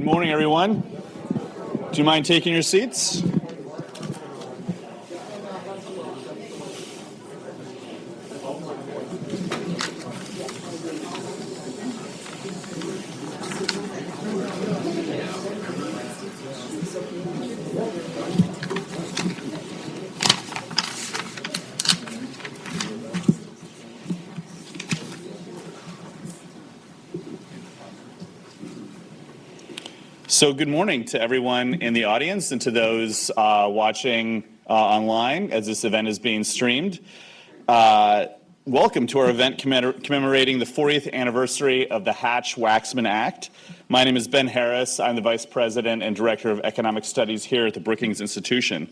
Good morning, everyone. Do you mind taking your seats? So good morning to everyone in the audience and to those watching online as this event is being streamed. Welcome to our event commemorating the 40th anniversary of the Hatch-Waxman Act. My name is Ben Harris. I'm the Vice President and Director of Economic Studies here at the Brookings Institution.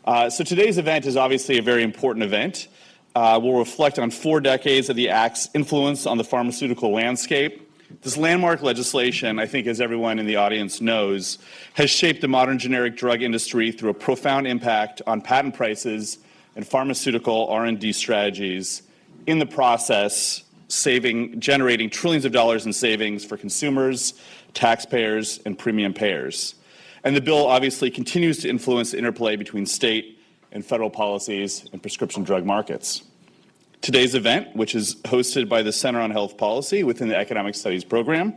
So today's event is obviously a very important event. We'll reflect on 4 decades of the Act's influence on the pharmaceutical landscape. This landmark legislation, I think as everyone in the audience knows, has shaped the modern generic drug industry through a profound impact on patent prices and pharmaceutical R&D strategies, in the process generating trillions of dollars in savings for consumers, taxpayers, and premium payers. And the bill obviously continues to influence the interplay between state and federal policies and prescription drug markets. Today's event, which is hosted by the Center on Health Policy within the Economic Studies program,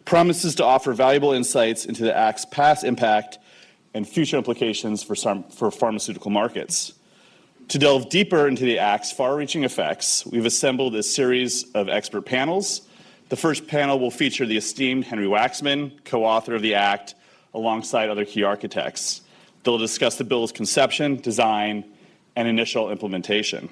promises to offer valuable insights into the Act's past impact and future implications for pharmaceutical markets. To delve deeper into the Act's far-reaching effects, we've assembled a series of expert panels. The first panel will feature the esteemed Henry Waxman, co-author of the Act, alongside other key architects. They'll discuss the bill's conception, design, and initial implementation.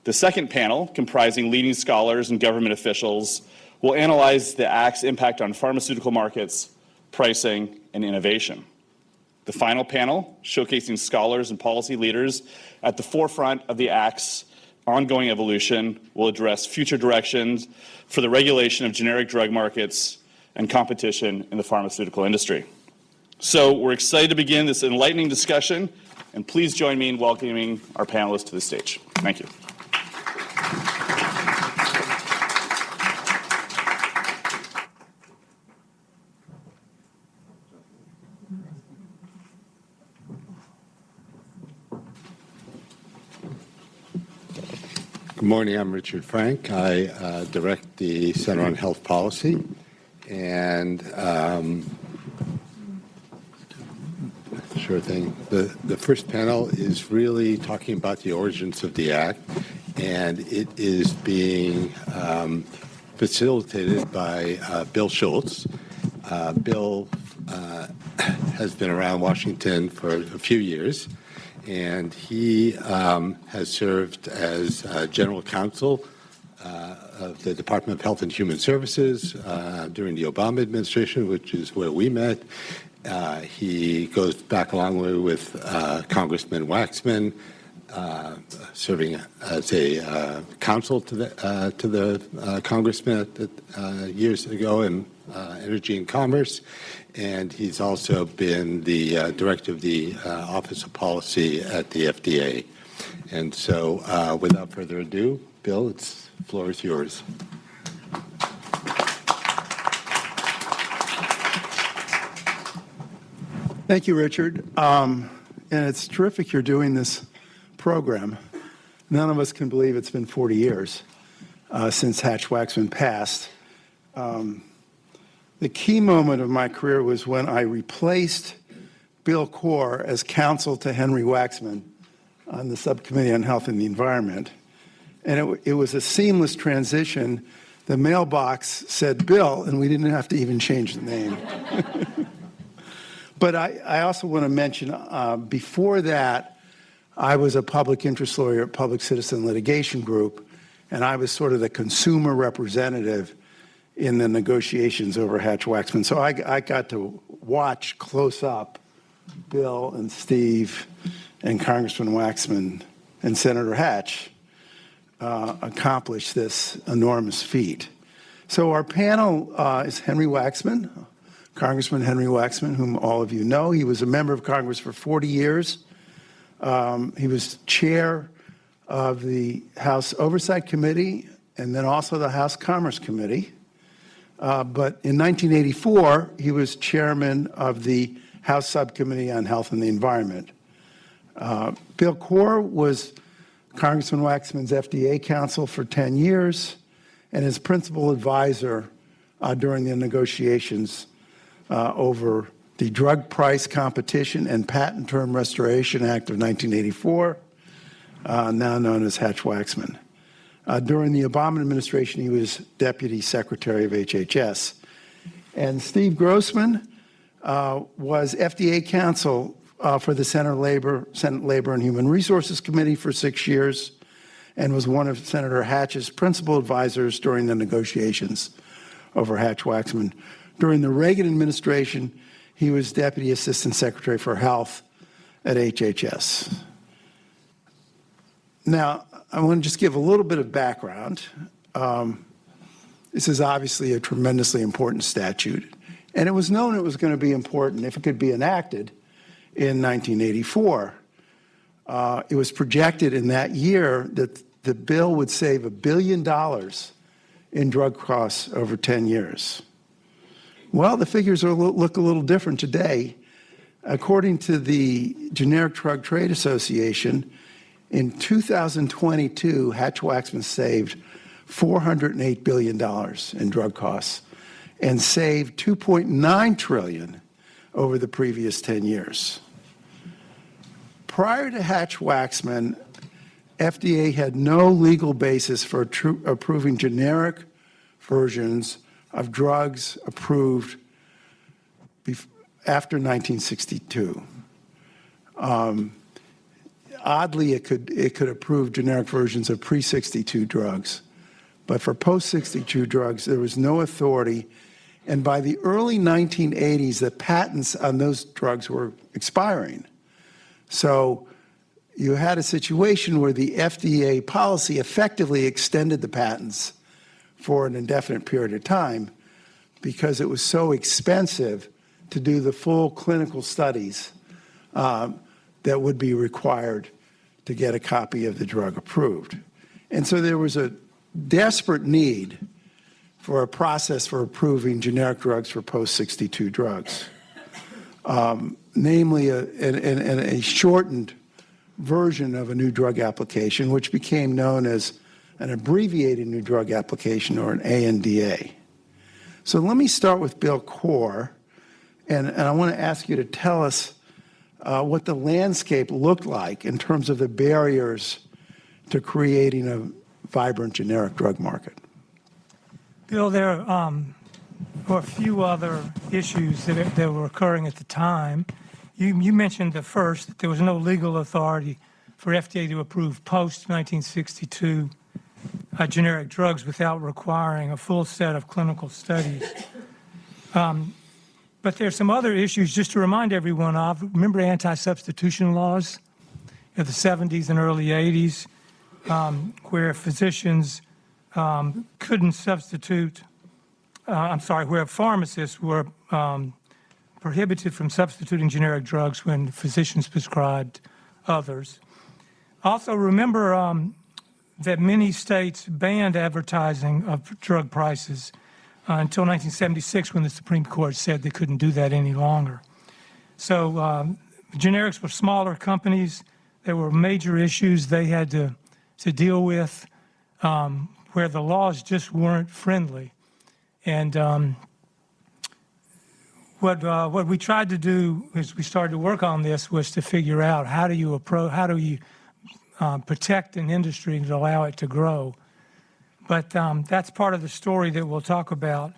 The second panel, comprising leading scholars and government officials, will analyze the Act's impact on pharmaceutical markets, pricing, and innovation. The final panel, showcasing scholars and policy leaders at the forefront of the Act's ongoing evolution, will address future directions for the regulation of generic drug markets and competition in the pharmaceutical industry. So we're excited to begin this enlightening discussion, and please join me in welcoming our panelists to the stage. Thank you. Good morning. I'm Richard Frank. I direct the Center on Health Policy, and sure thing. The first panel is really talking about the origins of the Act, and it is being facilitated by Bill Schultz. Bill has been around Washington for a few years, and he has served as general counsel of the Department of Health and Human Services during the Obama administration, which is where we met. He goes back a long way with Congressman Waxman, serving as a counsel to the congressman years ago in Energy and Commerce. And he's also been the director of the Office of Policy at the FDA. And so without further ado, Bill, the floor is yours. Thank you, Richard. And it's terrific you're doing this program. None of us can believe it's been 40 years since Hatch-Waxman passed. The key moment of my career was when I replaced Bill Corr as counsel to Henry Waxman on the Subcommittee on Health and the Environment. And it was a seamless transition. The mailbox said Bill, and we didn't have to even change the name. But I also want to mention, before that, I was a public interest lawyer at Public Citizen Litigation Group, and I was sort of the consumer representative in the negotiations over Hatch-Waxman. So I got to watch close up Bill and Steve and Congressman Waxman and Senator Hatch accomplish this enormous feat. So our panel is Henry Waxman, Congressman Henry Waxman, whom all of you know. He was a member of Congress for 40 years. He was chair of the House Oversight Committee and then also the House Commerce Committee. But in 1984, he was chairman of the House Subcommittee on Health and the Environment. Bill Corr was Congressman Waxman's FDA counsel for 10 years and his principal advisor during the negotiations over the Drug Price Competition and Patent Term Restoration Act of 1984, now known as Hatch-Waxman. During the Obama administration, he was Deputy Secretary of HHS. And Steve Grossman was FDA counsel for the Senate Labor and Human Resources Committee for 6 years and was one of Senator Hatch's principal advisors during the negotiations over Hatch-Waxman. During the Reagan administration, he was Deputy Assistant Secretary for Health at HHS. Now, I want to just give a little bit of background. This is obviously a tremendously important statute, and it was known it was going to be important if it could be enacted in 1984. It was projected in that year that the bill would save $1 billion in drug costs over 10 years. Well, the figures look a little different today. According to the Generic Drug Trade Association, in 2022, Hatch-Waxman saved $408 billion in drug costs and saved $2.9 trillion over the previous 10 years. Prior to Hatch-Waxman, FDA had no legal basis for approving generic versions of drugs approved after 1962. Oddly, it could approve generic versions of pre-62 drugs, but for post-62 drugs, there was no authority. And by the early 1980s, the patents on those drugs were expiring. So you had a situation where the FDA policy effectively extended the patents for an indefinite period of time because it was so expensive to do the full clinical studies that would be required to get a copy of the drug approved. And so there was a desperate need for a process for approving generic drugs for post-62 drugs, namely a shortened version of a new drug application, which became known as an abbreviated new drug application, or an ANDA. So let me start with Bill Corr, and I want to ask you to tell us what the landscape looked like in terms of the barriers to creating a vibrant generic drug market. Bill, there were a few other issues that were occurring at the time. You mentioned the first, that there was no legal authority for FDA to approve post-1962 generic drugs without requiring a full set of clinical studies. But there's some other issues just to remind everyone of. Remember anti-substitution laws of the 70s and early 80s, where physicians couldn't substitute, where pharmacists were prohibited from substituting generic drugs when physicians prescribed others. Also, remember that many states banned advertising of drug prices until 1976, when the Supreme Court said they couldn't do that any longer. So generics were smaller companies. There were major issues they had to deal with where the laws just weren't friendly. And what we tried to do as we started to work on this was to figure out how do you protect an industry and allow it to grow. But that's part of the story that we'll talk about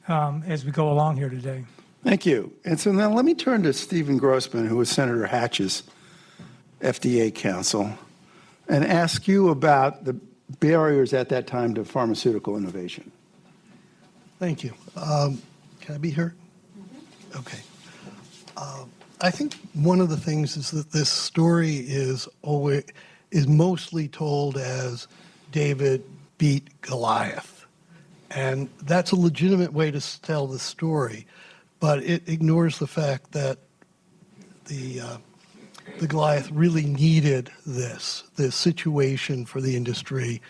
as we go along here today. Thank you. And so now let me turn to Stephen Grossman, who was Senator Hatch's FDA counsel, and ask you about the barriers at that time to pharmaceutical innovation. Thank you. Can I be heard? Okay. I think one of the things is that this story is mostly told as David beat Goliath. And that's a legitimate way to tell the story, but it ignores the fact that the Goliath really needed this situation for the industry.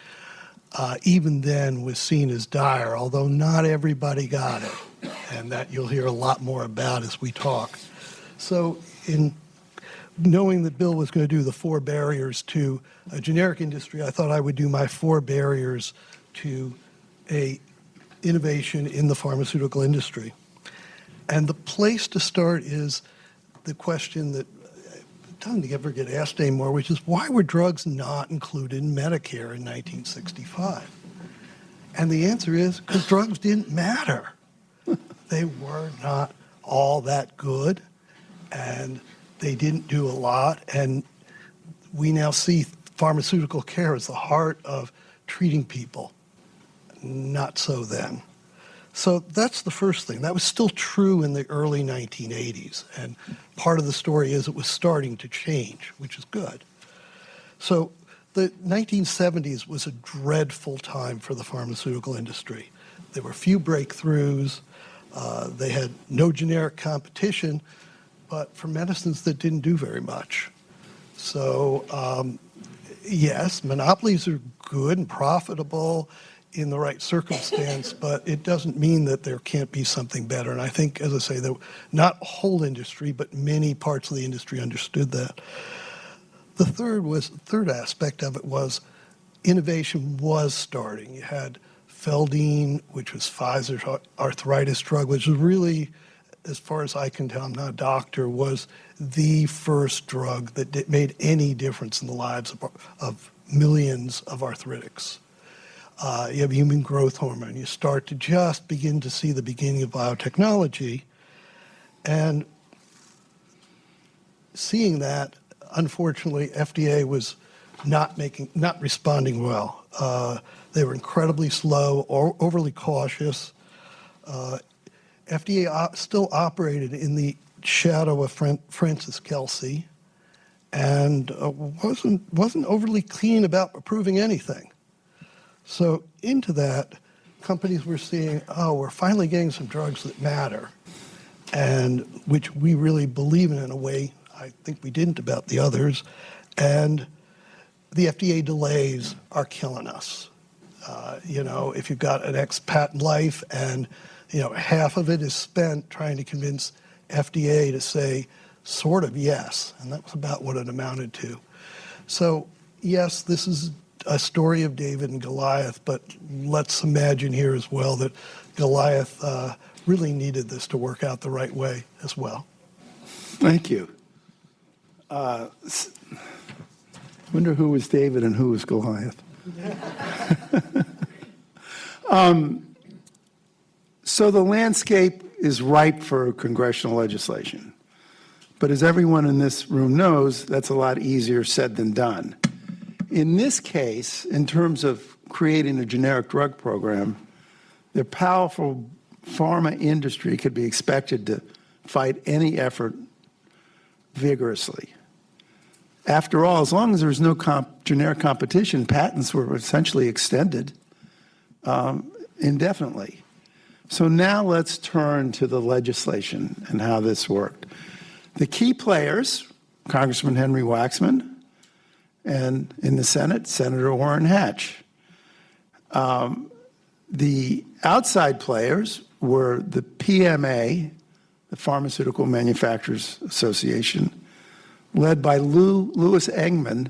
even then was seen as dire, although not everybody got it, and that you'll hear a lot more about as we talk. So in knowing that Bill was going to do the 4 barriers to a generic industry, I thought I would do my 4 barriers to a innovation in the pharmaceutical industry. And the place to start is the question that doesn't ever get asked anymore, which is why were drugs not included in Medicare in 1965? And the answer is because drugs didn't matter. They were not all that good, and they didn't do a lot. And we now see pharmaceutical care as the heart of treating people. Not so then. So that's the first thing. That was still true in the early 1980s. And part of the story is it was starting to change, which is good. So the 1970s was a dreadful time for the pharmaceutical industry. There were few breakthroughs. They had no generic competition, but for medicines that didn't do very much. So yes, monopolies are good and profitable in the right circumstance, but it doesn't mean that there can't be something better. And I think, as I say, that not whole industry, but many parts of the industry understood that. The third aspect of it was innovation was starting. You had Feldene, which was Pfizer's arthritis drug, which was really, as far as I can tell, I'm not a doctor, was the first drug that made any difference in the lives of millions of arthritics. You have human growth hormone. You start to just begin to see the beginning of biotechnology. And seeing that, unfortunately, FDA was not responding well. They were incredibly slow, or overly cautious. FDA still operated in the shadow of Francis Kelsey, and wasn't overly keen about approving anything. So into that, companies were seeing, oh, we're finally getting some drugs that matter, and which we really believe in a way I think we didn't about the others. And the FDA delays are killing us. If you've got an ex-patent life and, half of it is spent trying to convince FDA to say sort of yes, and that was about what it amounted to. So yes, this is a story of David and Goliath, but let's imagine here as well that Goliath really needed this to work out the right way as well. Thank you. I wonder who was David and who was Goliath. So the landscape is ripe for congressional legislation. But as everyone in this room knows, that's a lot easier said than done. In this case, in terms of creating a generic drug program, the powerful pharma industry could be expected to fight any effort vigorously. After all, as long as there was no generic competition, patents were essentially extended indefinitely. So now let's turn to the legislation and how this worked. The key players, Congressman Henry Waxman, and in the Senate, Senator Orrin Hatch. The outside players were the PMA, the Pharmaceutical Manufacturers Association, led by Louis Engman,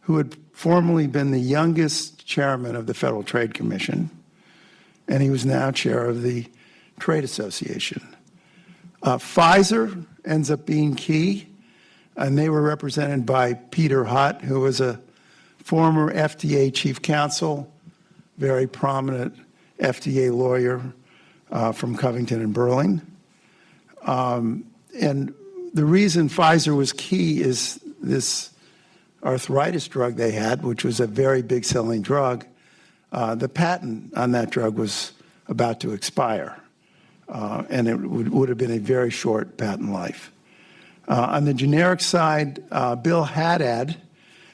who had formerly been the youngest chairman of the Federal Trade Commission, and he was now chair of the Trade Association. Pfizer ends up being key, and they were represented by Peter Hutt, who was a former FDA chief counsel, very prominent FDA lawyer from Covington and Burling. And the reason Pfizer was key is this arthritis drug they had, which was a very big selling drug. The patent on that drug was about to expire, and it would have been a very short patent life. On the generic side, Bill Haddad,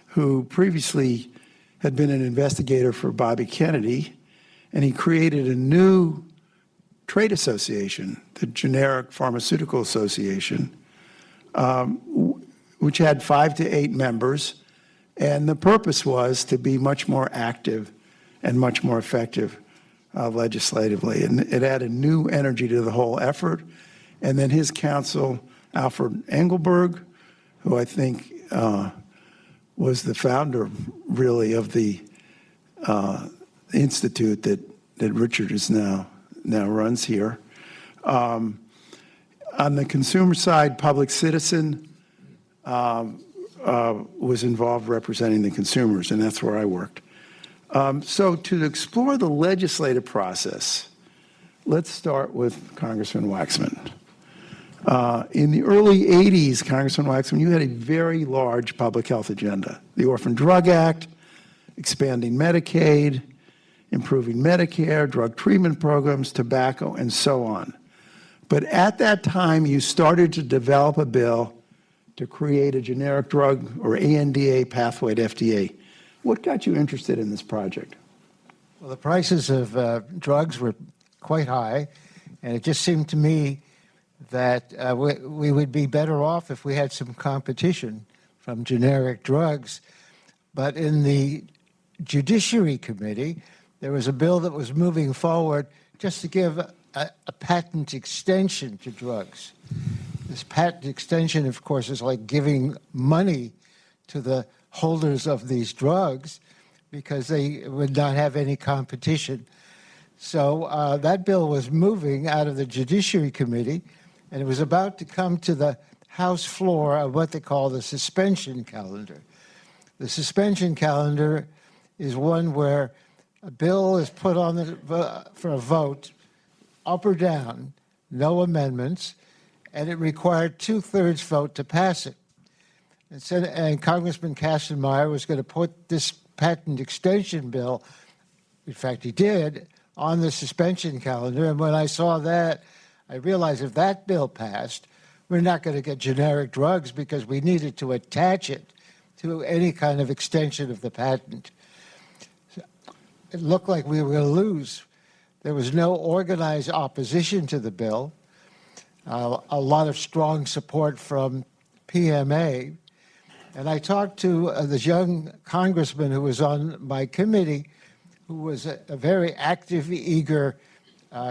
who previously had been an investigator for Bobby Kennedy, and he created a new trade association, the Generic Pharmaceutical Association, which had 5 to 8 members, and the purpose was to be much more active and much more effective legislatively. And it added new energy to the whole effort. And then his counsel, Alfred Engelberg, who I think was the founder, really, of the institute that Richard is now runs here. On the consumer side, Public Citizen was involved representing the consumers, and that's where I worked. So to explore the legislative process, let's start with Congressman Waxman. In the early 80s, Congressman Waxman, you had a very large public health agenda. The Orphan Drug Act, expanding Medicaid, improving Medicare, drug treatment programs, tobacco, and so on. But at that time, you started to develop a bill to create a generic drug or ANDA pathway to FDA. What got you interested in this project? Well, the prices of drugs were quite high, and it just seemed to me that we would be better off if we had some competition from generic drugs. But in the Judiciary Committee, there was a bill that was moving forward just to give a patent extension to drugs. This patent extension, of course, is like giving money to the holders of these drugs because they would not have any competition. So that bill was moving out of the Judiciary Committee, and it was about to come to the House floor of what they call the suspension calendar. The suspension calendar is one where a bill is put on for a vote, up or down, no amendments, and it required 2/3 vote to pass it. And Congressman Kastenmeier was going to put this patent extension bill, in fact he did, on the suspension calendar. And when I saw that, I realized if that bill passed, we're not going to get generic drugs because we needed to attach it to any kind of extension of the patent. It looked like we were going to lose. There was no organized opposition to the bill, a lot of strong support from PMA. And I talked to this young congressman who was on my committee, who was a very active, eager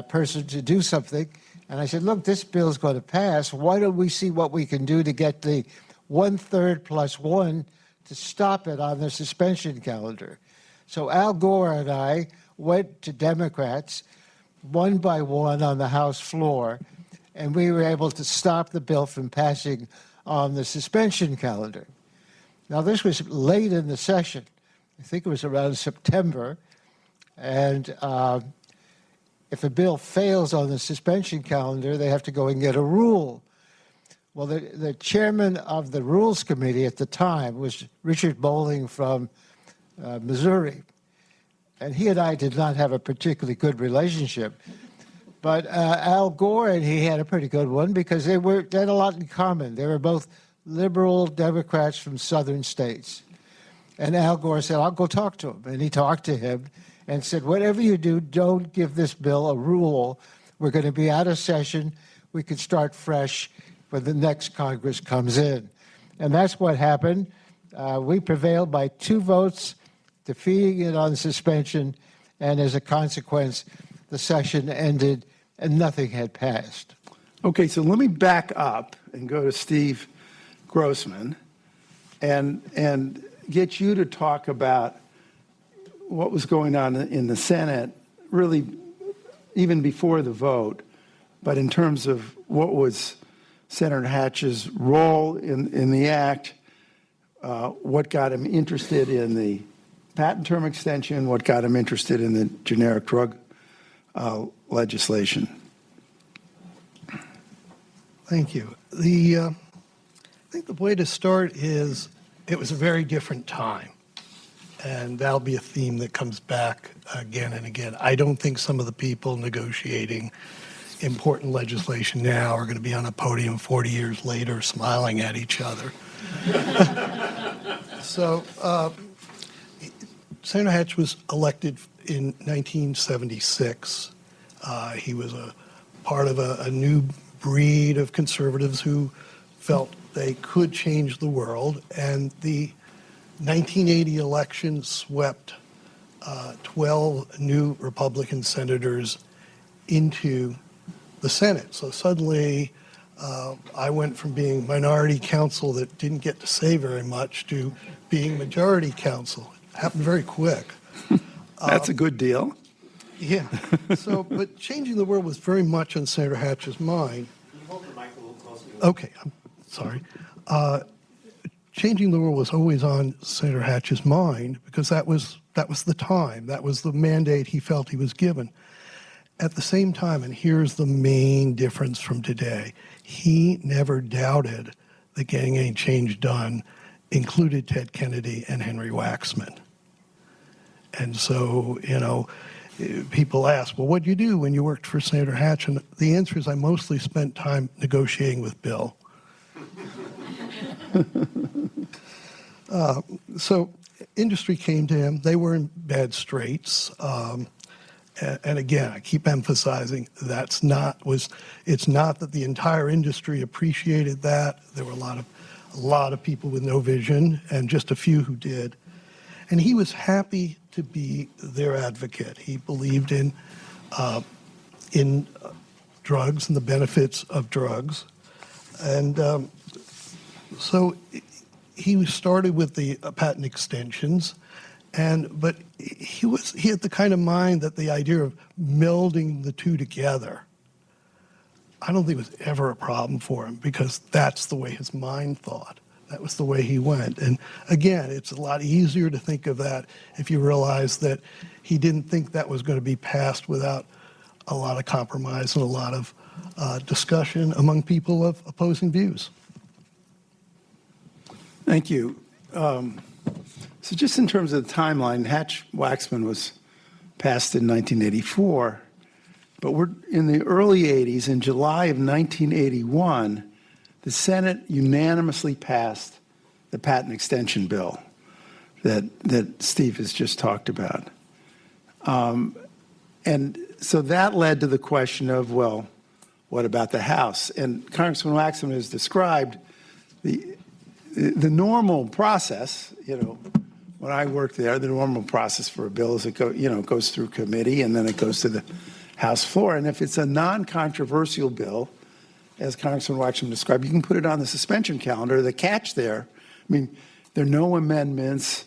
person to do something. And I said, look, this bill is going to pass. Why don't we see what we can do to get the 1/3 plus 1 to stop it on the suspension calendar? So Al Gore and I went to Democrats one by one on the House floor, and we were able to stop the bill from passing on the suspension calendar. Now, this was late in the session. I think it was around September. And if a bill fails on the suspension calendar, they have to go and get a rule. Well, the chairman of the Rules Committee at the time was Richard Bowling from Missouri. And he and I did not have a particularly good relationship. But Al Gore and he had a pretty good one because they had a lot in common. They were both liberal Democrats from southern states. And Al Gore said, I'll go talk to him. And he talked to him and said, whatever you do, don't give this bill a rule. We're going to be out of session. We could start fresh when the next Congress comes in. And that's what happened. We prevailed by 2 votes, defeating it on suspension. And as a consequence, the session ended and nothing had passed. Okay, so let me back up and go to Steve Grossman and get you to talk about what was going on in the Senate, really even before the vote, but in terms of what was Senator Hatch's role in the act, what got him interested in the patent term extension, what got him interested in the generic drug legislation. Thank you. I think the way to start is it was a very different time. And that'll be a theme that comes back again and again. I don't think some of the people negotiating important legislation now are going to be on a podium 40 years later smiling at each other. So Senator Hatch was elected in 1976. He was a part of a new breed of conservatives who felt they could change the world, and the 1980 election swept 12 new Republican senators into the Senate. So suddenly I went from being minority counsel that didn't get to say very much to being majority counsel. It happened very quick. That's a good deal. Yeah. So, but changing the world was very much on Senator Hatch's mind. Can you hold the mic a little closer? Okay, I'm sorry. Changing the world was always on Senator Hatch's mind because that was the time. That was the mandate he felt he was given. At the same time, and here's the main difference from today, he never doubted that getting any change done included Ted Kennedy and Henry Waxman. And so, people ask, well, what'd you do when you worked for Senator Hatch? And the answer is I mostly spent time negotiating with Bill. So industry came to him. They were in bad straits. And again, I keep emphasizing it's not that the entire industry appreciated that. There were a lot of people with no vision and just a few who did. And he was happy to be their advocate. He believed in drugs and the benefits of drugs. And so he started with the patent extensions, but he had the kind of mind that the idea of melding the two together, I don't think was ever a problem for him because that's the way his mind thought. That was the way he went. And again, it's a lot easier to think of that if you realize that he didn't think that was going to be passed without a lot of compromise and a lot of discussion among people of opposing views. Thank you. So just in terms of the timeline, Hatch-Waxman was passed in 1984, but we're in the early 80s. In July of 1981, the Senate unanimously passed the patent extension bill that Steve has just talked about. And so that led to the question of, well, what about the House? And Congressman Waxman has described the normal process, when I worked there, the normal process for a bill is it goes through committee and then it goes to the House floor. And if it's a non-controversial bill, as Congressman Waxman described, you can put it on the suspension calendar. The catch there, there are no amendments,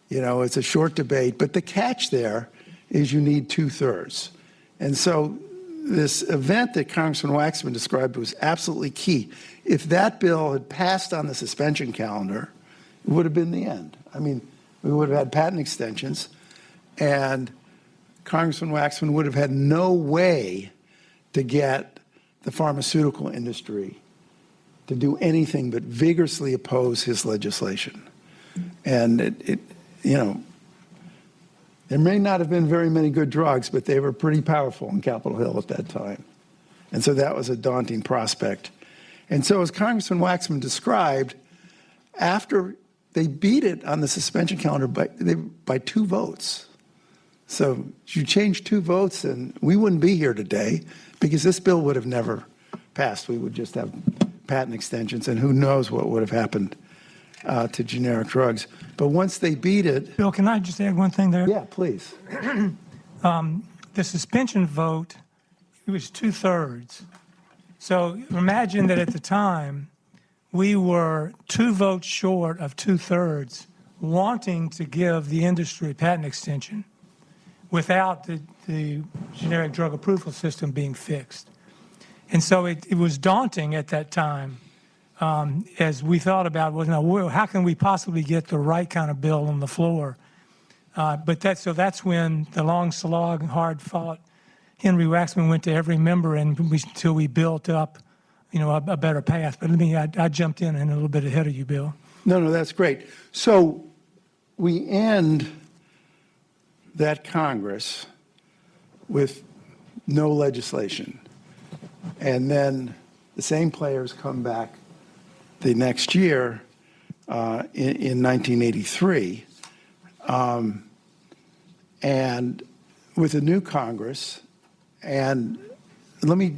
it's a short debate, but the catch there is you need 2/3. And so this event that Congressman Waxman described was absolutely key. If that bill had passed on the suspension calendar, it would have been the end. We would have had patent extensions, and Congressman Waxman would have had no way to get the pharmaceutical industry to do anything but vigorously oppose his legislation. And there may not have been very many good drugs, but they were pretty powerful in Capitol Hill at that time. And so that was a daunting prospect. And so as Congressman Waxman described, after they beat it on the suspension calendar by 2 votes. So you change 2 votes, and we wouldn't be here today because this bill would have never passed. We would just have patent extensions, and who knows what would have happened to generic drugs. But once they beat it... Bill, can I just add one thing there? Yeah, please. The suspension vote, it was 2/3. So imagine that at the time, we were 2 votes short of 2/3 wanting to give the industry patent extension without the generic drug approval system being fixed. And so it was daunting at that time as we thought about, how can we possibly get the right kind of bill on the floor? But that's when the long slog, hard fought, Henry Waxman went to every member until we built up a better path. But I jumped in a little bit ahead of you, Bill. No, that's great. So we end that Congress with no legislation. And then the same players come back the next year in 1983. And with a new Congress, and let me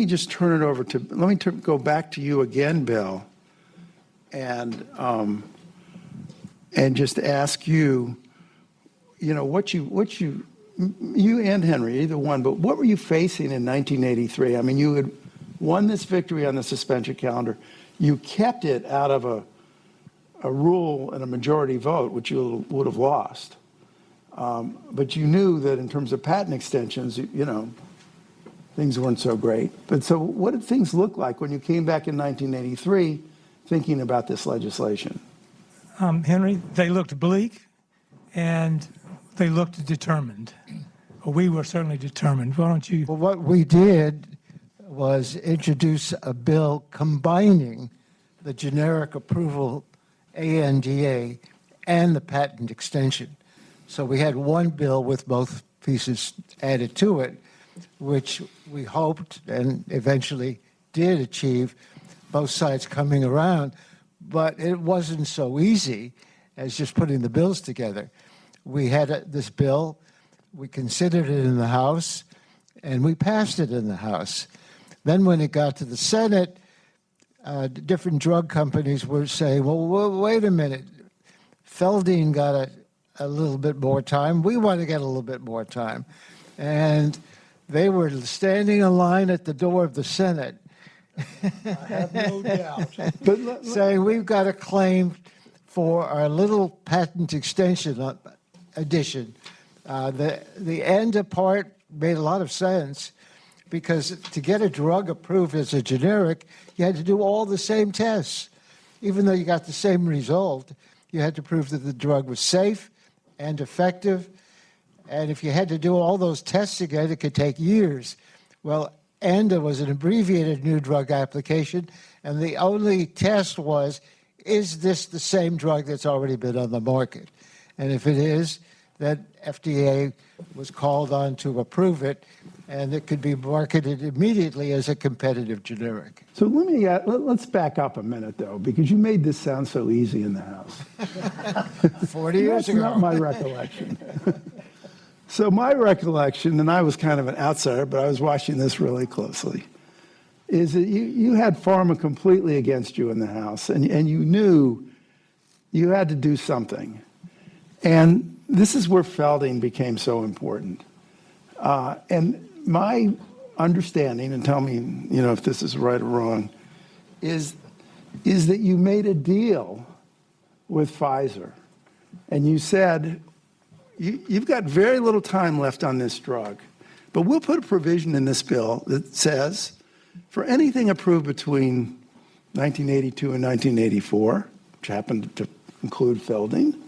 just turn it over to, go back to you again, Bill, and and just ask you, what you and Henry, either one, but what were you facing in 1983? I mean, you had won this victory on the suspension calendar. You kept it out of a rule and a majority vote, which you would have lost. But you knew that in terms of patent extensions, things weren't so great. But so what did things look like when you came back in 1983 thinking about this legislation? Henry, they looked bleak and they looked determined. We were certainly determined. Why don't you? Well, what we did was introduce a bill combining the generic approval ANDA and the patent extension. So we had one bill with both pieces added to it, which we hoped and eventually did achieve, both sides coming around. But it wasn't so easy as just putting the bills together. We had this bill, we considered it in the House, and we passed it in the House. Then when it got to the Senate, different drug companies were saying, well, wait a minute, Feldine got a little bit more time. We want to get a little bit more time. And they were standing in line at the door of the Senate. I have no doubt. But saying we've got a claim for our little patent extension addition. The ANDA part made a lot of sense because to get a drug approved as a generic, you had to do all the same tests. Even though you got the same result, you had to prove that the drug was safe and effective. And if you had to do all those tests again, it could take years. Well, ANDA was an abbreviated new drug application, and the only test was, is this the same drug that's already been on the market? And if it is, then FDA was called on to approve it, and it could be marketed immediately as a competitive generic. So let's back up a minute, though, because you made this sound so easy in the House. 40 years That's ago. not my recollection. So my recollection, and I was kind of an outsider, but I was watching this really closely, is that you had pharma completely against you in the House, and you knew you had to do something. And this is where Feldine became so important. And my understanding, and tell me, if this is right or wrong, is that you made a deal with Pfizer, and you said, you've got very little time left on this drug, but we'll put a provision in this bill that says for anything approved between 1982 and 1984, which happened to include Feldine,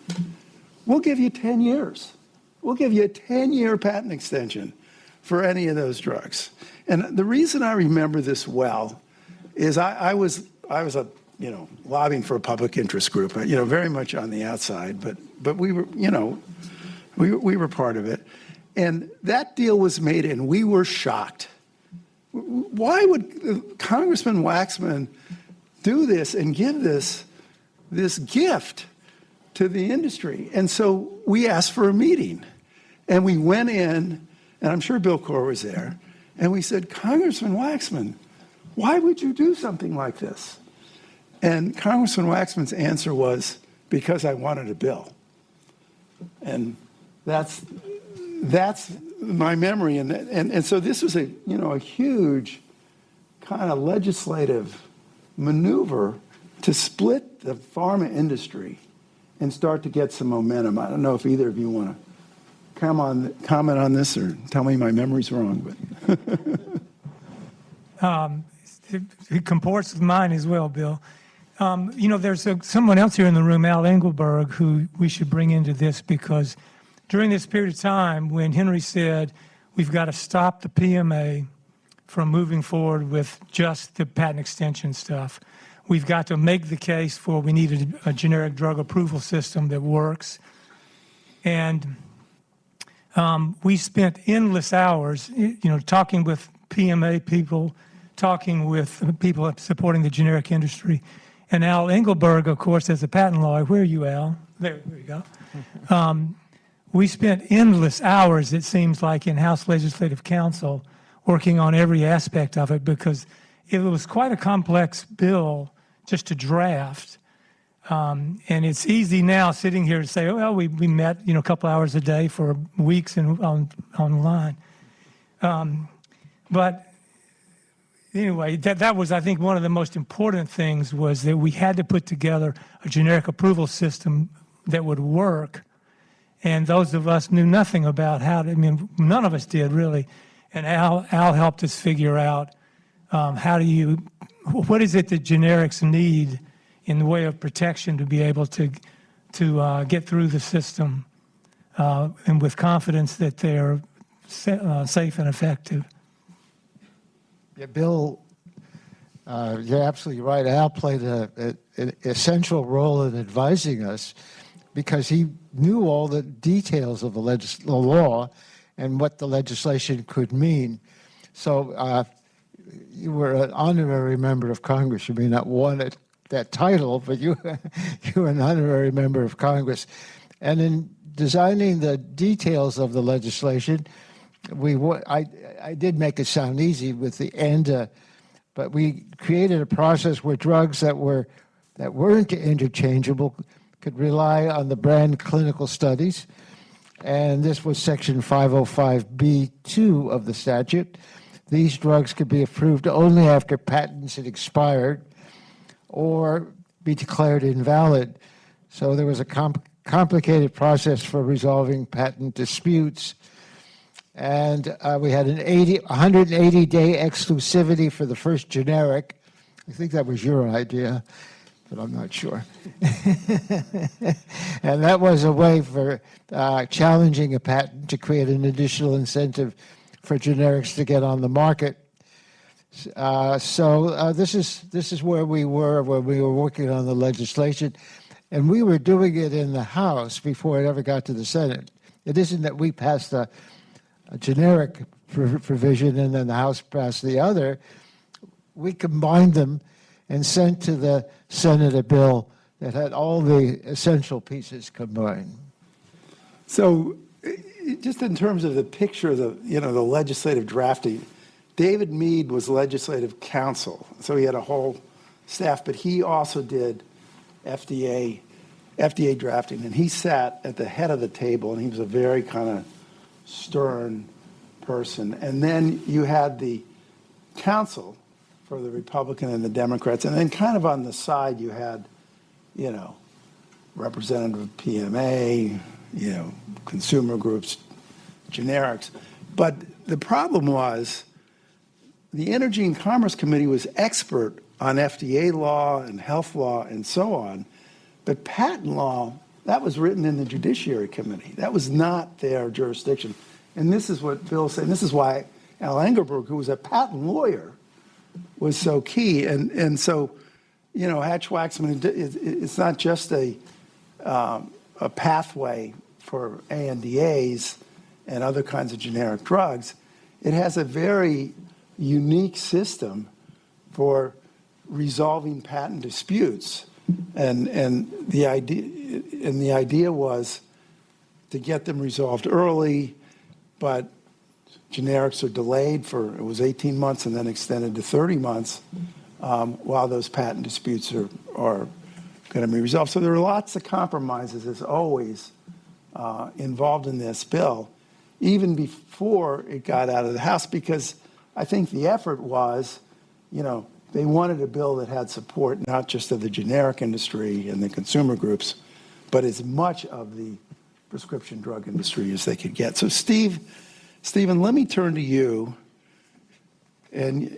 we'll give you 10 years. We'll give you a 10-year patent extension for any of those drugs. And the reason I remember this well is I was lobbying for a public interest group, very much on the outside, but we were, we were part of it. And that deal was made, and we were shocked. Why would Congressman Waxman do this and give this gift to the industry? And so we asked for a meeting. And we went in, and I'm sure Bill Corr was there, and we said, Congressman Waxman, why would you do something like this? And Congressman Waxman's answer was, because I wanted a bill. And that's my memory. And so this was a huge kind of legislative maneuver to split the pharma industry and start to get some momentum. I don't know if either of you want to comment on this or tell me my memory's wrong. But it comports with mine as well, Bill. There's someone else here in the room, Al Engelberg, who we should bring into this, because during this period of time when Henry said we've got to stop the PMA from moving forward with just the patent extension stuff, we've got to make the case for we need a generic drug approval system that works. And we spent endless hours, talking with PMA people, talking with people supporting the generic industry. And Al Engelberg, of course, as a patent lawyer, where are you, Al? There you go. We spent endless hours, it seems like, in House Legislative Council working on every aspect of it, because it was quite a complex bill just to draft. And it's easy now sitting here to say, oh, well, we met, a couple hours a day for weeks online. But anyway, that was, I think, one of the most important things was that we had to put together a generic approval system that would work. And those of us knew nothing about how to, none of us did really. And Al helped us figure out what is it that generics need in the way of protection to be able to get through the system and with confidence that they're safe and effective. Yeah, Bill, you're absolutely right. Al played an essential role in advising us because he knew all the details of the law and what the legislation could mean. So you were an honorary member of Congress. You may not want that title, but you were an honorary member of Congress. And in designing the details of the legislation, I did make it sound easy with the ANDA, but we created a process where drugs that weren't interchangeable could rely on the brand clinical studies, and this was Section 505(b)(2) of the statute. These drugs could be approved only after patents had expired or be declared invalid. So there was a complicated process for resolving patent disputes. And we had an 180-day exclusivity for the first generic. I think that was your idea, but I'm not sure. And that was a way for challenging a patent to create an additional incentive for generics to get on the market. So this is where we were when we were working on the legislation. And we were doing it in the House before it ever got to the Senate. It isn't that we passed a generic provision and then the House passed the other. We combined them and sent to the Senate a bill that had all the essential pieces combined. So just in terms of the picture of the legislative drafting, David Mead was legislative counsel. So he had a whole staff, but he also did FDA drafting, and he sat at the head of the table, and he was a very kind of stern person. And then you had the counsel for the Republican and the Democrats, and then kind of on the side you had, representative of PMA, consumer groups, generics. But the problem was the Energy and Commerce Committee was expert on FDA law and health law and so on, but patent law, that was written in the Judiciary Committee. That was not their jurisdiction. And this is what Bill's saying. This is why Al Engelberg, who was a patent lawyer, was so key. And so, Hatch-Waxman, it's not just a pathway for ANDAs and other kinds of generic drugs. It has a very unique system for resolving patent disputes. And the idea was to get them resolved early, but generics are delayed it was 18 months and then extended to 30 months while those patent disputes are going to be resolved. So there are lots of compromises, as always, involved in this bill, even before it got out of the House, because I think the effort was, they wanted a bill that had support not just of the generic industry and the consumer groups, but as much of the prescription drug industry as they could get. So Stephen, let me turn to you and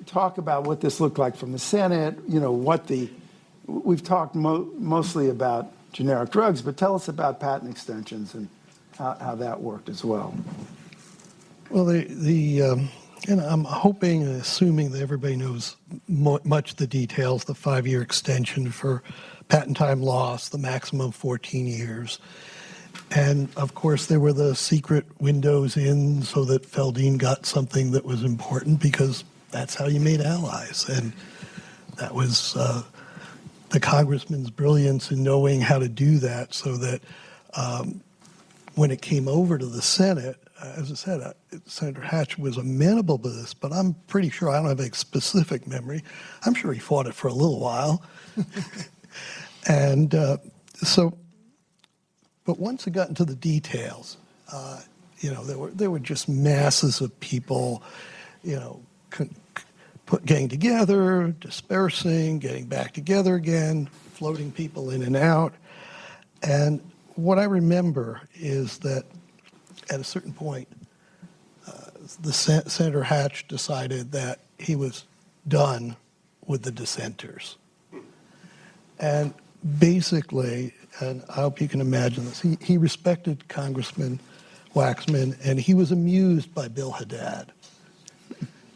talk about what this looked like from the Senate, we've talked mostly about generic drugs, but tell us about patent extensions and how that worked as well. Well, I'm hoping and assuming that everybody knows much of the details, the 5-year extension for patent time loss, the maximum 14 years. And, of course, there were the secret windows in so that Feldine got something that was important because that's how you made allies. And that was the congressman's brilliance in knowing how to do that so that when it came over to the Senate, as I said, Senator Hatch was amenable to this, but I'm pretty sure, I don't have a specific memory, I'm sure he fought it for a little while. And but once it got into the details, there were just masses of people, getting together, dispersing, getting back together again, floating people in and out. And what I remember is that at a certain point, Senator Hatch decided that he was done with the dissenters. And basically, and I hope you can imagine this, he respected Congressman Waxman, and he was amused by Bill Haddad,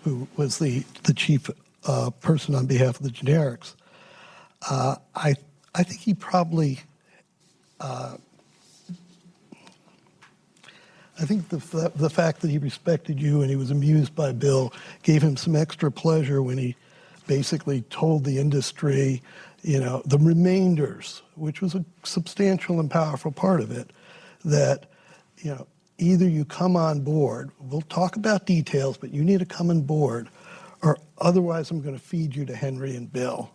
who was the chief person on behalf of the generics. I think he probably, I think the fact that he respected you and he was amused by Bill gave him some extra pleasure when he basically told the industry, the remainders, which was a substantial and powerful part of it, that, either you come on board, we'll talk about details, but you need to come on board, or otherwise I'm going to feed you to Henry and Bill.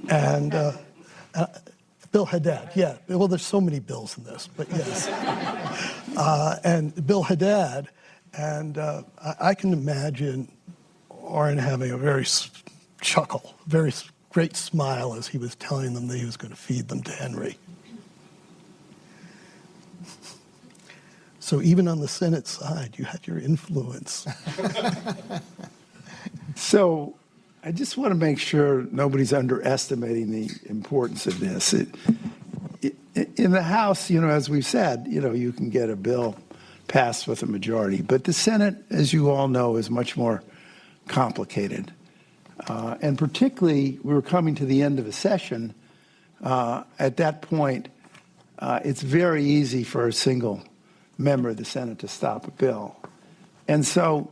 And Bill Haddad, yeah. Well, there's so many Bills in this, but yes. And Bill Haddad, and I can imagine Orrin having a very chuckle, very great smile as he was telling them that he was going to feed them to Henry. So even on the Senate side, you had your influence. So I just want to make sure nobody's underestimating the importance of this. In the House, as we've said, you can get a bill passed with a majority. But the Senate, as you all know, is much more complicated. And particularly, we were coming to the end of a session. At that point, it's very easy for a single member of the Senate to stop a bill. And so,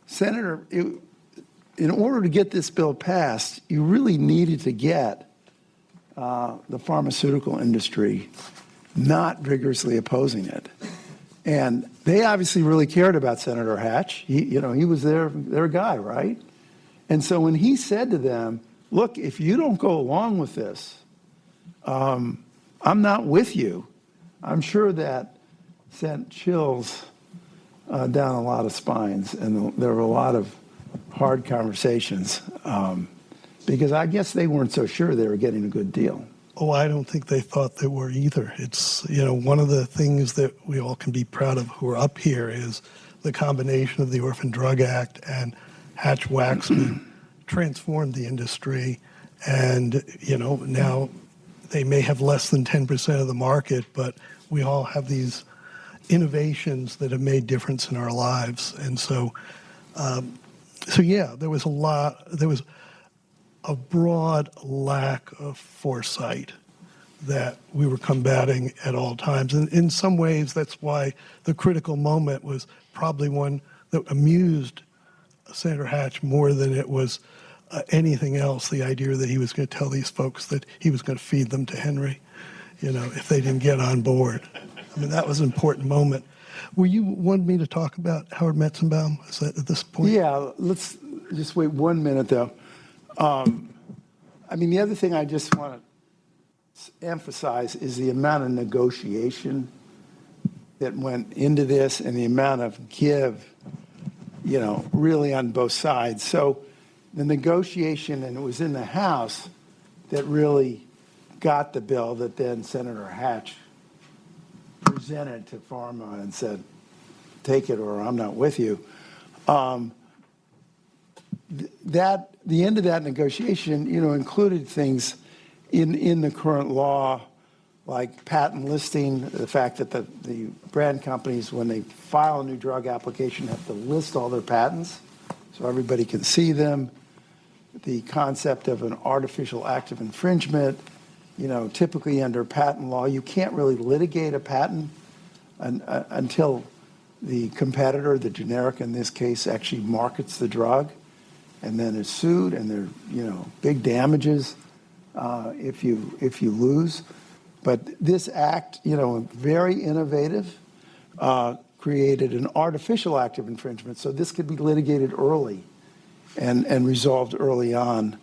Senator, in order to get this bill passed, you really needed to get the pharmaceutical industry not vigorously opposing it. And they obviously really cared about Senator Hatch. He was their guy, right? And so when he said to them, look, if you don't go along with this, I'm not with you, I'm sure that sent chills down a lot of spines. And there were a lot of hard conversations because I guess they weren't so sure they were getting a good deal. Oh, I don't think they thought they were either. It's, one of the things that we all can be proud of who are up here is the combination of the Orphan Drug Act and Hatch-Waxman transformed the industry. And, now they may have less than 10% of the market, but we all have these innovations that have made difference in our lives. And so, there was a broad lack of foresight that we were combating at all times. And in some ways, that's why the critical moment was probably one that amused Senator Hatch more than it was anything else, the idea that he was going to tell these folks that he was going to feed them to Henry, if they didn't get on board. I mean, that was an important moment. Were you wanting me to talk about Howard Metzenbaum? Is that at this point? Yeah, let's just wait 1 minute, though. The other thing I just want to emphasize is the amount of negotiation that went into this and the amount of give, really on both sides. So the negotiation, and it was in the House, that really got the bill that then Senator Hatch presented to Pharma and said, take it or I'm not with you. The end of that negotiation, included things in the current law, like patent listing, the fact that the brand companies, when they file a new drug application, have to list all their patents so everybody can see them. The concept of an artificial act of infringement, typically under patent law, you can't really litigate a patent until the competitor, the generic in this case, actually markets the drug and then is sued, and there are big damages if you lose. But this act, very innovative, created an artificial act of infringement, so this could be litigated early and resolved early on.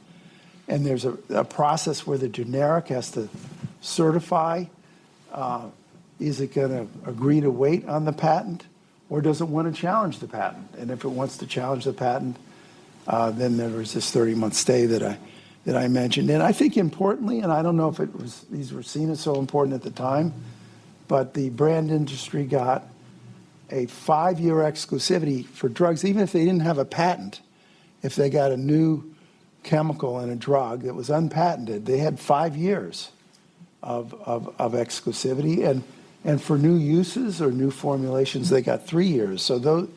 and there's a process where the generic has to certify, is it going to agree to wait on the patent, or does it want to challenge the patent? And if it wants to challenge the patent, then there was this 30-month stay that I mentioned. And I think importantly, and I don't know if these were seen as so important at the time, but the brand industry got a 5-year exclusivity for drugs, even if they didn't have a patent. If they got a new chemical in a drug that was unpatented, they had 5 years of exclusivity. And for new uses or new formulations, they got 3 years. So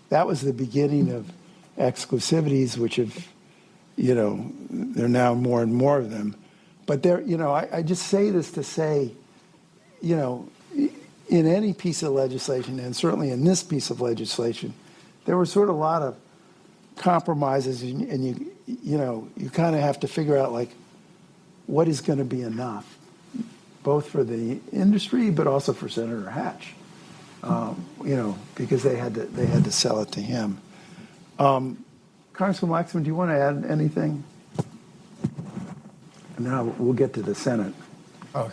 that was the beginning of exclusivities, which have, there are now more and more of them. But I just say this to say, in any piece of legislation, and certainly in this piece of legislation, there were sort of a lot of compromises, and you kind of have to figure out, like, what is going to be enough, both for the industry but also for Senator Hatch, because they had to sell it to him. Congressman Waxman, do you want to add anything? And now we'll get to the Senate. Oh,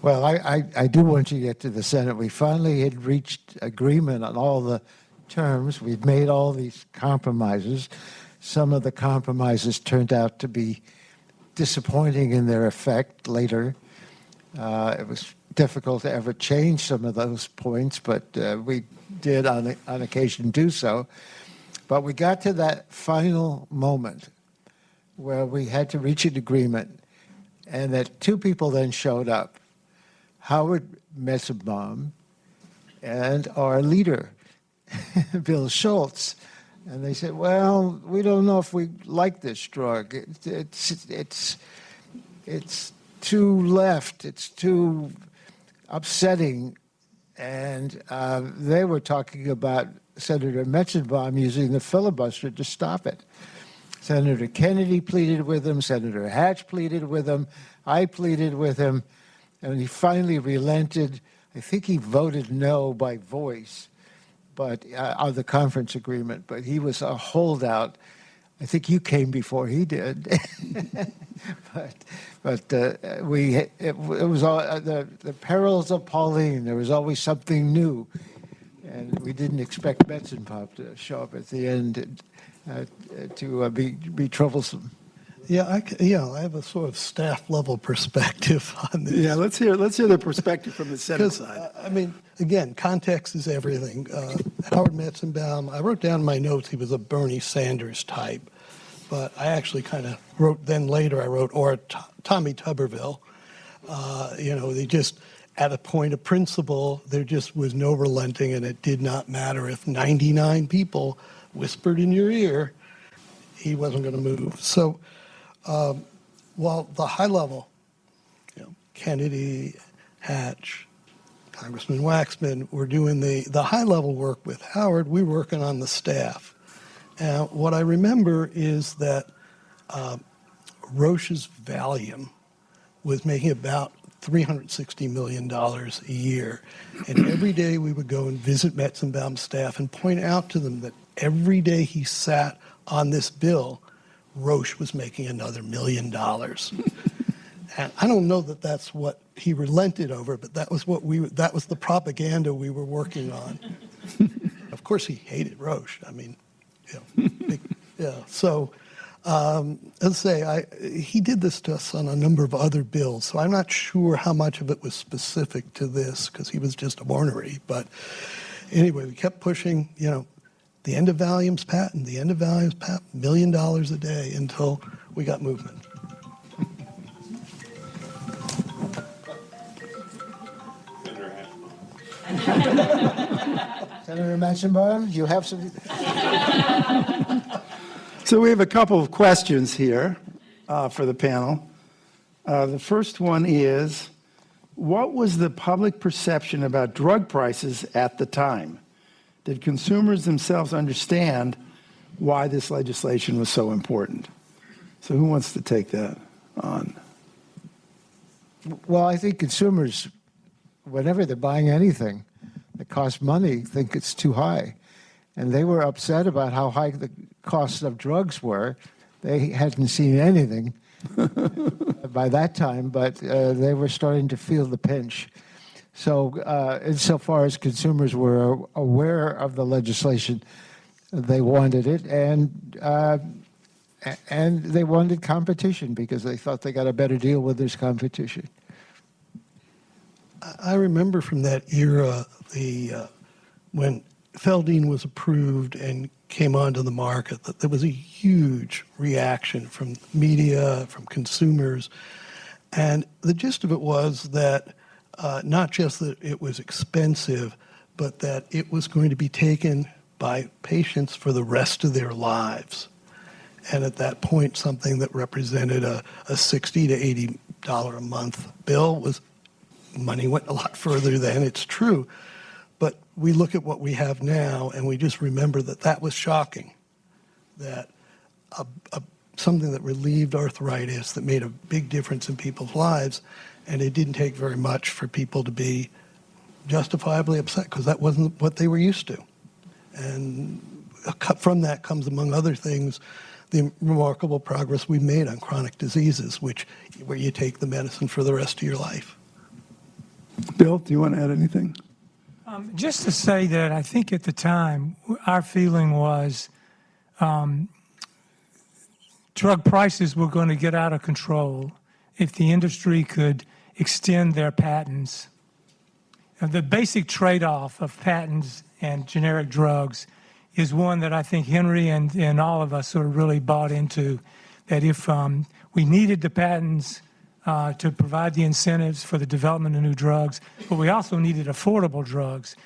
well, I do want you to get to the Senate. We finally had reached agreement on all the terms. We've made all these compromises. Some of the compromises turned out to be disappointing in their effect later. It was difficult to ever change some of those points, but we did on occasion do so. But we got to that final moment where we had to reach an agreement, and that two people then showed up, Howard Metzenbaum and our leader, Bill Schultz. And they said, well, we don't know if we like this drug. It's too left. It's too upsetting. And they were talking about Senator Metzenbaum using the filibuster to stop it. Senator Kennedy pleaded with him. Senator Hatch pleaded with him. I pleaded with him. And he finally relented. I think he voted no by voice, but on the conference agreement. But he was a holdout. I think you came before he did. but it was all the perils of Pauline. There was always something new, and we didn't expect Metzenbaum to show up at the end to be troublesome. Yeah, I have a sort of staff level perspective on this. Yeah, let's hear the perspective from the Senate side. I mean, again, context is everything. Howard Metzenbaum, I wrote down in my notes he was a Bernie Sanders type, but I actually kind of wrote or Tommy Tuberville. They just, at a point of principle, there just was no relenting, and it did not matter if 99 people whispered in your ear, he wasn't going to move. So while the high level, Kennedy, Hatch, Congressman Waxman were doing the high level work with Howard, we were working on the staff. And what I remember is that Roche's Valium was making about $360 million a year. And every day we would go and visit Metzenbaum's staff and point out to them that every day he sat on this bill, Roche was making another $1 million. And I don't know that that's what he relented over, but that was that was the propaganda we were working on. Of course, he hated Roche. I mean, yeah. So, let's say he did this to us on a number of other bills. So I'm not sure how much of it was specific to this because he was just ornery. But anyway, we kept pushing. The end of Valium's patent, $1 million a day until we got movement. Senator Metzenbaum, you have some. So we have a couple of questions here for the panel. The first one is, what was the public perception about drug prices at the time? Did consumers themselves understand why this legislation was so important? So who wants to take that on? Well, I think consumers, whenever they're buying anything that costs money, think it's too high. And they were upset about how high the cost of drugs were. They hadn't seen anything by that time, but they were starting to feel the pinch. So insofar as consumers were aware of the legislation, they wanted it, and they wanted competition because they thought they got a better deal with this competition. I remember from that era, when Feldine was approved and came onto the market, that there was a huge reaction from media, from consumers. And the gist of it was that not just that it was expensive, but that it was going to be taken by patients for the rest of their lives. And at that point, something that represented a $60 to $80 a month bill was money went a lot further than it's true. But we look at what we have now, and we just remember that that was shocking, that something that relieved arthritis, that made a big difference in people's lives, and it didn't take very much for people to be justifiably upset because that wasn't what they were used to. And from that comes, among other things, the remarkable progress we've made on chronic diseases, where you take the medicine for the rest of your life. Bill, do you want to add anything? Just to say that I think at the time, our feeling was drug prices were going to get out of control if the industry could extend their patents. The basic trade-off of patents and generic drugs is one that I think Henry and all of us sort of really bought into, that if we needed the patents to provide the incentives for the development of new drugs, but we also needed affordable drugs.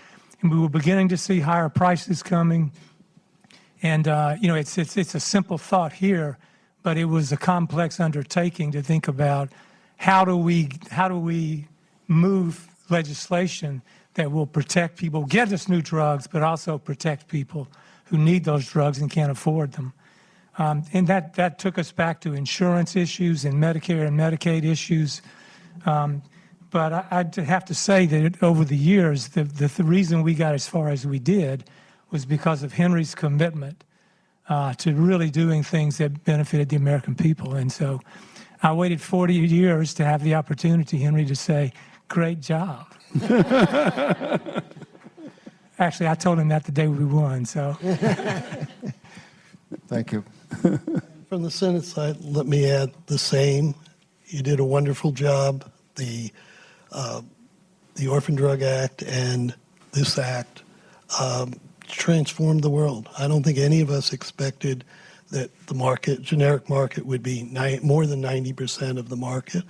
And we were beginning to see higher prices coming. And, it's a simple thought here, but it was a complex undertaking to think about how do we move legislation that will protect people, get us new drugs, but also protect people who need those drugs and can't afford them. And that took us back to insurance issues and Medicare and Medicaid issues. But I'd have to say that over the years, the reason we got as far as we did was because of Henry's commitment to really doing things that benefited the American people. And so I waited 40 years to have the opportunity, Henry, to say, great job. Actually, I told him that the day we won, so. Thank you. From the Senate side, let me add the same. You did a wonderful job. The Orphan Drug Act and this act transformed the world. I don't think any of us expected that the generic market would be more than 90% of the market.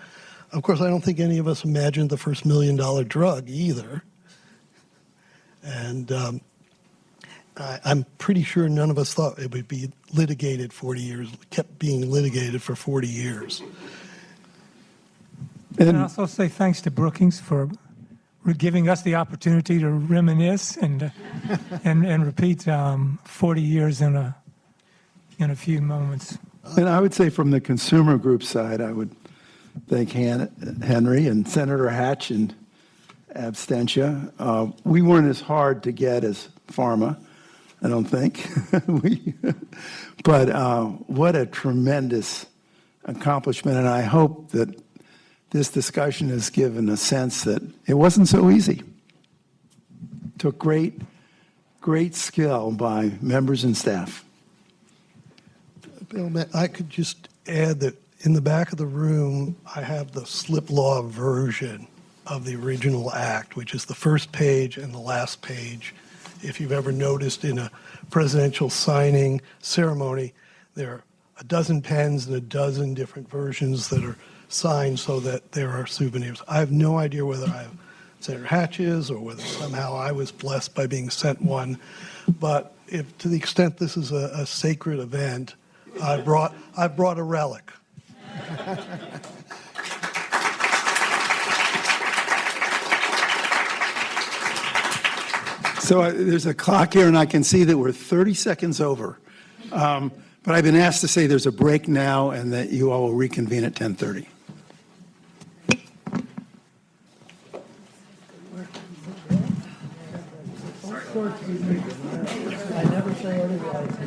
Of course, I don't think any of us imagined the first $1 million drug either. And I'm pretty sure none of us thought it would be litigated 40 years, kept being litigated for 40 years. And I also say thanks to Brookings for giving us the opportunity to reminisce and repeat 40 years in a few moments. And I would say from the consumer group side, I would thank Henry and Senator Hatch and Abstentia. We weren't as hard to get as pharma, I don't think. But what a tremendous accomplishment. And I hope that this discussion has given a sense that it wasn't so easy. It took great skill by members and staff. Bill, I could just add that in the back of the room, I have the slip law version of the original act, which is the first page and the last page. If you've ever noticed in a presidential signing ceremony, there are a dozen pens and a dozen different versions that are signed so that there are souvenirs. I have no idea whether I have Senator Hatch's or whether somehow I was blessed by being sent one. But if, to the extent this is a sacred event, I brought a relic. So there's a clock here, and I can see that we're 30 seconds over. But I've been asked to say there's a break now and that you all will reconvene at 10:30. I never say otherwise.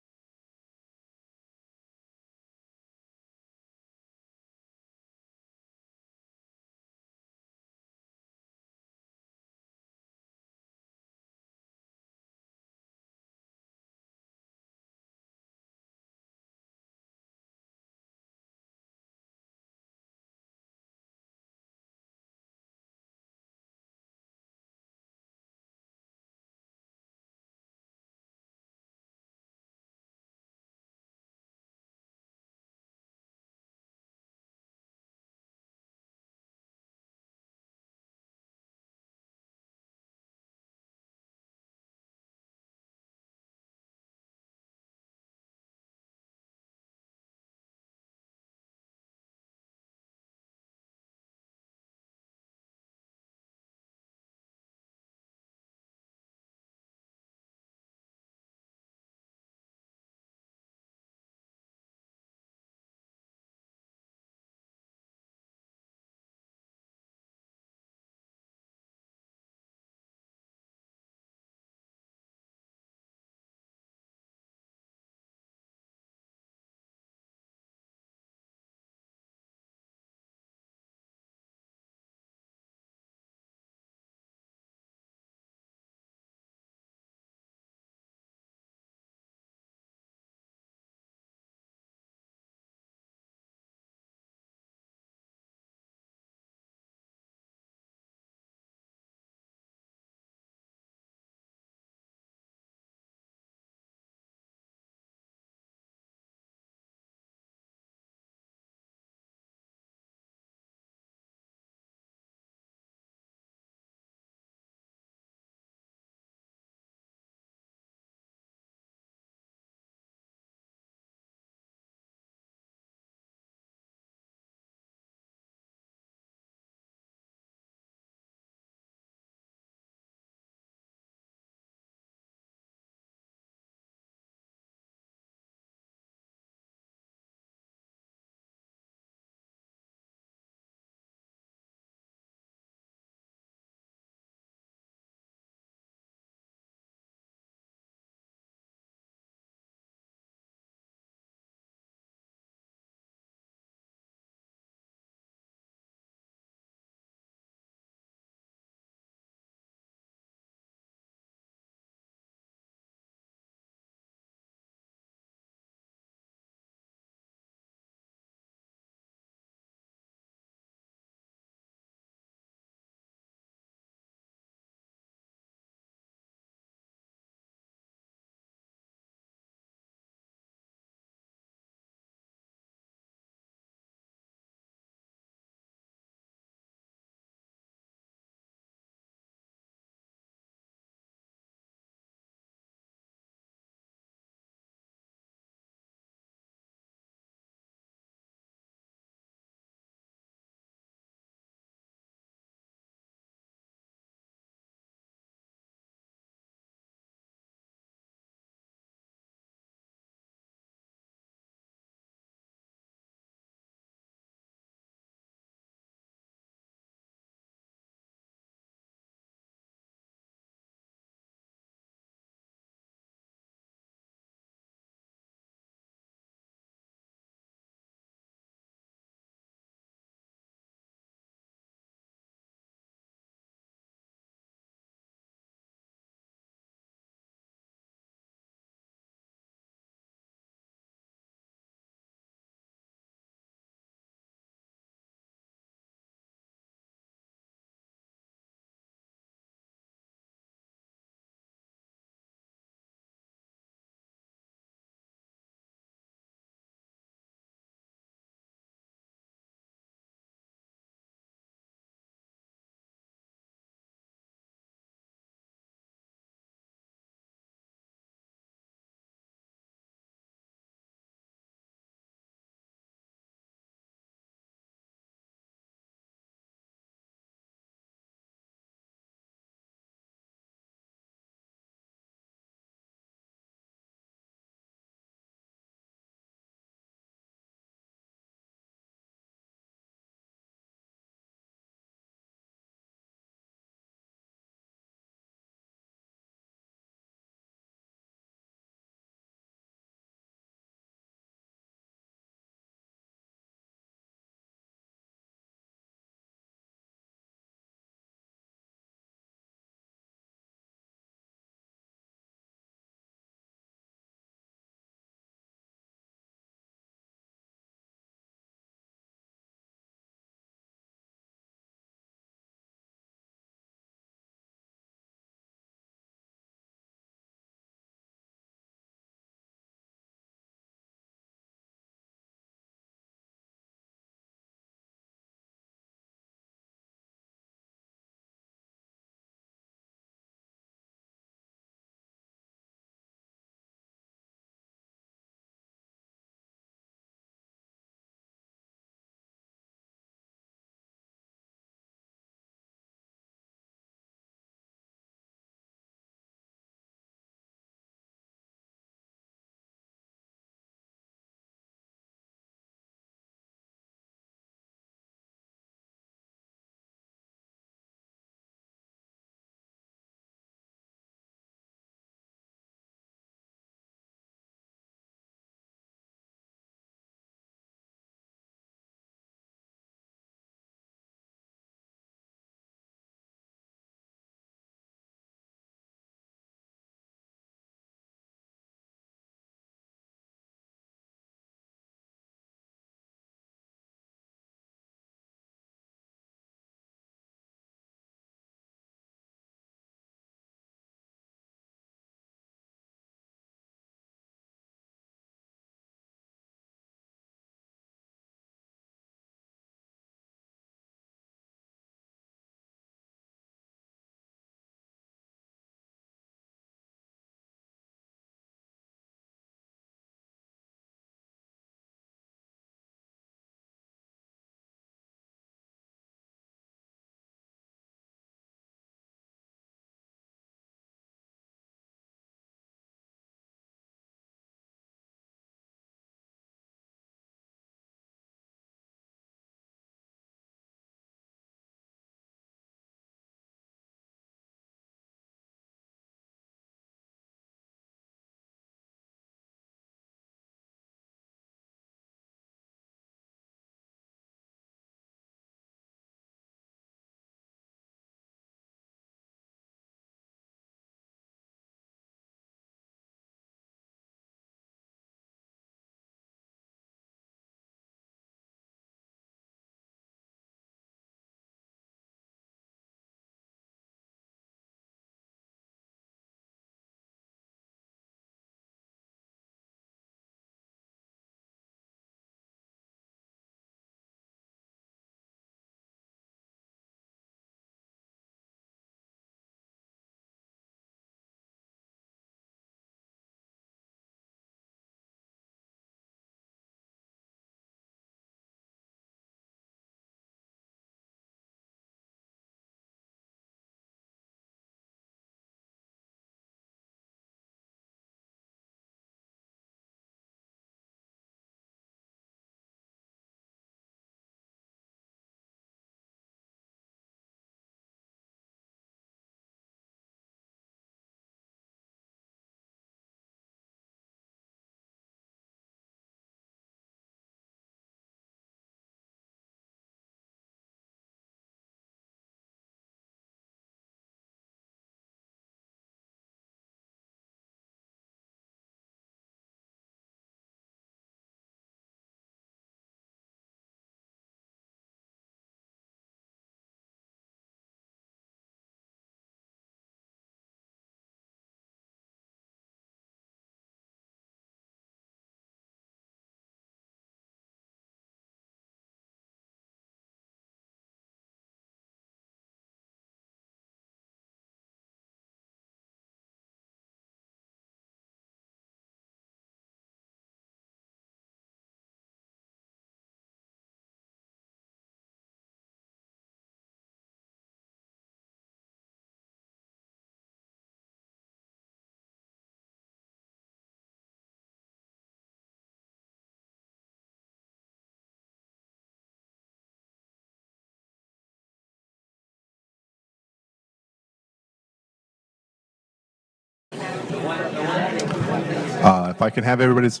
If I can have everybody's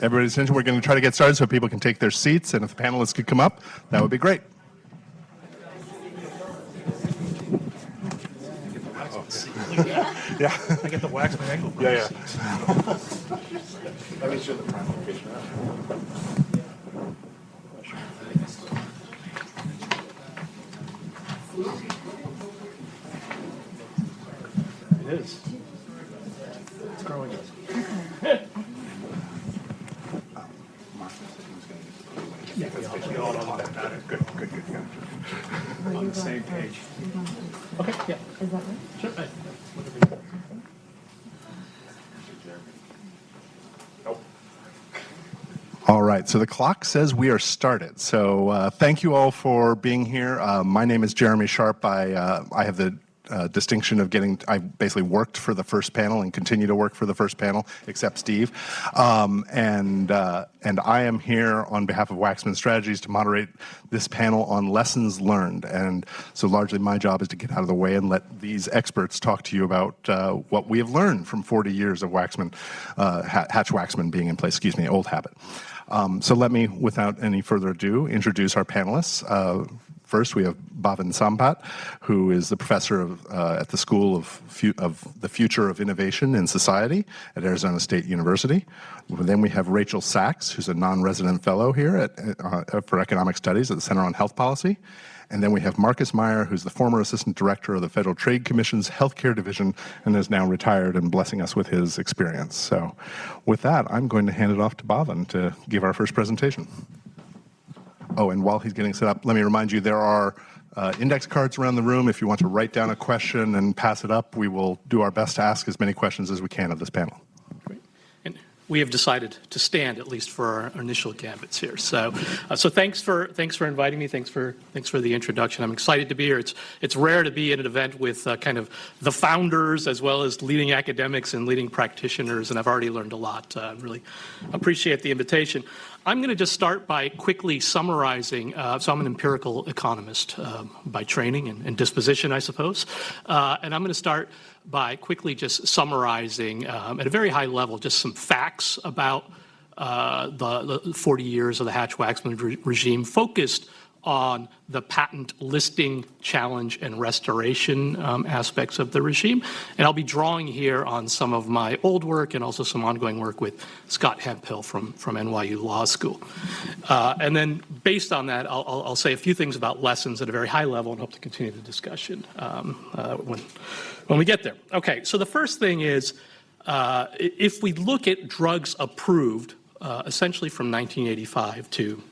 attention, we're going to try to get started so people can take their seats, and if the panelists could come up, that would be great. Yeah. I get the Waxman angle. Yeah. Let me show the prime location. It is. It's growing. Good. On the same page. Okay, yeah. Is that right? Sure. All right, so the clock says we are started. So thank you all for being here. My name is Jeremy Sharp. I have the distinction of I basically worked for the first panel and continue to work for the first panel, except Steve. And I am here on behalf of Waxman Strategies to moderate this panel on lessons learned. And so largely my job is to get out of the way and let these experts talk to you about what we have learned from 40 years of Waxman, Hatch-Waxman being in place, old habit. So let me, without any further ado, introduce our panelists. First, we have Bhavin Sampat, who is the professor at the School of the Future of Innovation in Society at Arizona State University. Then we have Rachel Sachs, who's a non-resident fellow here for Economic Studies at the Center on Health Policy. And then we have Marcus Meyer, who's the former Assistant Director of the Federal Trade Commission's Healthcare Division and is now retired and blessing us with his experience. So with that, I'm going to hand it off to Bhavin to give our first presentation. Oh, and while he's getting set up, let me remind you there are index cards around the room. If you want to write down a question and pass it up, we will do our best to ask as many questions as we can of this panel. Great. And we have decided to stand, at least for our initial gambits here. So thanks for inviting me. Thanks for the introduction. I'm excited to be here. It's rare to be at an event with kind of the founders as well as leading academics and leading practitioners, and I've already learned a lot. Really appreciate the invitation. I'm going to just start by quickly summarizing. So I'm an empirical economist by training and disposition, I suppose. And I'm going to start by quickly just summarizing at a very high level just some facts about the 40 years of the Hatch-Waxman regime focused on the patent listing, challenge, and restoration aspects of the regime. And I'll be drawing here on some of my old work and also some ongoing work with Scott Hemphill from NYU Law School. And then based on that, I'll say a few things about lessons at a very high level and hope to continue the discussion when we get there. Okay, so the first thing is if we look at drugs approved essentially from 1985 to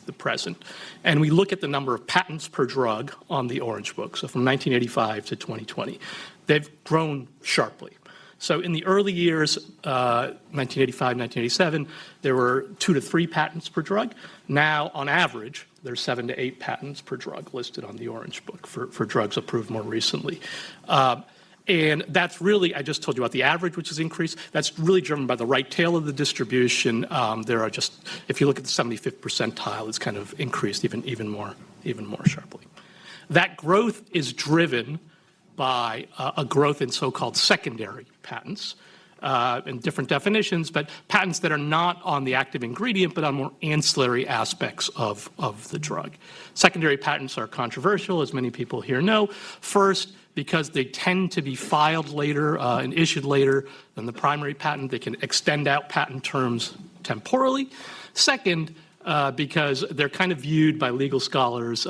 the present, and we look at the number of patents per drug on the Orange Book, so from 1985 to 2020, they've grown sharply. So in the early years, 1985, 1987, there were 2 to 3 patents per drug. Now, on average, there's 7 to 8 patents per drug listed on the Orange Book for drugs approved more recently. And that's really, I just told you about the average, which has increased. That's really driven by the right tail of the distribution. There are just, if you look at the 75th percentile, it's kind of increased even more sharply. That growth is driven by a growth in so-called secondary patents, and different definitions, but patents that are not on the active ingredient, but on more ancillary aspects of the drug. Secondary patents are controversial, as many people here know. First, because they tend to be filed later and issued later than the primary patent. They can extend out patent terms temporally. Second, because they're kind of viewed by legal scholars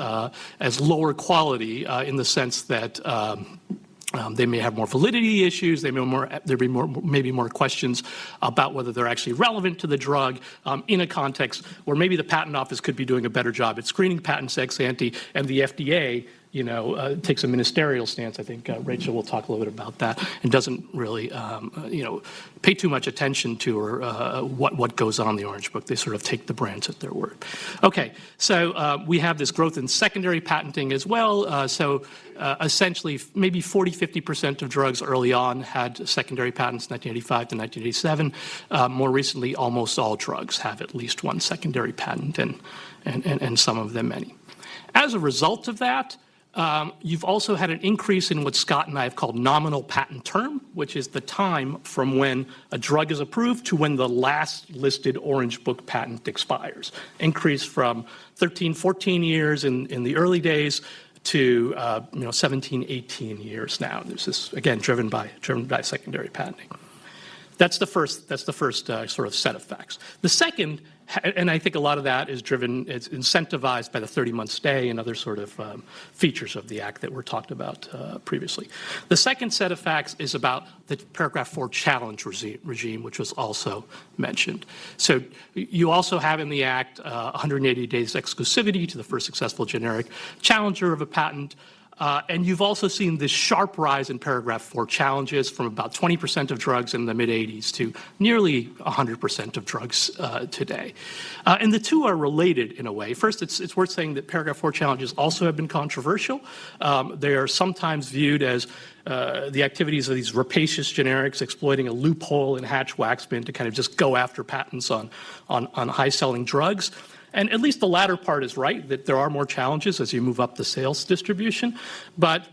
as lower quality in the sense that they may have more validity issues. There be maybe more questions about whether they're actually relevant to the drug in a context where maybe the patent office could be doing a better job at screening patents ex ante, and the FDA takes a ministerial stance. I think Rachel will talk a little bit about that, and doesn't really, pay too much attention to what goes on in the Orange Book. They sort of take the brands at their word. Okay, so we have this growth in secondary patenting as well. Essentially, maybe 40-50% of drugs early on had secondary patents, 1985 to 1987. More recently, almost all drugs have at least one secondary patent, and some of them many. As a result of that, You've also had an increase in what Scott and I have called nominal patent term, which is the time from when a drug is approved to when the last listed Orange Book patent expires. Increase from 13, 14 years in the early days to 17, 18 years now. This is, again, driven by secondary patenting. That's the first sort of set of facts. The second, and I think a lot of that is incentivized by the 30-month stay and other sort of features of the Act that were talked about previously. The second set of facts is about the paragraph 4 challenge regime, which was also mentioned. So you also have in the Act 180 days exclusivity to the first successful generic challenger of a patent. And you've also seen this sharp rise in paragraph 4 challenges from about 20% of drugs in the mid-'80s to nearly 100% of drugs today. And the two are related in a way. First, it's worth saying that paragraph 4 challenges also have been controversial. They are sometimes viewed as the activities of these rapacious generics exploiting a loophole in Hatch-Waxman to kind of just go after patents on high-selling drugs. And at least the latter part is right, that there are more challenges as you move up the sales distribution. But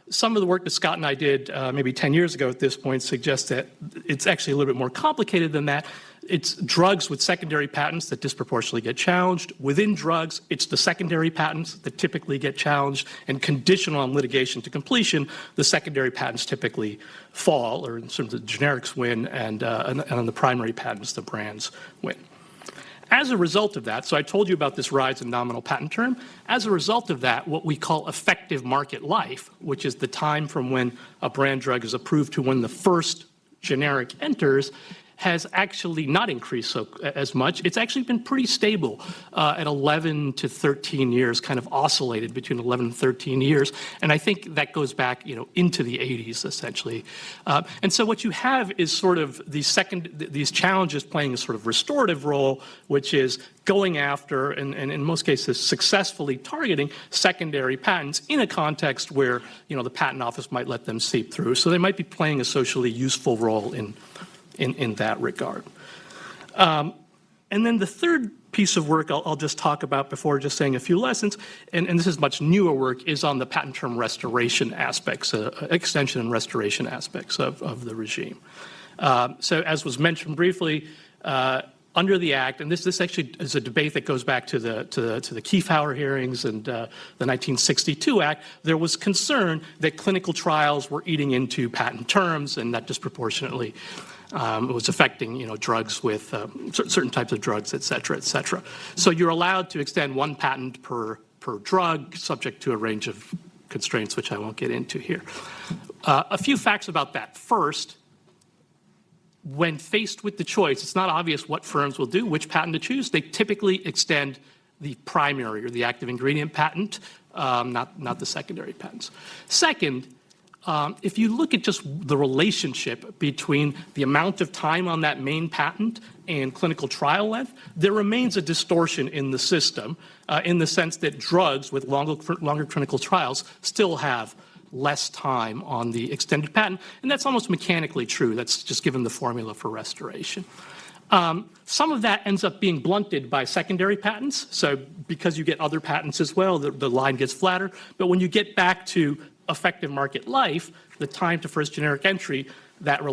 some of the work that Scott and I did maybe 10 years ago at this point suggests that it's actually a little bit more complicated than that. It's drugs with secondary patents that disproportionately get challenged. Within drugs, it's the secondary patents that typically get challenged. And conditional on litigation to completion, the secondary patents typically fall, or in terms of the generics win, and on the primary patents, the brands win. As a result of that, so I told you about this rise in nominal patent term. As a result of that, what we call effective market life, which is the time from when a brand drug is approved to when the first generic enters, has actually not increased as much. It's actually been pretty stable at 11 to 13 years, kind of oscillated between 11 and 13 years. And I think that goes back, into the 80s, essentially. And so what you have is sort of these challenges playing a sort of restorative role, which is going after, and in most cases successfully targeting, secondary patents in a context where, the patent office might let them seep through. So they might be playing a socially useful role in that regard. And then the third piece of work I'll just talk about before just saying a few lessons, and this is much newer work, is on the patent term restoration aspects, extension and restoration aspects of the regime. So as was mentioned briefly, under the Act, and this actually is a debate that goes back to the Kiefhauer hearings and the 1962 Act, there was concern that clinical trials were eating into patent terms and that disproportionately it was affecting, drugs with certain types of drugs, et cetera, et cetera. So you're allowed to extend one patent per drug, subject to a range of constraints, which I won't get into here. A few facts about that. First, when faced with the choice, it's not obvious what firms will do, which patent to choose. They typically extend the primary or the active ingredient patent, not the secondary patents. Second, if you look at just the relationship between the amount of time on that main patent and clinical trial length, there remains a distortion in the system in the sense that drugs with longer clinical trials still have less time on the extended patent, and that's almost mechanically true. That's just given the formula for restoration. Some of that ends up being blunted by secondary patents, so because you get other patents as well, the line gets flatter, but when you get back to effective market life, the time to first generic entry, that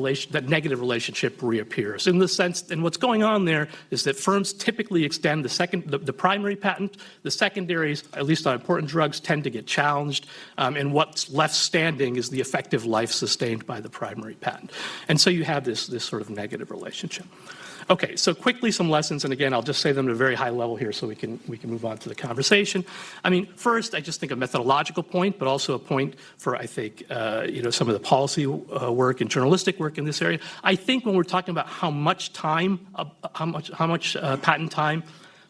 negative relationship reappears. In the sense, and what's going on there is that firms typically extend the primary patent. The secondaries, at least on important drugs, tend to get challenged, and what's left standing is the effective life sustained by the primary patent. And so you have this sort of negative relationship. Okay, so quickly some lessons, and again, I'll just say them at a very high level here so we can move on to the conversation. I mean, first, I just think a methodological point, but also a point for, I think, some of the policy work and journalistic work in this area. I think when we're talking about how much time, how much patent time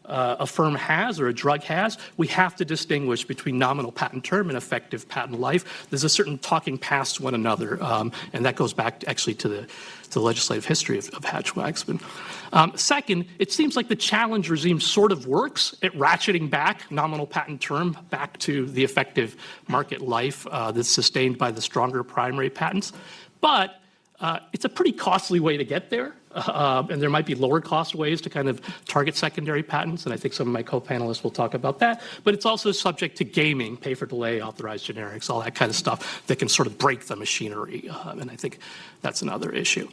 a firm has or a drug has, we have to distinguish between nominal patent term and effective patent life. There's a certain talking past one another, and that goes back actually to the legislative history of Hatch-Waxman. Second, it seems like the challenge regime sort of works at ratcheting back nominal patent term back to the effective market life that's sustained by the stronger primary patents. But it's a pretty costly way to get there. and there might be lower cost ways to kind of target secondary patents, and I think some of my co-panelists will talk about that. But it's also subject to gaming, pay for delay, authorized generics, all that kind of stuff that can sort of break the machinery, and I think that's another issue.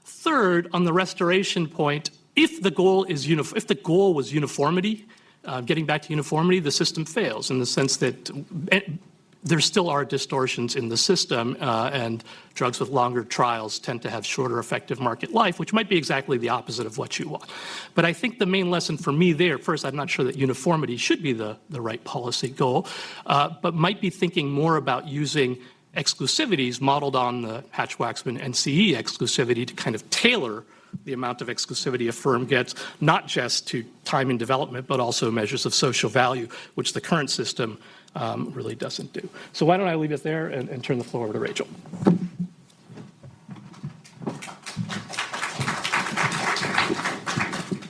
Third, on the restoration point, if the goal was uniformity, getting back to uniformity, the system fails in the sense that there still are distortions in the system, and drugs with longer trials tend to have shorter effective market life, which might be exactly the opposite of what you want. But I think the main lesson for me there, first, I'm not sure that uniformity should be the right policy goal, but might be thinking more about using exclusivities modeled on the Hatch-Waxman NCE exclusivity to kind of tailor the amount of exclusivity a firm gets, not just to time in development, but also measures of social value, which the current system really doesn't do. So why don't I leave it there and turn the floor over to Rachel.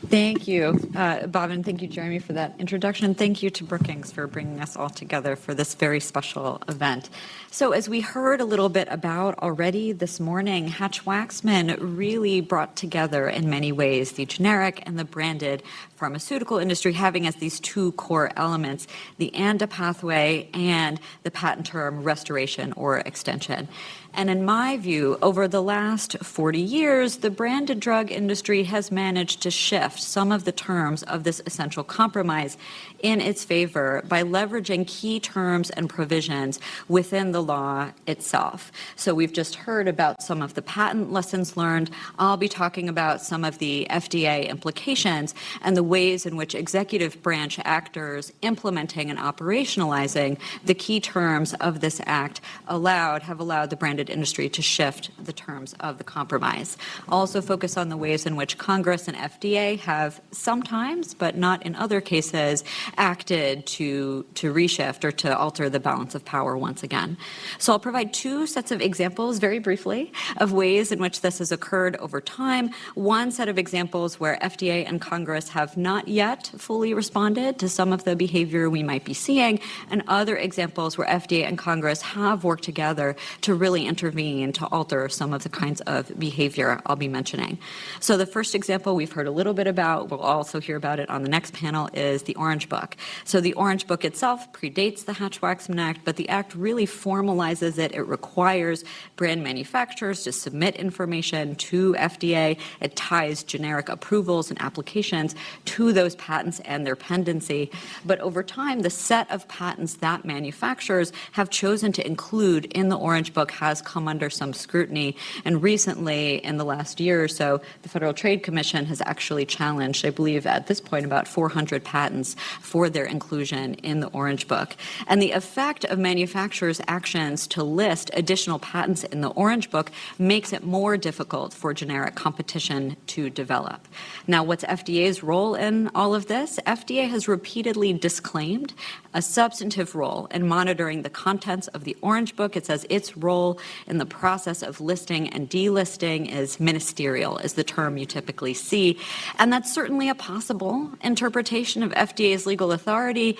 Thank you, Bob, and thank you, Jeremy, for that introduction. And thank you to Brookings for bringing us all together for this very special event. So as we heard a little bit about already this morning, Hatch-Waxman really brought together in many ways the generic and the branded pharmaceutical industry, having as these two core elements the ANDA pathway and the patent term restoration or extension. And in my view, over the last 40 years, the branded drug industry has managed to shift some of the terms of this essential compromise in its favor by leveraging key terms and provisions within the law itself. So we've just heard about some of the patent lessons learned. I'll be talking about some of the FDA implications and the ways in which executive branch actors implementing and operationalizing the key terms of this act have allowed the branded industry to shift the terms of the compromise. I'll also focus on the ways in which Congress and FDA have sometimes, but not in other cases, acted to reshift or to alter the balance of power once again. So I'll provide two sets of examples very briefly of ways in which this has occurred over time. One set of examples where FDA and Congress have not yet fully responded to some of the behavior we might be seeing, and other examples where FDA and Congress have worked together to really intervene to alter some of the kinds of behavior I'll be mentioning. So the first example we've heard a little bit about, we'll also hear about it on the next panel, is the Orange Book. So the Orange Book itself predates the Hatch-Waxman Act, but the Act really formalizes it. It requires brand manufacturers to submit information to FDA. It ties generic approvals and applications to those patents and their pendency. But over time, the set of patents that manufacturers have chosen to include in the Orange Book has come under some scrutiny. And recently, in the last year or so, the Federal Trade Commission has actually challenged, I believe at this point, about 400 patents for their inclusion in the Orange Book. And the effect of manufacturers' actions to list additional patents in the Orange Book makes it more difficult for generic competition to develop. Now, what's FDA's role in all of this? FDA has repeatedly disclaimed a substantive role in monitoring the contents of the Orange Book. It says its role in the process of listing and delisting is ministerial, is the term you typically see. And that's certainly a possible interpretation of FDA's legal authority.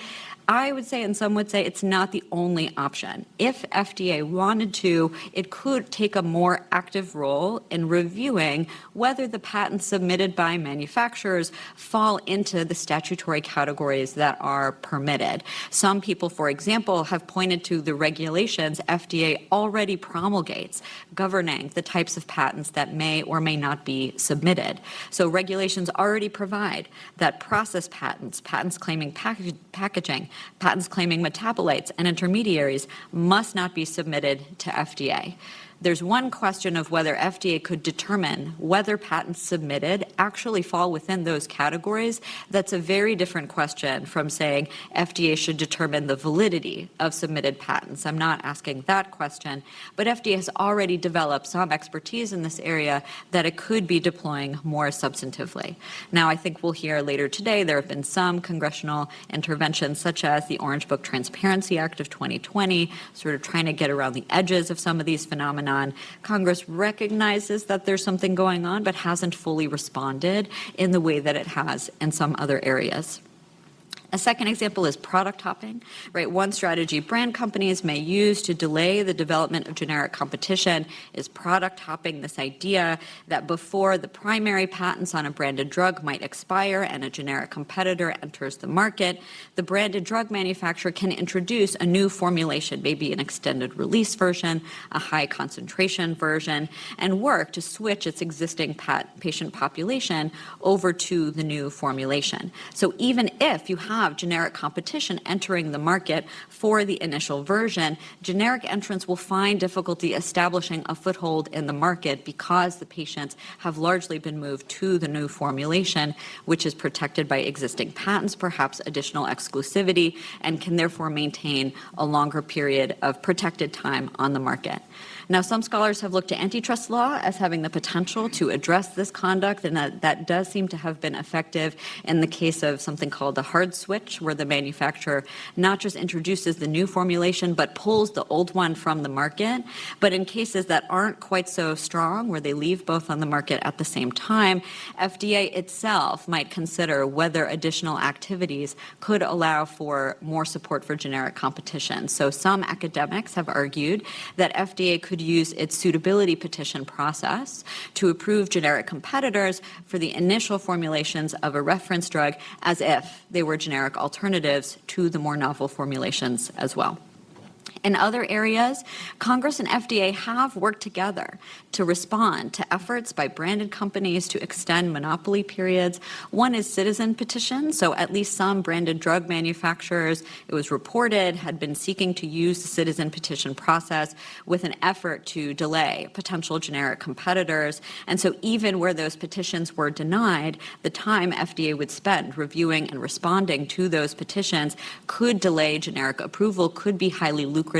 I would say, and some would say, it's not the only option. If FDA wanted to, it could take a more active role in reviewing whether the patents submitted by manufacturers fall into the statutory categories that are permitted. Some people, for example, have pointed to the regulations FDA already promulgates governing the types of patents that may or may not be submitted. So regulations already provide that process patents, patents claiming packaging, patents claiming metabolites and intermediaries must not be submitted to FDA. There's one question of whether FDA could determine whether patents submitted actually fall within those categories. That's a very different question from saying FDA should determine the validity of submitted patents. I'm not asking that question, but FDA has already developed some expertise in this area that it could be deploying more substantively. Now, I think we'll hear later today there have been some congressional interventions, such as the Orange Book Transparency Act of 2020, sort of trying to get around the edges of some of these phenomena. Congress recognizes that there's something going on, but hasn't fully responded in the way that it has in some other areas. A second example is product hopping, right? One strategy brand companies may use to delay the development of generic competition is product hopping, this idea that before the primary patents on a branded drug might expire and a generic competitor enters the market, the branded drug manufacturer can introduce a new formulation, maybe an extended release version, a high concentration version, and work to switch its existing patient population over to the new formulation. So even if you have generic competition entering the market for the initial version, generic entrants will find difficulty establishing a foothold in the market because the patients have largely been moved to the new formulation, which is protected by existing patents, perhaps additional exclusivity, and can therefore maintain a longer period of protected time on the market. Now, some scholars have looked to antitrust law as having the potential to address this conduct, and that does seem to have been effective in the case of something called the hard switch, where the manufacturer not just introduces the new formulation, but pulls the old one from the market. But in cases that aren't quite so strong, where they leave both on the market at the same time, FDA itself might consider whether additional activities could allow for more support for generic competition. So some academics have argued that FDA could use its suitability petition process to approve generic competitors for the initial formulations of a reference drug as if they were generic alternatives to the more novel formulations as well. In other areas, Congress and FDA have worked together to respond to efforts by branded companies to extend monopoly periods. One is citizen petition. So at least some branded drug manufacturers, it was reported, had been seeking to use the citizen petition process with an effort to delay potential generic competitors. And so even where those petitions were denied, the time FDA would spend reviewing and responding to those petitions could delay generic approval, could be highly lucrative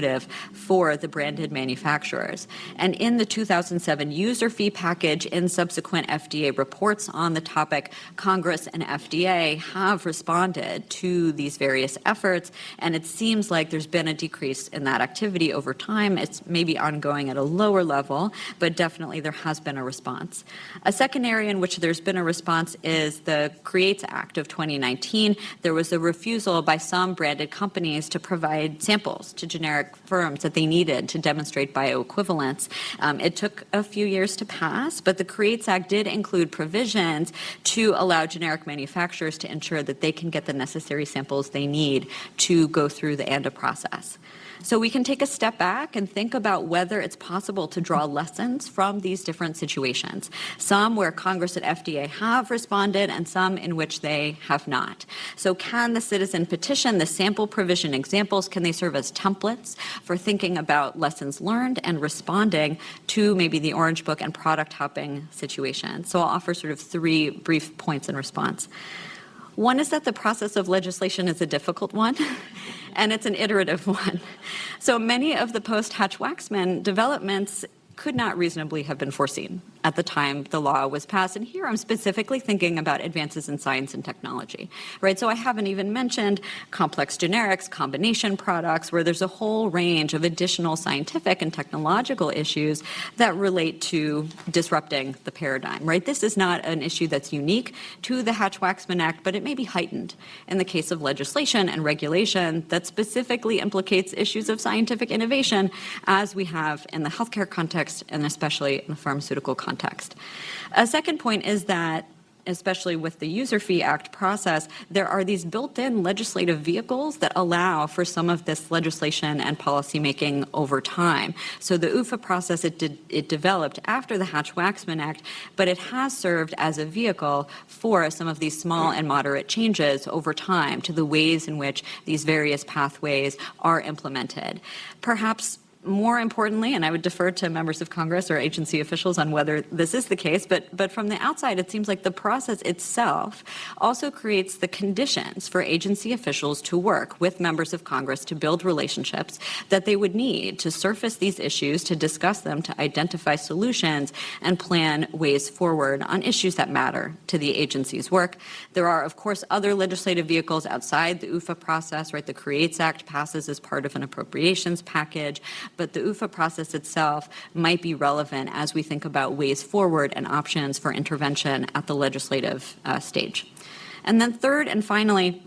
for the branded manufacturers. And in the 2007 user fee package, in subsequent FDA reports on the topic, Congress and FDA have responded to these various efforts, and it seems like there's been a decrease in that activity over time. It's maybe ongoing at a lower level, but definitely there has been a response. A second area in which there's been a response is the CREATES Act of 2019. There was a refusal by some branded companies to provide samples to generic firms that they needed to demonstrate bioequivalence. It took a few years to pass, but the CREATES Act did include provisions to allow generic manufacturers to ensure that they can get the necessary samples they need to go through the ANDA process. So we can take a step back and think about whether it's possible to draw lessons from these different situations, some where Congress and FDA have responded and some in which they have not. So can the citizen petition, the sample provision examples, can they serve as templates for thinking about lessons learned and responding to maybe the Orange Book and product hopping situation? So I'll offer sort of three brief points in response. One is that the process of legislation is a difficult one, and it's an iterative one. So many of the post-Hatch-Waxman developments could not reasonably have been foreseen at the time the law was passed. And here I'm specifically thinking about advances in science and technology, right? So I haven't even mentioned complex generics, combination products, where there's a whole range of additional scientific and technological issues that relate to disrupting the paradigm, right? This is not an issue that's unique to the Hatch-Waxman Act, but it may be heightened in the case of legislation and regulation that specifically implicates issues of scientific innovation, as we have in the healthcare context and especially in the pharmaceutical context. A second point is that, especially with the User Fee Act process, there are these built-in legislative vehicles that allow for some of this legislation and policymaking over time. So the UFA process, it developed after the Hatch-Waxman Act, but it has served as a vehicle for some of these small and moderate changes over time to the ways in which these various pathways are implemented. Perhaps more importantly, and I would defer to members of Congress or agency officials on whether this is the case, but from the outside, it seems like the process itself also creates the conditions for agency officials to work with members of Congress to build relationships that they would need to surface these issues, to discuss them, to identify solutions, and plan ways forward on issues that matter to the agency's work. There are, of course, other legislative vehicles outside the UFA process, right? The CREATES Act passes as part of an appropriations package, but the UFA process itself might be relevant as we think about ways forward and options for intervention at the legislative stage. And then third and finally,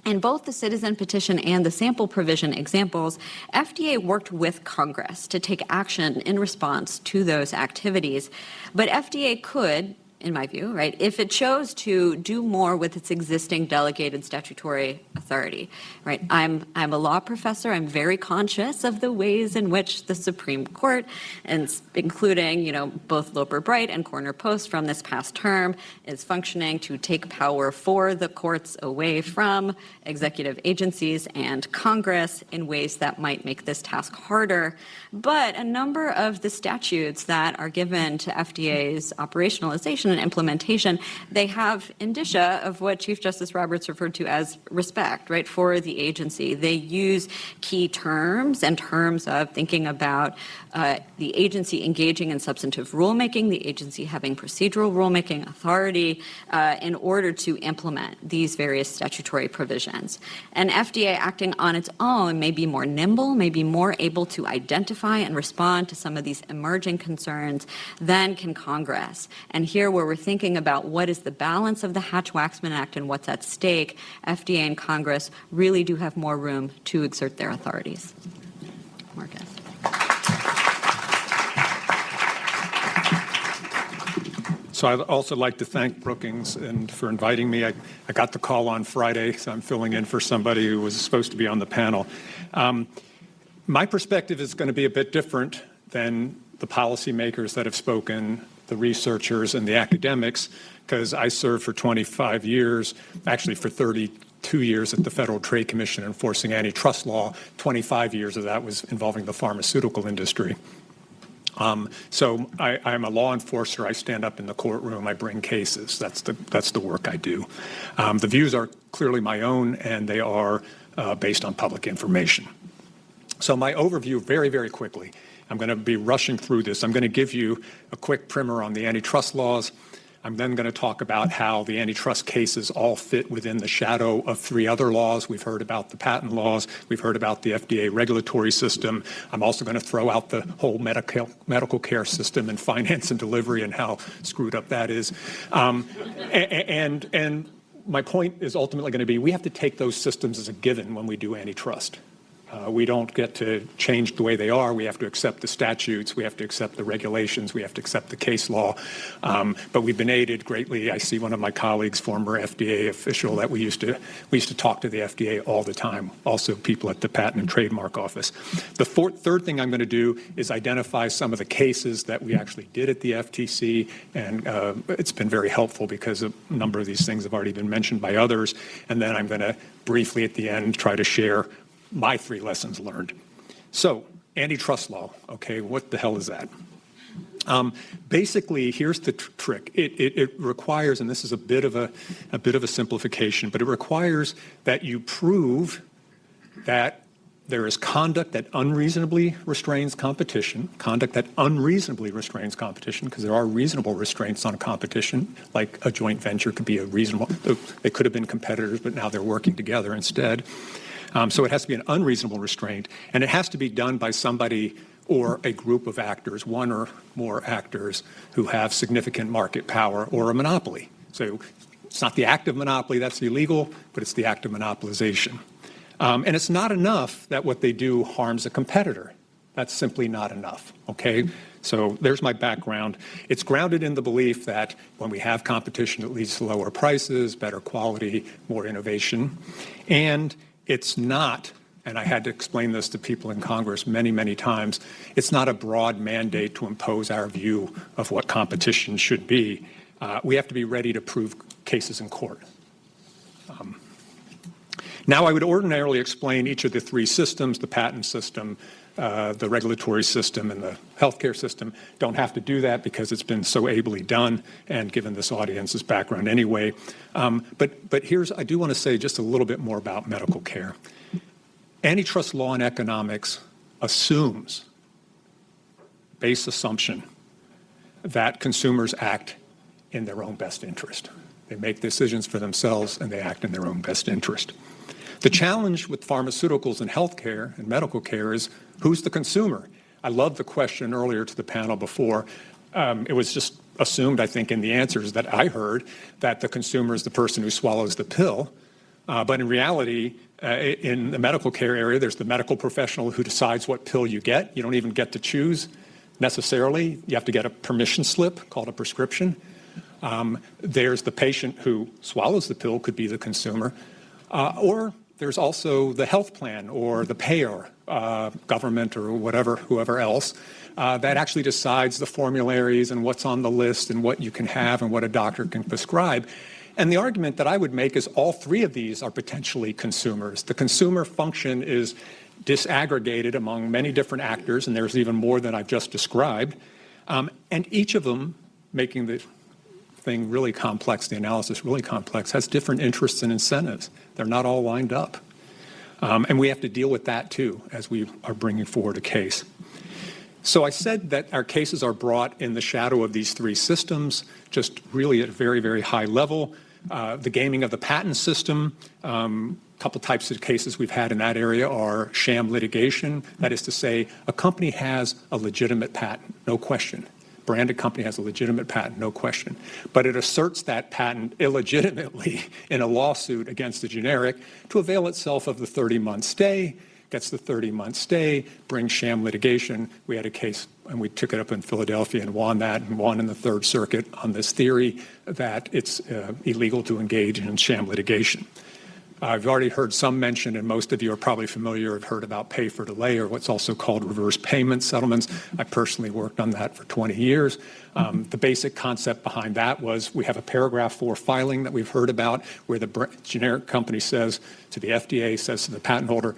In both the citizen petition and the sample provision examples, FDA worked with Congress to take action in response to those activities. But FDA could, in my view, right, if it chose to do more with its existing delegated statutory authority, right? I'm a law professor. I'm very conscious of the ways in which the Supreme Court, and including, both Loper Bright and Corner Post from this past term, is functioning to take power for the courts away from executive agencies and Congress in ways that might make this task harder. But a number of the statutes that are given to FDA's operationalization and implementation, they have indicia of what Chief Justice Roberts referred to as respect, right, for the agency. They use key terms in terms of thinking about the agency engaging in substantive rulemaking, the agency having procedural rulemaking authority in order to implement these various statutory provisions. And FDA acting on its own may be more nimble, may be more able to identify and respond to some of these emerging concerns than can Congress. And here, where we're thinking about what is the balance of the Hatch-Waxman Act and what's at stake, FDA and Congress really do have more room to exert their authorities. Marcus. So I'd also like to thank Brookings for inviting me. I got the call on Friday, so I'm filling in for somebody who was supposed to be on the panel. My perspective is going to be a bit different than the policymakers that have spoken, the researchers and the academics, because I served for 25 years, actually for 32 years at the Federal Trade Commission enforcing antitrust law. 25 years of that was involving the pharmaceutical industry. So I'm a law enforcer. I stand up in the courtroom. I bring cases. That's the work I do. The views are clearly my own, and they are based on public information. So my overview, very, very quickly, I'm going to be rushing through this. I'm going to give you a quick primer on the antitrust laws. I'm then going to talk about how the antitrust cases all fit within the shadow of three other laws. We've heard about the patent laws. We've heard about the FDA regulatory system. I'm also going to throw out the whole medical care system and finance and delivery and how screwed up that is. And my point is ultimately going to be we have to take those systems as a given when we do antitrust. We don't get to change the way they are. We have to accept the statutes. We have to accept the regulations. We have to accept the case law. But we've been aided greatly. I see one of my colleagues, former FDA official, that we used to talk to the FDA all the time. Also, people at the Patent and Trademark Office. The third thing I'm going to do is identify some of the cases that we actually did at the FTC, and it's been very helpful because a number of these things have already been mentioned by others. And then I'm going to briefly at the end try to share my 3 lessons learned. So, antitrust law, okay, what the hell is that? Basically, here's the trick. It requires, and this is a bit of a simplification, but it requires that you prove that there is conduct that unreasonably restrains competition, because there are reasonable restraints on competition, like a joint venture could be a reasonable, they could have been competitors, but now they're working together instead. So it has to be an unreasonable restraint, and it has to be done by somebody or a group of actors, one or more actors who have significant market power or a monopoly. So it's not the act of monopoly that's illegal, but it's the act of monopolization. And it's not enough that what they do harms a competitor. That's simply not enough, okay? So there's my background. It's grounded in the belief that when we have competition, it leads to lower prices, better quality, more innovation. And it's not, and I had to explain this to people in Congress many, many times, it's not a broad mandate to impose our view of what competition should be. We have to be ready to prove cases in court. Now, I would ordinarily explain each of the 3 systems, the patent system, the regulatory system, and the healthcare system. Don't have to do that because it's been so ably done and given this audience's background anyway. But I do want to say just a little bit more about medical care. Antitrust law and economics assumes, base assumption, that consumers act in their own best interest. They make decisions for themselves and they act in their own best interest. The challenge with pharmaceuticals and healthcare and medical care is who's the consumer? I love the question earlier to the panel before. It was just assumed, I think, in the answers that I heard that the consumer is the person who swallows the pill. But in reality, in the medical care area, there's the medical professional who decides what pill you get. You don't even get to choose necessarily. You have to get a permission slip called a prescription. There's the patient who swallows the pill, could be the consumer. Or there's also the health plan or the payer, government or whatever, whoever else, that actually decides the formularies and what's on the list and what you can have and what a doctor can prescribe. And the argument that I would make is all three of these are potentially consumers. The consumer function is disaggregated among many different actors, and there's even more than I've just described. And each of them, making the thing really complex, the analysis really complex, has different interests and incentives. They're not all lined up. And we have to deal with that too as we are bringing forward a case. So I said that our cases are brought in the shadow of these three systems, just really at a very, very high level. The gaming of the patent system, a couple types of cases we've had in that area are sham litigation. That is to say, a company has a legitimate patent, no question. Branded company has a legitimate patent, no question. But it asserts that patent illegitimately in a lawsuit against the generic to avail itself of the 30-month stay, gets the 30-month stay, brings sham litigation. We had a case, and we took it up in Philadelphia and won that, and won in the Third Circuit on this theory that it's illegal to engage in sham litigation. I've already heard some mention, and most of you are probably familiar, have heard about pay for delay, or what's also called reverse payment settlements. I personally worked on that for 20 years. The basic concept behind that was we have a paragraph 4 filing that we've heard about where the generic company says to the FDA, says to the patent holder,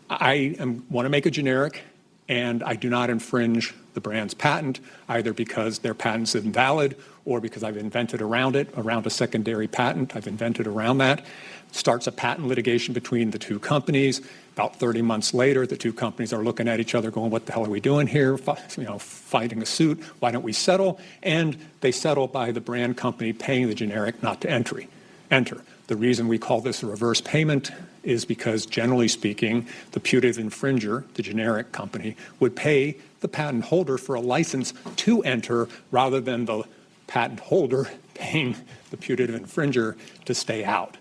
I want to make a generic, and I do not infringe the brand's patent, either because their patent's invalid or because I've invented around it, around a secondary patent. I've invented around that. Starts a patent litigation between the two companies. About 30 months later, the two companies are looking at each other going, what the hell are we doing here? Fighting a suit. Why don't we settle? And they settle by the brand company paying the generic not to enter. The reason we call this a reverse payment is because, generally speaking, the putative infringer, the generic company, would pay the patent holder for a license to enter rather than the patent holder paying the putative infringer to stay out.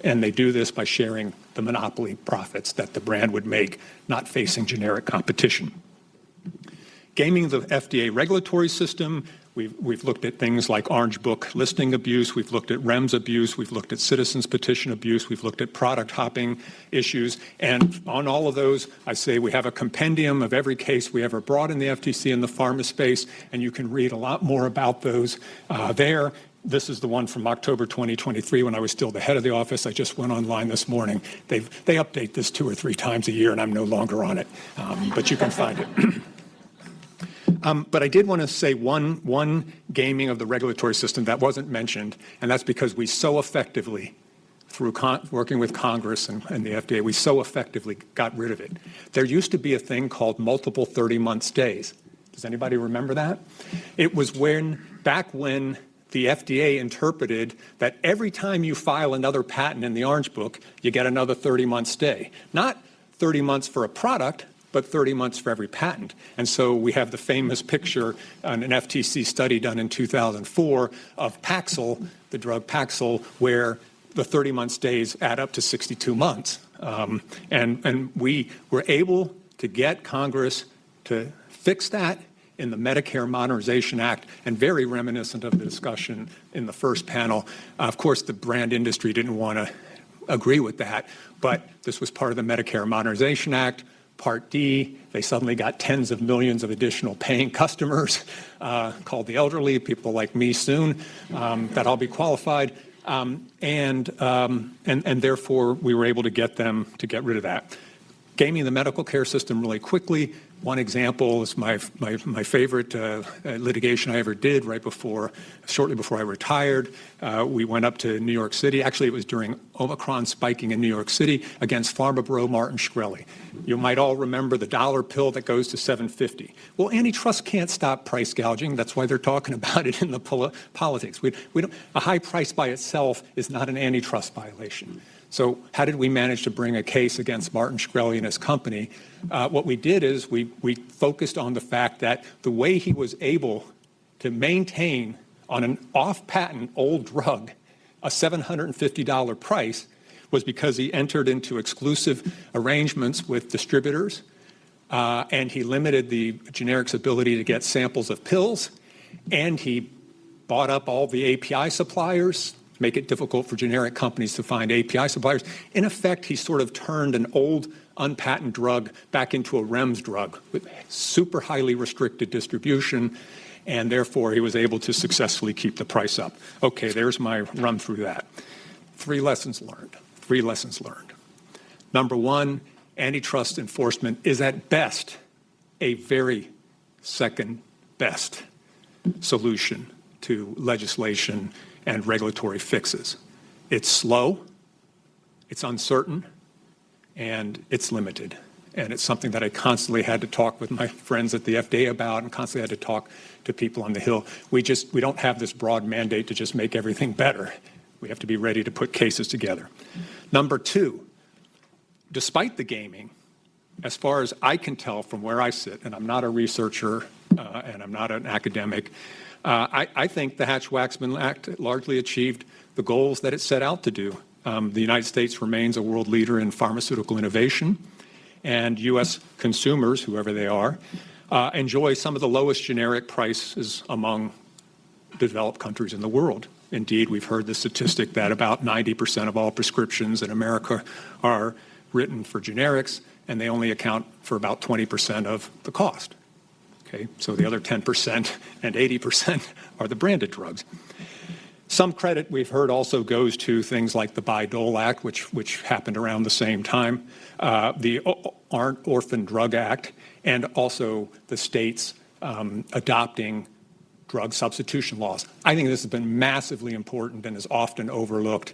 And they do this by sharing the monopoly profits that the brand would make, not facing generic competition. Gaming the FDA regulatory system, we've looked at things like Orange Book listing abuse, we've looked at REMS abuse, we've looked at citizens petition abuse, we've looked at product hopping issues, and on all of those, I say we have a compendium of every case we ever brought in the FTC in the pharma space, and you can read a lot more about those there. This is the one from October 2023 when I was still the head of the office. I just went online this morning. They update this 2 or 3 times a year, and I'm no longer on it, but you can find it. But I did want to say one gaming of the regulatory system that wasn't mentioned, and that's because we so effectively, through working with Congress and the FDA, we so effectively got rid of it. There used to be a thing called multiple 30-month stays. Does anybody remember that? It was back when the FDA interpreted that every time you file another patent in the Orange Book, you get another 30-month stay. Not 30 months for a product, but 30 months for every patent. And so we have the famous picture on an FTC study done in 2004 of Paxil, the drug Paxil, where the 30-month stays add up to 62 months. And we were able to get Congress to fix that in the Medicare Modernization Act, and very reminiscent of the discussion in the first panel. Of course, the brand industry didn't want to agree with that, but this was part of the Medicare Modernization Act. Part D, they suddenly got tens of millions of additional paying customers, called the elderly, people like me soon, that I'll be qualified. And therefore, we were able to get them to get rid of that. Gaming the medical care system really quickly. One example is my favorite litigation I ever did shortly before I retired. We went up to New York City. Actually, it was during Omicron spiking in New York City against Pharma Bro Martin Shkreli. You might all remember the dollar pill that goes to $7.50. Well, antitrust can't stop price gouging. That's why they're talking about it in the politics. A high price by itself is not an antitrust violation. So how did we manage to bring a case against Martin Shkreli and his company? What we did is we focused on the fact that the way he was able to maintain on an off-patent old drug a $750 price was because he entered into exclusive arrangements with distributors, and he limited the generics' ability to get samples of pills, and he bought up all the API suppliers, make it difficult for generic companies to find API suppliers. In effect, he sort of turned an old unpatented drug back into a REMS drug with super highly restricted distribution, and therefore he was able to successfully keep the price up. Okay, there's my run through that. 3 lessons learned. 3 lessons learned. Number one, antitrust enforcement is at best a very second best solution to legislation and regulatory fixes. It's slow, it's uncertain, and it's limited. And it's something that I constantly had to talk with my friends at the FDA about and constantly had to talk to people on the Hill. We don't have this broad mandate to just make everything better. We have to be ready to put cases together. Number 2, despite the gaming, as far as I can tell from where I sit, and I'm not a researcher and I'm not an academic, I think the Hatch-Waxman Act largely achieved the goals that it set out to do. The United States remains a world leader in pharmaceutical innovation, and U.S. consumers, whoever they are, enjoy some of the lowest generic prices among developed countries in the world. Indeed, we've heard the statistic that about 90% of all prescriptions in America are written for generics, and they only account for about 20% of the cost. Okay, so the other 10% and 80% are the branded drugs. Some credit we've heard also goes to things like the Bayh-Dole Act, which happened around the same time, the Orphan Drug Act, and also the states adopting drug substitution laws. I think this has been massively important and is often overlooked.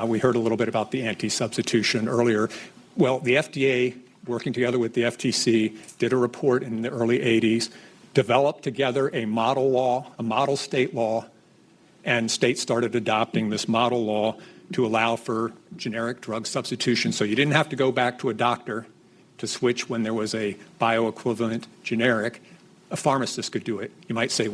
We heard a little bit about the anti-substitution earlier. Well, the FDA, working together with the FTC, did a report in the early 80s, developed together a model law, a model state law, and states started adopting this model law to allow for generic drug substitution. So you didn't have to go back to a doctor to switch when there was a bioequivalent generic. A pharmacist could do it. You might say,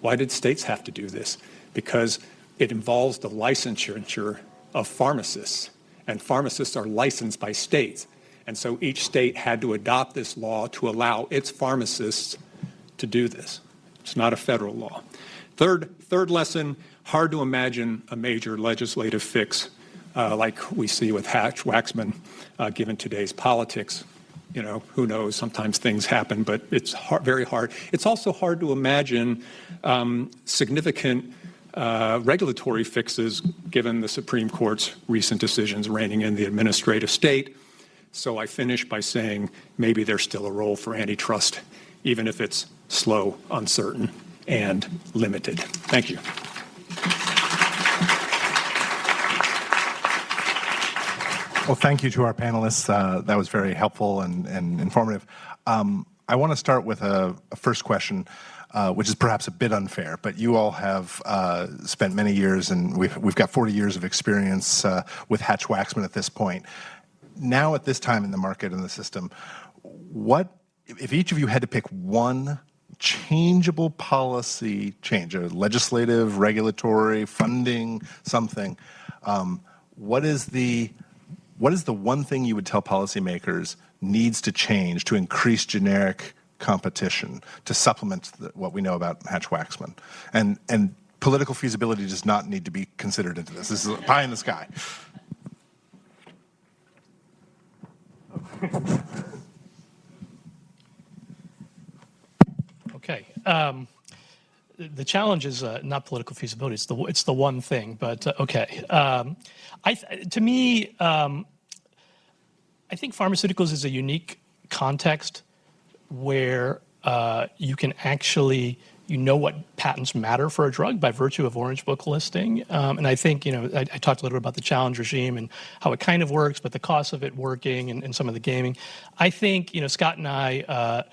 why did states have to do this? Because it involves the licensure of pharmacists, and pharmacists are licensed by states. And so each state had to adopt this law to allow its pharmacists to do this. It's not a federal law. Third lesson, hard to imagine a major legislative fix like we see with Hatch-Waxman, given today's politics. You know, who knows, sometimes things happen, but it's very hard. It's also hard to imagine significant regulatory fixes given the Supreme Court's recent decisions reining in the administrative state. So I finish by saying maybe there's still a role for antitrust, even if it's slow, uncertain, and limited. Thank you. Well, thank you to our panelists. That was very helpful and informative. I want to start with a first question, which is perhaps a bit unfair, but you all have spent many years, and we've got 40 years of experience with Hatch-Waxman at this point. Now, at this time in the market and the system, what if each of you had to pick one changeable policy change, a legislative, regulatory, funding, something, what is the one thing you would tell policymakers needs to change to increase generic competition, to supplement what we know about Hatch-Waxman? And political feasibility does not need to be considered into this. This is pie in the sky. Okay. The challenge is not political feasibility. It's the one thing. But okay. To me, I think pharmaceuticals is a unique context where you can actually, what patents matter for a drug by virtue of Orange Book listing. And I think, I talked a little bit about the challenge regime and how it kind of works, but the cost of it working and some of the gaming. I think, Scott and I,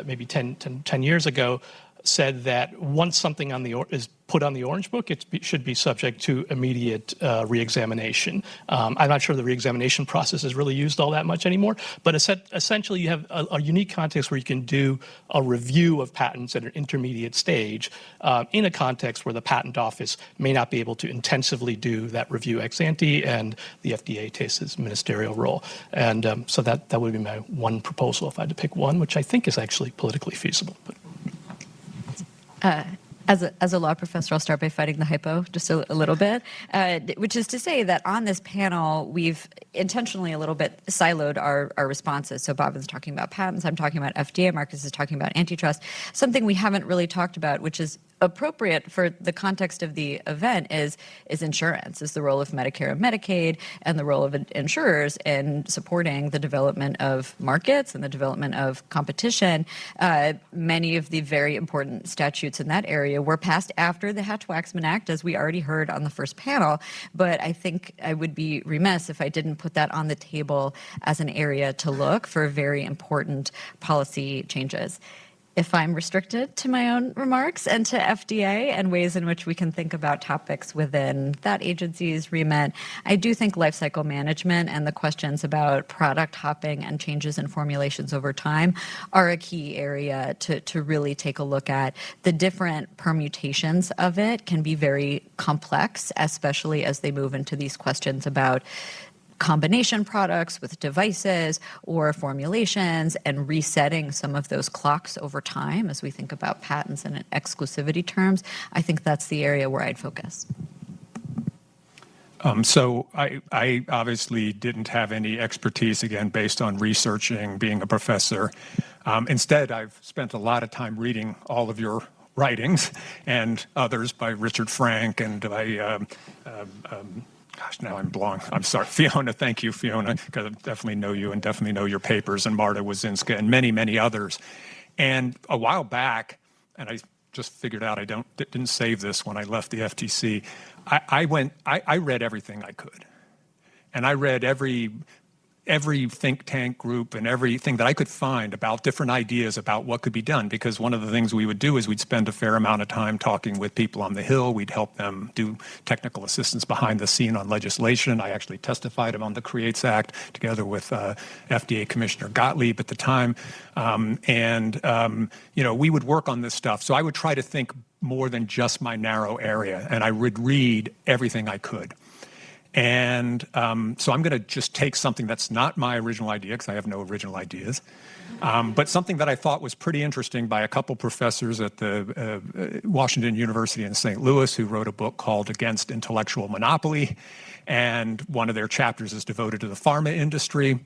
maybe 10 years ago, said that once something is put on the Orange Book, it should be subject to immediate reexamination. I'm not sure the reexamination process is really used all that much anymore, but essentially you have a unique context where you can do a review of patents at an intermediate stage in a context where the patent office may not be able to intensively do that review ex ante, and the FDA takes its ministerial role. And so that would be my one proposal if I had to pick one, which I think is actually politically feasible. As a law professor, I'll start by fighting the hypo just a little bit, which is to say that on this panel, we've intentionally a little bit siloed our responses. So Bob is talking about patents, I'm talking about FDA, Marcus is talking about antitrust. Something we haven't really talked about, which is appropriate for the context of the event, is insurance, is the role of Medicare and Medicaid and the role of insurers in supporting the development of markets and the development of competition. Many of the very important statutes in that area were passed after the Hatch-Waxman Act, as we already heard on the first panel, but I think I would be remiss if I didn't put that on the table as an area to look for very important policy changes. If I'm restricted to my own remarks and to FDA and ways in which we can think about topics within that agency's remit, I do think life cycle management and the questions about product hopping and changes in formulations over time are a key area to really take a look at. The different permutations of it can be very complex, especially as they move into these questions about combination products with devices or formulations, and resetting some of those clocks over time as we think about patents and exclusivity terms. I think that's the area where I'd focus. So I obviously didn't have any expertise, again, based on researching, being a professor. Instead, I've spent a lot of time reading all of your writings and others by Richard Frank and by gosh, now I'm blank. I'm sorry. Fiona, thank you, Fiona, because I definitely know you and definitely know your papers, and Marta Wazinska and many, many others. And a while back, and I just figured out I didn't save this when I left the FTC, I read everything I could. And I read every think tank group and everything that I could find about different ideas about what could be done, because one of the things we would do is we'd spend a fair amount of time talking with people on the Hill. We'd help them do technical assistance behind the scene on legislation. I actually testified on the CREATES Act together with FDA Commissioner Gottlieb at the time. We would work on this stuff. So I would try to think more than just my narrow area, and I would read everything I could. And so I'm going to just take something that's not my original idea, because I have no original ideas, but something that I thought was pretty interesting by a couple professors at the Washington University in St. Louis, who wrote a book called Against Intellectual Monopoly. And one of their chapters is devoted to the pharma industry.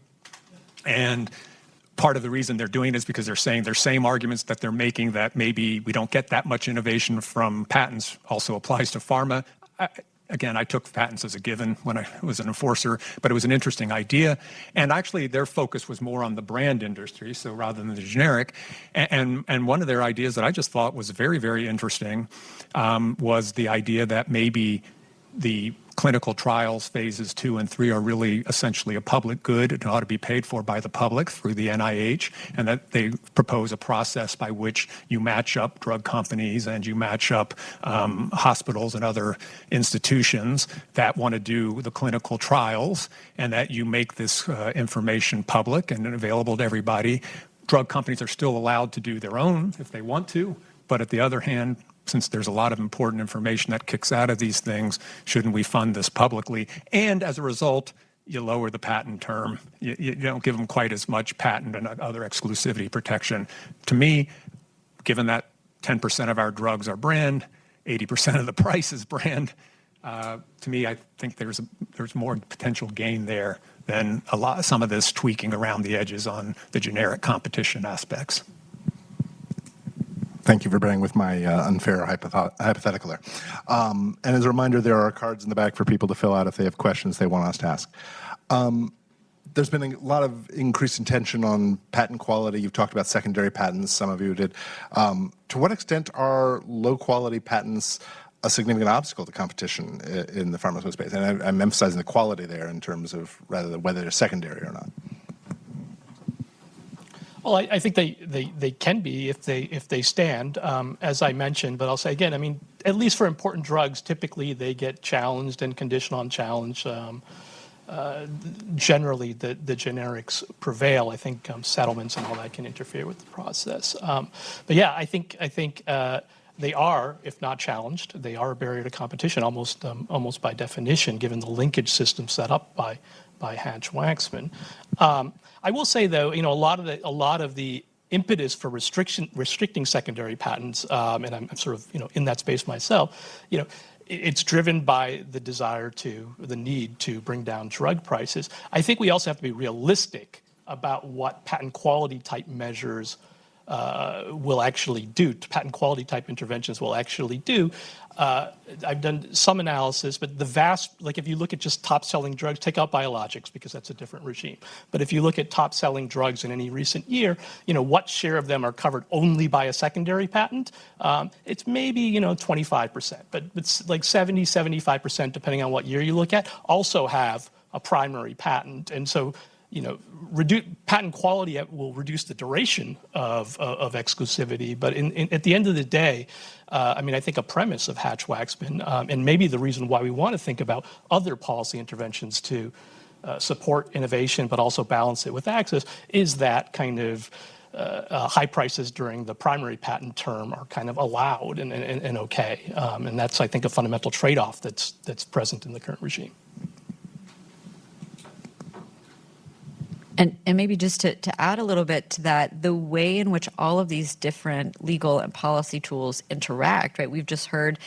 And part of the reason they're doing it is because they're saying their same arguments that they're making, that maybe we don't get that much innovation from patents, also applies to pharma. Again, I took patents as a given when I was an enforcer, but it was an interesting idea. And actually, their focus was more on the brand industry, so rather than the generic. And one of their ideas that I just thought was very, very interesting was the idea that maybe the clinical trials phases 2 and 3 are really essentially a public good. It ought to be paid for by the public through the NIH, and that they propose a process by which you match up drug companies and you match up hospitals and other institutions that want to do the clinical trials, and that you make this information public and available to everybody. Drug companies are still allowed to do their own if they want to, but at the other hand, since there's a lot of important information that kicks out of these things, shouldn't we fund this publicly? And as a result, you lower the patent term. You don't give them quite as much patent and other exclusivity protection. To me, given that 10% of our drugs are brand, 80% of the price is brand, to me, I think there's more potential gain there than some of this tweaking around the edges on the generic competition aspects. Thank you for bearing with my unfair hypothetical there. And as a reminder, there are cards in the back for people to fill out if they have questions they want us to ask. There's been a lot of increased attention on patent quality. You've talked about secondary patents, some of you did. To what extent are low-quality patents a significant obstacle to competition in the pharmaceutical space? And I'm emphasizing the quality there in terms of rather than whether they're secondary or not. Well, I think they can be if they stand, as I mentioned. But I'll say again, I mean, at least for important drugs, typically they get challenged and conditional on challenge. Generally, the generics prevail. I think settlements and all that can interfere with the process. But yeah, I think they are, if not challenged, they are a barrier to competition almost by definition, given the linkage system set up by Hatch-Waxman. I will say though, a lot of the impetus for restricting secondary patents, and I'm sort of in that space myself, it's driven by the need to bring down drug prices. I think we also have to be realistic about what patent quality type measures will actually do, patent quality type interventions will actually do. I've done some analysis, but if you look at just top selling drugs, take out biologics because that's a different regime. But if you look at top selling drugs in any recent year, what share of them are covered only by a secondary patent? It's maybe, 25%, but it's like 75%, depending on what year you look at, also have a primary patent. And so, patent quality will reduce the duration of exclusivity. But at the end of the day, I think a premise of Hatch-Waxman, and maybe the reason why we want to think about other policy interventions to support innovation, but also balance it with access, is that kind of high prices during the primary patent term are kind of allowed and okay. And that's, I think, a fundamental trade-off that's present in the current regime. And maybe just to add a little bit to that, the way in which all of these different legal and policy tools interact, right? We've just heard,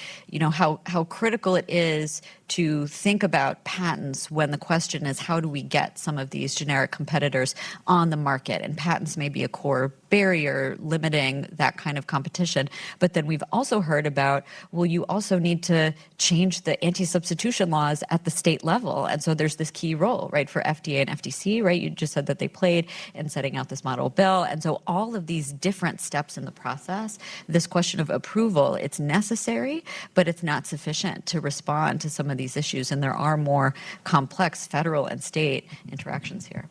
how critical it is to think about patents when the question is how do we get some of these generic competitors on the market? And patents may be a core barrier limiting that kind of competition. But then we've also heard about, well, you also need to change the anti-substitution laws at the state level. And so there's this key role, right, for FDA and FTC, right? You just said that they played in setting out this model bill. And so all of these different steps in the process, this question of approval, it's necessary, but it's not sufficient to respond to some of these issues. And there are more complex federal and state interactions here.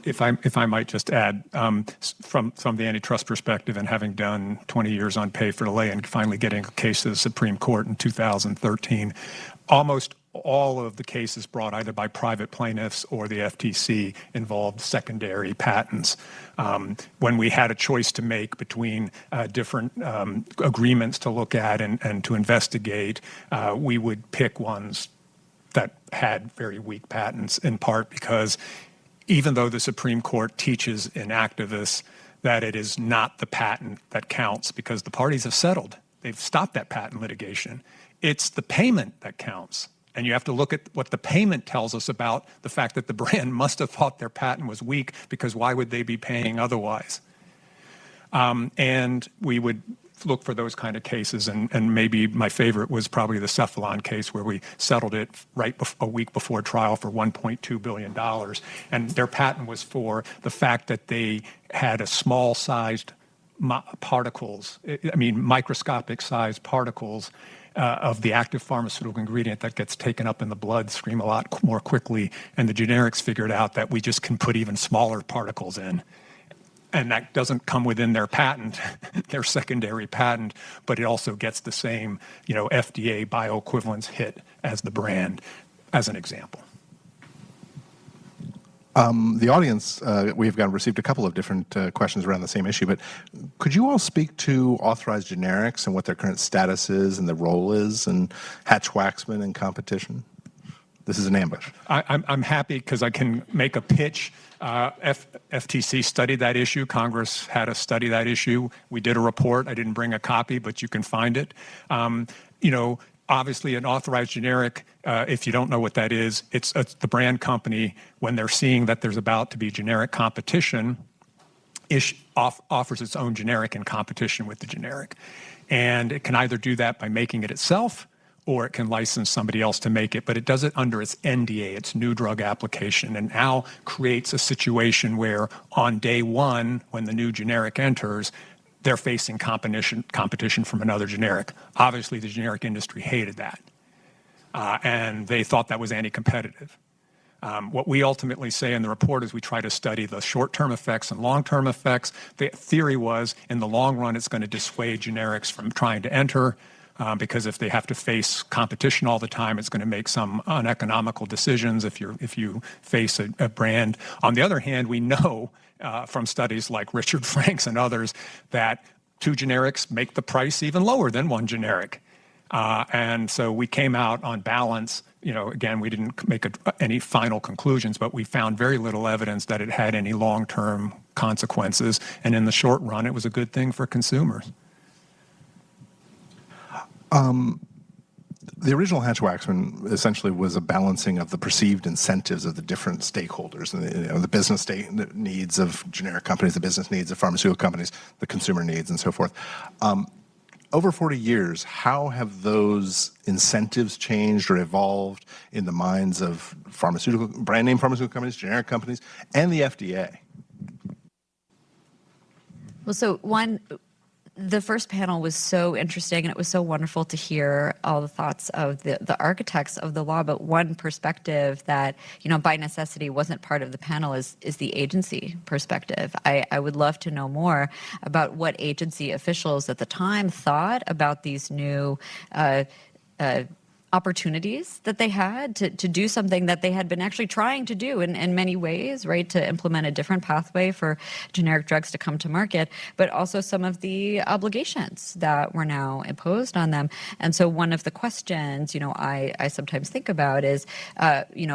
If I might just add, from the antitrust perspective and having done 20 years on pay for delay and finally getting a case to the Supreme Court in 2013, almost all of the cases brought either by private plaintiffs or the FTC involved secondary patents. When we had a choice to make between different agreements to look at and to investigate, we would pick ones that had very weak patents, in part because even though the Supreme Court teaches in activists that it is not the patent that counts because the parties have settled, they've stopped that patent litigation, it's the payment that counts. And you have to look at what the payment tells us about the fact that the brand must have thought their patent was weak, because why would they be paying otherwise? And we would look for those kind of cases, and maybe my favorite was probably the Cephalon case, where we settled it a week before trial for $1.2 billion. And their patent was for the fact that they had a small-sized microscopic sized particles of the active pharmaceutical ingredient that gets taken up in the bloodstream a lot more quickly. And the generics figured out that we just can put even smaller particles in. And that doesn't come within their patent, their secondary patent, but it also gets the same, FDA bioequivalence hit as the brand, as an example. The audience, we've received a couple of different questions around the same issue, but could you all speak to authorized generics and what their current status is and the role is, and Hatch-Waxman and competition? This is an ambush. I'm happy because I can make a pitch. FTC studied that issue. Congress had us study that issue. We did a report. I didn't bring a copy, but you can find it. Obviously, an authorized generic, if you don't know what that is, it's the brand company, when they're seeing that there's about to be generic competition, offers its own generic in competition with the generic. And it can either do that by making it itself, or it can license somebody else to make it, but it does it under its NDA, its new drug application, and now creates a situation where on day one, when the new generic enters, they're facing competition from another generic. Obviously, the generic industry hated that, and they thought that was anti-competitive. What we ultimately say in the report is we try to study the short-term effects and long-term effects. The theory was, in the long run, it's going to dissuade generics from trying to enter, because if they have to face competition all the time, it's going to make some uneconomical decisions if you face a brand. On the other hand, we know from studies like Richard Franks and others that 2 generics make the price even lower than 1 generic. And so we came out on balance. Again, we didn't make any final conclusions, but we found very little evidence that it had any long-term consequences. And in the short run, it was a good thing for consumers. The original Hatch-Waxman essentially was a balancing of the perceived incentives of the different stakeholders, the business needs of generic companies, the business needs of pharmaceutical companies, the consumer needs, and so forth. Over 40 years, how have those incentives changed or evolved in the minds of brand name pharmaceutical companies, generic companies, and the FDA? Well, so the first panel was so interesting, and it was so wonderful to hear all the thoughts of the architects of the law. But one perspective that, by necessity wasn't part of the panel is the agency perspective. I would love to know more about what agency officials at the time thought about these new opportunities that they had to do something that they had been actually trying to do in many ways, right, to implement a different pathway for generic drugs to come to market, but also some of the obligations that were now imposed on them. And so one of the questions, I sometimes think about is,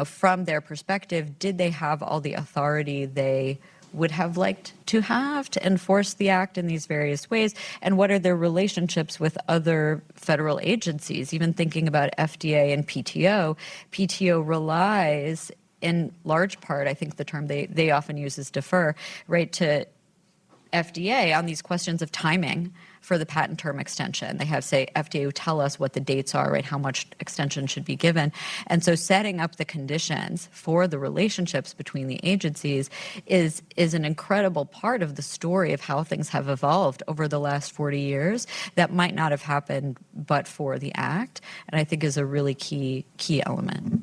from their perspective, did they have all the authority they would have liked to have to enforce the act in these various ways, and what are their relationships with other federal agencies? Even thinking about FDA and PTO, PTO relies in large part, I think the term they often use is defer, right, to FDA on these questions of timing for the patent term extension. They have, say, FDA tell us what the dates are, right, how much extension should be given. And so setting up the conditions for the relationships between the agencies is an incredible part of the story of how things have evolved over the last 40 years that might not have happened but for the Act, and I think is a really key element.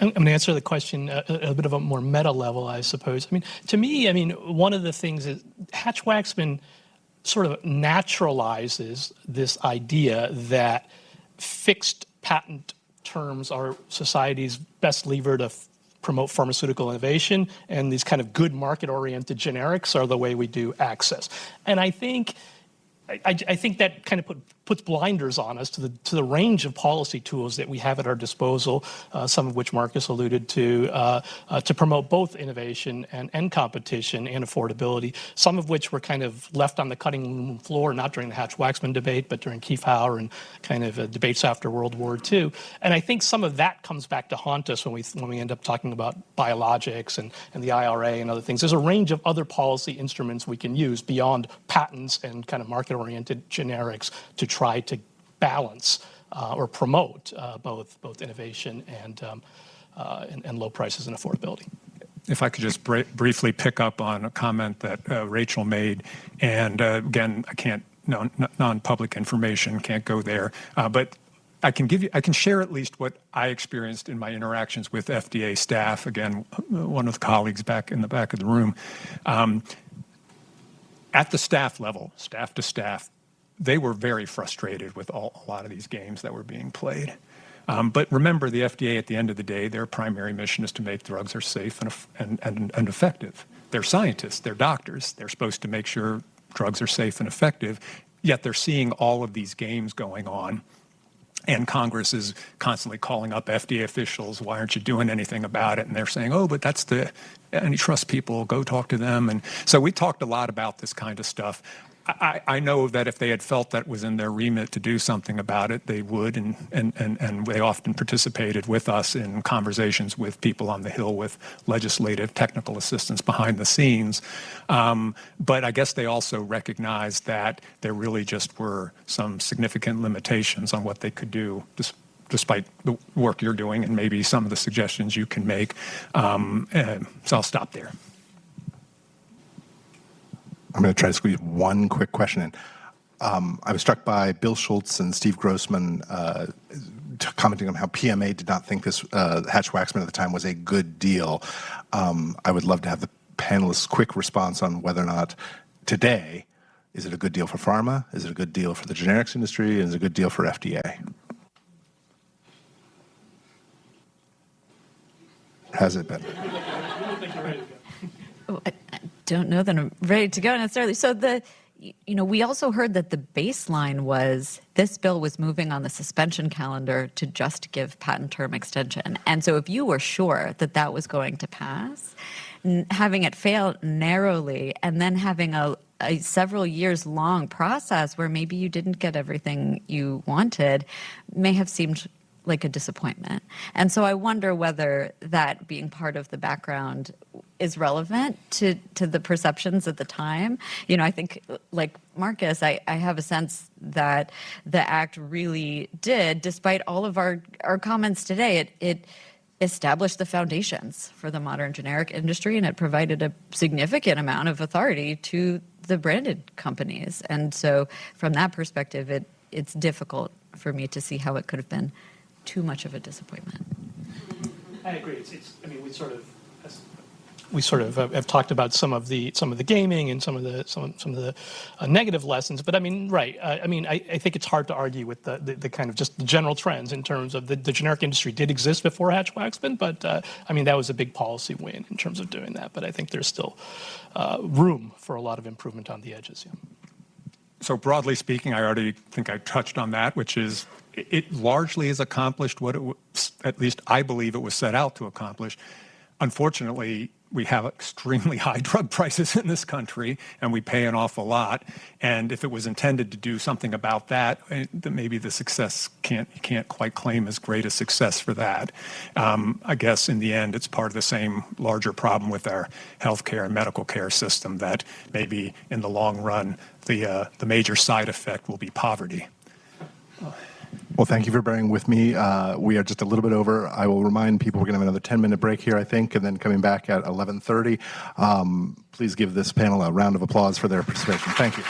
I'm going to answer the question a bit of a more meta level, I suppose. To me, one of the things is Hatch-Waxman sort of naturalizes this idea that fixed patent terms are society's best lever to promote pharmaceutical innovation, and these kind of good market-oriented generics are the way we do access. And I think that kind of puts blinders on us to the range of policy tools that we have at our disposal, some of which Marcus alluded to promote both innovation and competition and affordability, some of which were kind of left on the cutting room floor, not during the Hatch-Waxman debate, but during Kiefhauer and kind of debates after World War II. And I think some of that comes back to haunt us when we end up talking about biologics and the IRA and other things. There's a range of other policy instruments we can use beyond patents and kind of market-oriented generics to try to balance or promote both innovation and low prices and affordability. If I could just briefly pick up on a comment that Rachel made, and again, I can't, non-public information, can't go there, but I can share at least what I experienced in my interactions with FDA staff. Again, one of the colleagues back in the back of the room. At the staff level, staff to staff, they were very frustrated with a lot of these games that were being played. But remember, the FDA, at the end of the day, their primary mission is to make drugs are safe and effective. They're scientists, they're doctors. They're supposed to make sure drugs are safe and effective, yet they're seeing all of these games going on. And Congress is constantly calling up FDA officials, why aren't you doing anything about it? And they're saying, oh, but that's the antitrust people, go talk to them. And so we talked a lot about this kind of stuff. I know that if they had felt that was in their remit to do something about it, they would, and they often participated with us in conversations with people on the Hill with legislative technical assistance behind the scenes. But I guess they also recognized that there really just were some significant limitations on what they could do, despite the work you're doing and maybe some of the suggestions you can make. So I'll stop there. I'm going to try to squeeze one quick question in. I was struck by Bill Schultz and Steve Grossman commenting on how PMA did not think this Hatch-Waxman at the time was a good deal. I would love to have the panelists' quick response on whether or not today, is it a good deal for pharma? Is it a good deal for the generics industry? Is it a good deal for FDA? Has it been? I don't know that I'm ready to go necessarily. So we also heard that the baseline was this bill was moving on the suspension calendar to just give patent term extension. And so if you were sure that that was going to pass, having it fail narrowly and then having a several years long process where maybe you didn't get everything you wanted may have seemed like a disappointment. And so I wonder whether that being part of the background is relevant to the perceptions at the time. I think, like Marcus, I have a sense that the act really did, despite all of our comments today, it established the foundations for the modern generic industry, and it provided a significant amount of authority to the branded companies. And so from that perspective, it's difficult for me to see how it could have been too much of a disappointment. I agree. We sort of have talked about some of the gaming and some of the negative lessons, but I mean, right? I think it's hard to argue with the kind of just the general trends in terms of the generic industry did exist before Hatch-Waxman, but that was a big policy win in terms of doing that. But I think there's still room for a lot of improvement on the edges. Yeah. So broadly speaking, I already think I touched on that, which is it largely has accomplished what at least I believe it was set out to accomplish. Unfortunately, we have extremely high drug prices in this country, and we pay an awful lot. And if it was intended to do something about that, maybe the success you can't quite claim as great a success for that. I guess in the end, it's part of the same larger problem with our healthcare and medical care system that maybe in the long run, the major side effect will be poverty. Well, thank you for bearing with me. We are just a little bit over. I will remind people we're going to have another 10-minute break here, I think, and then coming back at 11:30. Please give this panel a round of applause for their participation. Thank you.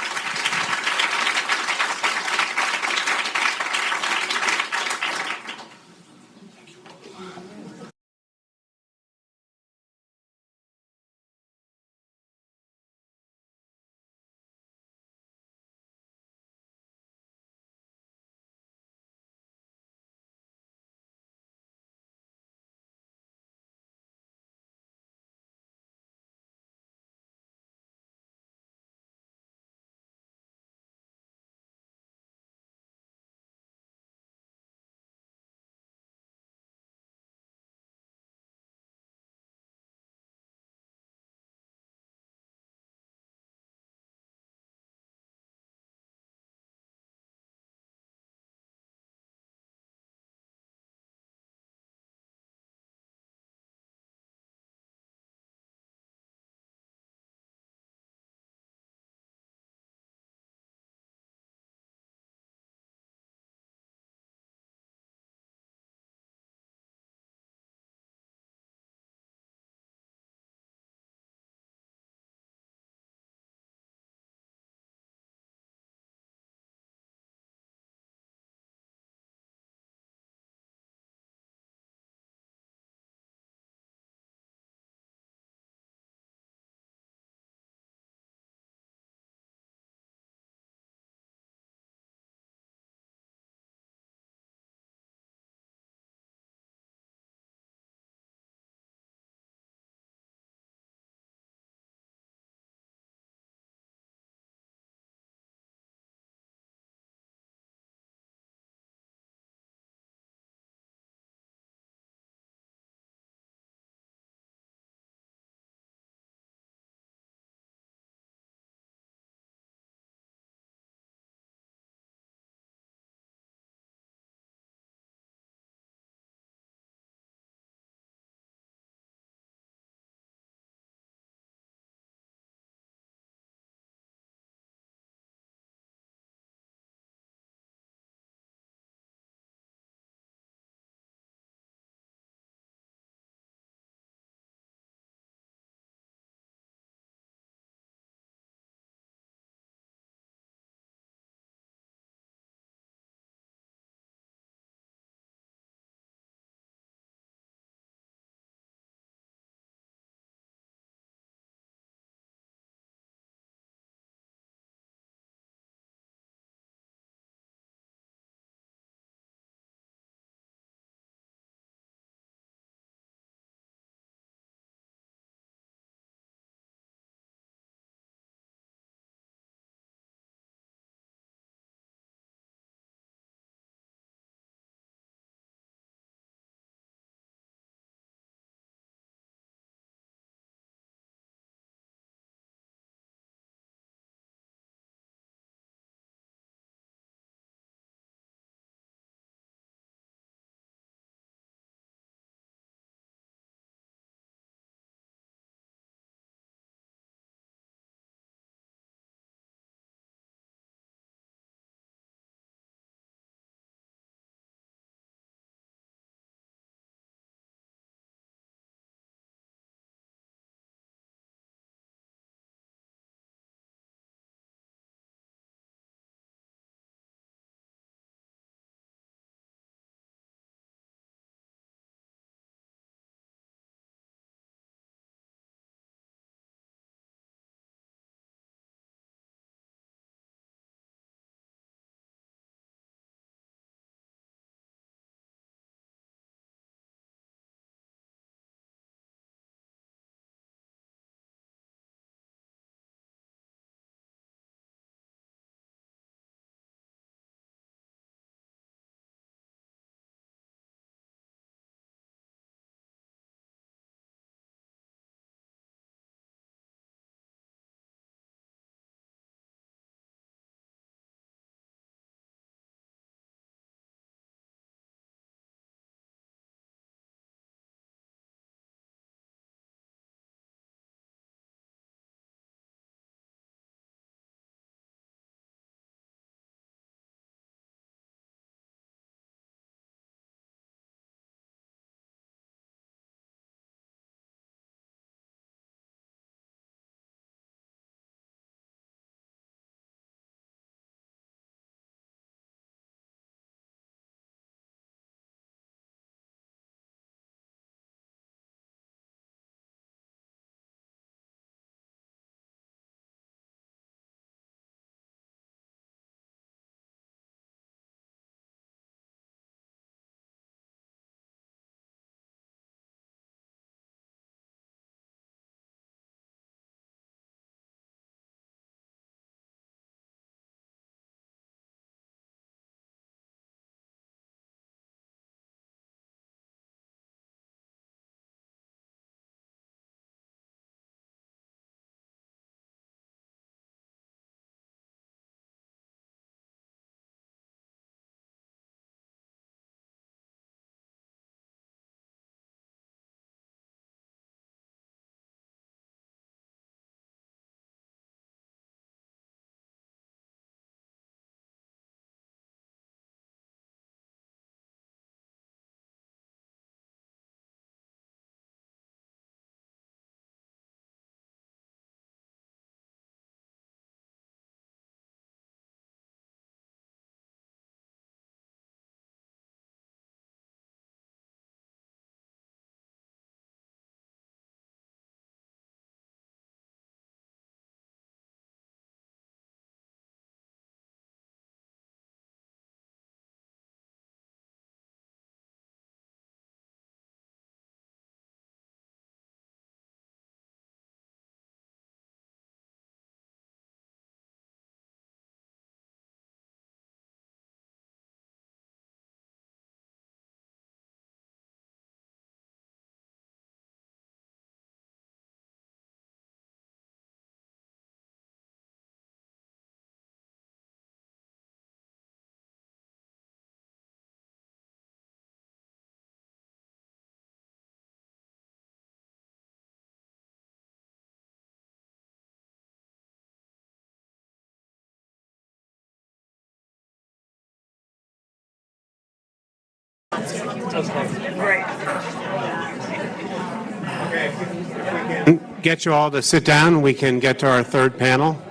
Get you all to sit down, we can get to our third panel.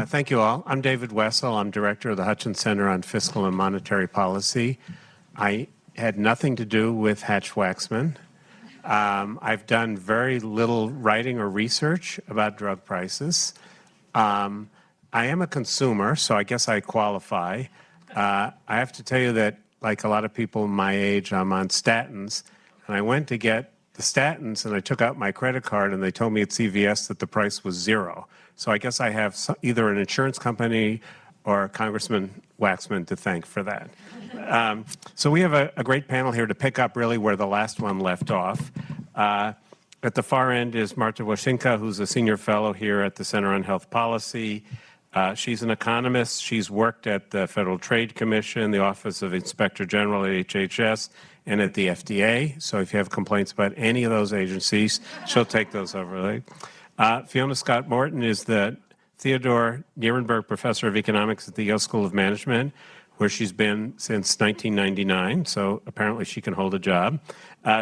Thank you all. I'm David Wessel. I'm director of the Hutchins Center on Fiscal and Monetary Policy. I had nothing to do with Hatch-Waxman. I've done very little writing or research about drug prices. I am a consumer, so I guess I qualify. I have to tell you that, like a lot of people my age, I'm on statins, and I went to get the statins, and I took out my credit card, and they told me at CVS that the price was $0. So I guess I have either an insurance company or Congressman Waxman to thank for that. So we have a great panel here to pick up really where the last one left off. At the far end is Marta Woshinka, who's a senior fellow here at the Center on Health Policy. She's an economist. She's worked at the Federal Trade Commission, the Office of Inspector General at HHS, and at the FDA. So if you have complaints about any of those agencies, she'll take those over. Fiona Scott Morton is the Theodore Nierenberg Professor of Economics at the Yale School of Management, where she's been since 1999, so apparently she can hold a job.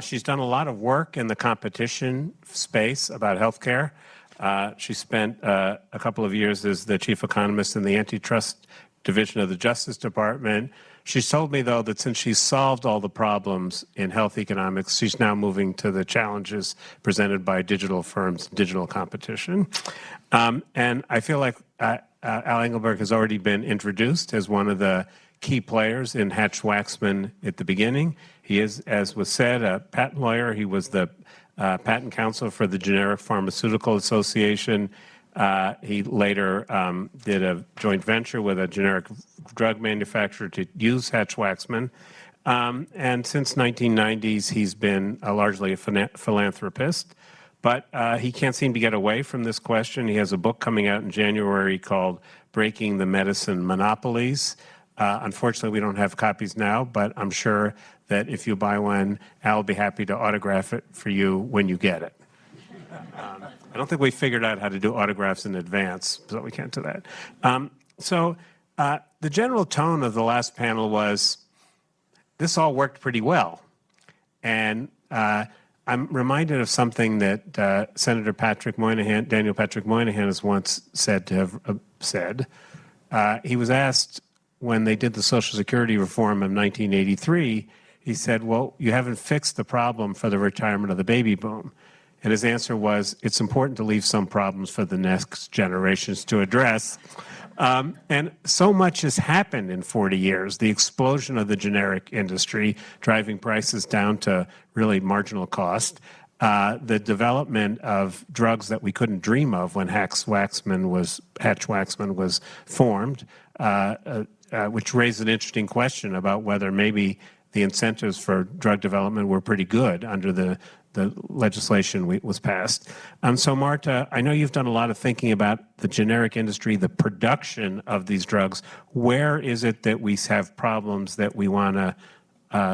She's done a lot of work in the competition space about healthcare. She spent a couple of years as the chief economist in the antitrust division of the Justice Department. She's told me, though, that since she's solved all the problems in health economics, she's now moving to the challenges presented by digital firms, digital competition. And I feel like Al Engelberg has already been introduced as one of the key players in Hatch-Waxman at the beginning. He is, as was said, a patent lawyer. He was the patent counsel for the Generic Pharmaceutical Association. He later did a joint venture with a generic drug manufacturer to use Hatch-Waxman. And since 1990s, he's been largely a philanthropist. But he can't seem to get away from this question. He has a book coming out in January called Breaking the Medicine Monopolies. Unfortunately, we don't have copies now, but I'm sure that if you buy one, Al will be happy to autograph it for you when you get it. I don't think we figured out how to do autographs in advance, so we can't do that. The general tone of the last panel was, this all worked pretty well. And I'm reminded of something that Senator Daniel Patrick Moynihan has once said to have said. He was asked when they did the Social Security reform of 1983, he said, well, you haven't fixed the problem for the retirement of the baby boom. And his answer was, it's important to leave some problems for the next generations to address. And so much has happened in 40 years. The explosion of the generic industry, driving prices down to really marginal cost. The development of drugs that we couldn't dream of when Hatch-Waxman was formed, which raised an interesting question about whether maybe the incentives for drug development were pretty good under the legislation was passed. So Marta, I know you've done a lot of thinking about the generic industry, the production of these drugs. Where is it that we have problems that we want to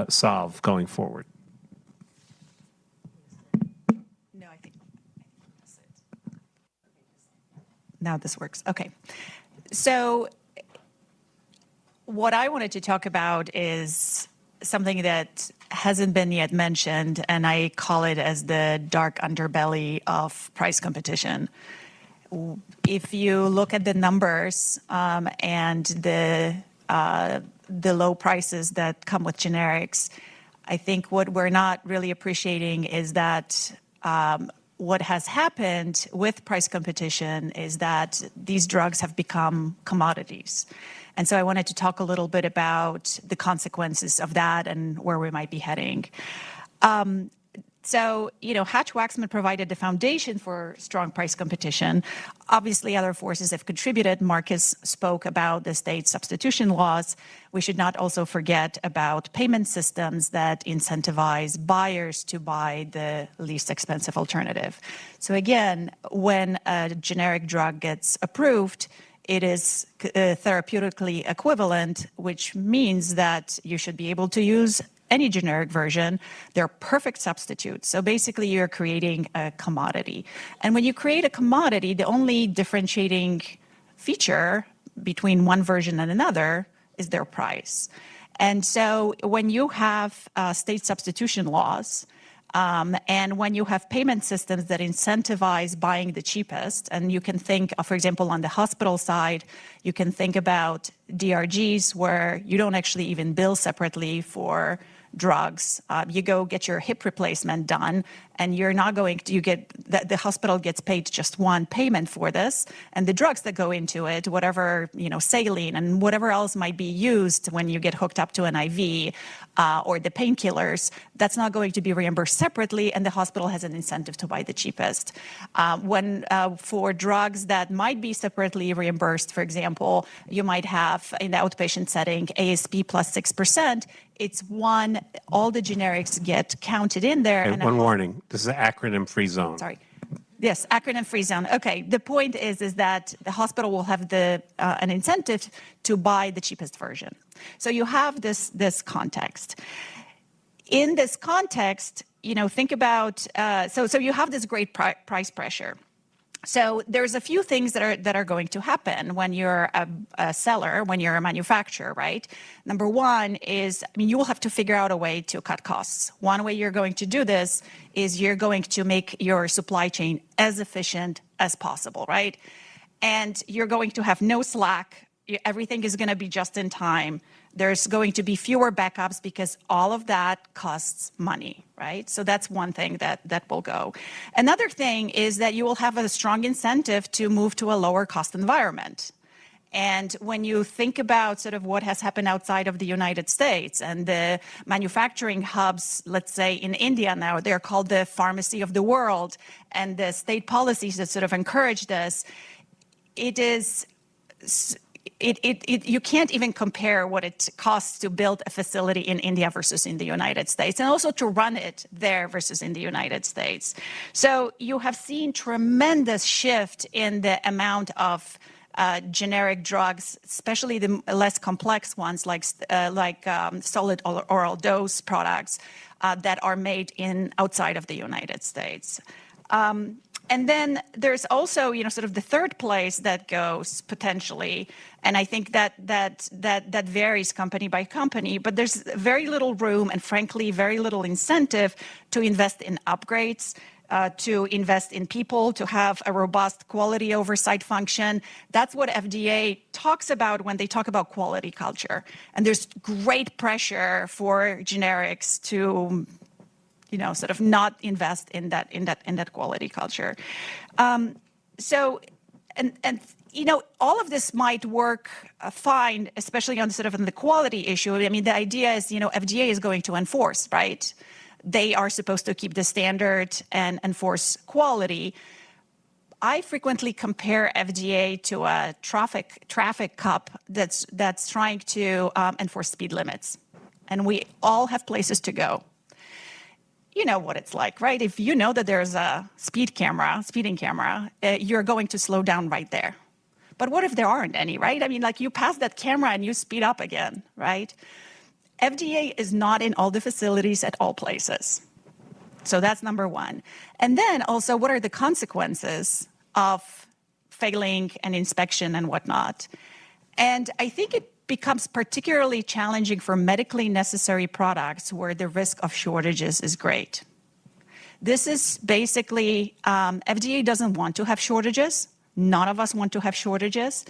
solve going forward? No, I think that's it. Now this works. Okay. So what I wanted to talk about is something that hasn't been yet mentioned, and I call it as the dark underbelly of price competition. If you look at the numbers and the low prices that come with generics, I think what we're not really appreciating is that what has happened with price competition is that these drugs have become commodities. And so I wanted to talk a little bit about the consequences of that and where we might be heading. Hatch-Waxman provided the foundation for strong price competition. Obviously, other forces have contributed. Marcus spoke about the state substitution laws. We should not also forget about payment systems that incentivize buyers to buy the least expensive alternative. So again, when a generic drug gets approved, it is therapeutically equivalent, which means that you should be able to use any generic version, they're perfect substitutes. So basically, you're creating a commodity. And when you create a commodity, the only differentiating feature between one version and another is their price. And so when you have state substitution laws, and when you have payment systems that incentivize buying the cheapest, and you can think, for example, on the hospital side, you can think about DRGs where you don't actually even bill separately for drugs. You go get your hip replacement done, and you're not going to, the hospital gets paid just one payment for this, and the drugs that go into it, whatever, saline and whatever else might be used when you get hooked up to an IV, or the painkillers, that's not going to be reimbursed separately, and the hospital has an incentive to buy the cheapest. When for drugs that might be separately reimbursed, for example, you might have in the outpatient setting ASP plus 6%. It's one, all the generics get counted in there. Okay, one warning. This is an acronym-free zone. Sorry. Yes, acronym-free zone. Okay. The point is that the hospital will have an incentive to buy the cheapest version. So you have this context. In this context, think about so you have this great price pressure. So there's a few things that are going to happen when you're a seller, when you're a manufacturer, right? Number one is, you will have to figure out a way to cut costs. One way you're going to do this is you're going to make your supply chain as efficient as possible, right? And you're going to have no slack. Everything is going to be just in time. There's going to be fewer backups because all of that costs money, right? So that's one thing that will go. Another thing is that you will have a strong incentive to move to a lower cost environment. And when you think about sort of what has happened outside of the United States and the manufacturing hubs, let's say in India now, they're called the pharmacy of the world, and the state policies that sort of encourage this, you can't even compare what it costs to build a facility in India versus in the United States, and also to run it there versus in the United States. So you have seen tremendous shift in the amount of generic drugs, especially the less complex ones like solid oral dose products that are made outside of the United States. And then there's also, sort of the third place that goes potentially, and I think that varies company by company, but there's very little room and frankly very little incentive to invest in upgrades, to invest in people, to have a robust quality oversight function. That's what FDA talks about when they talk about quality culture. And there's great pressure for generics to sort of not invest in that quality culture. All of this might work fine, especially on the quality issue. The idea is, FDA is going to enforce, right? They are supposed to keep the standard and enforce quality. I frequently compare FDA to a traffic cop that's trying to enforce speed limits, and we all have places to go. You know what it's like, right? If you know that there's a speeding camera, you're going to slow down right there. But what if there aren't any, right? You pass that camera and you speed up again, right? FDA is not in all the facilities at all places. So that's number one. And then also, what are the consequences of failing an inspection and whatnot? And I think it becomes particularly challenging for medically necessary products where the risk of shortages is great. This is basically, FDA doesn't want to have shortages. None of us want to have shortages.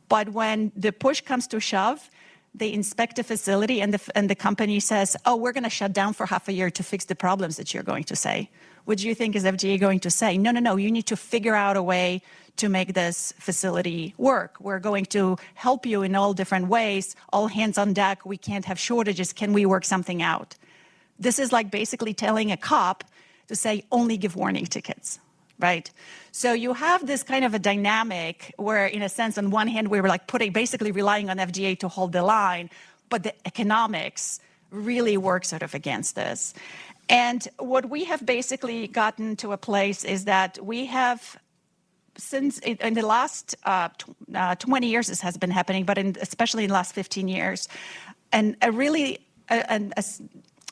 But when the push comes to shove, they inspect a facility and the company says, oh, we're going to shut down for half a year to fix the problems that you're going to say. What do you think is FDA going to say? No, you need to figure out a way to make this facility work. We're going to help you in all different ways, all hands on deck. We can't have shortages. Can we work something out? This is like basically telling a cop to say, only give warning tickets, right? So you have this kind of a dynamic where, in a sense, on one hand, we were basically relying on FDA to hold the line, but the economics really work sort of against this. And what we have basically gotten to a place is that we have, since in the last 20 years this has been happening, but especially in the last 15 years, and a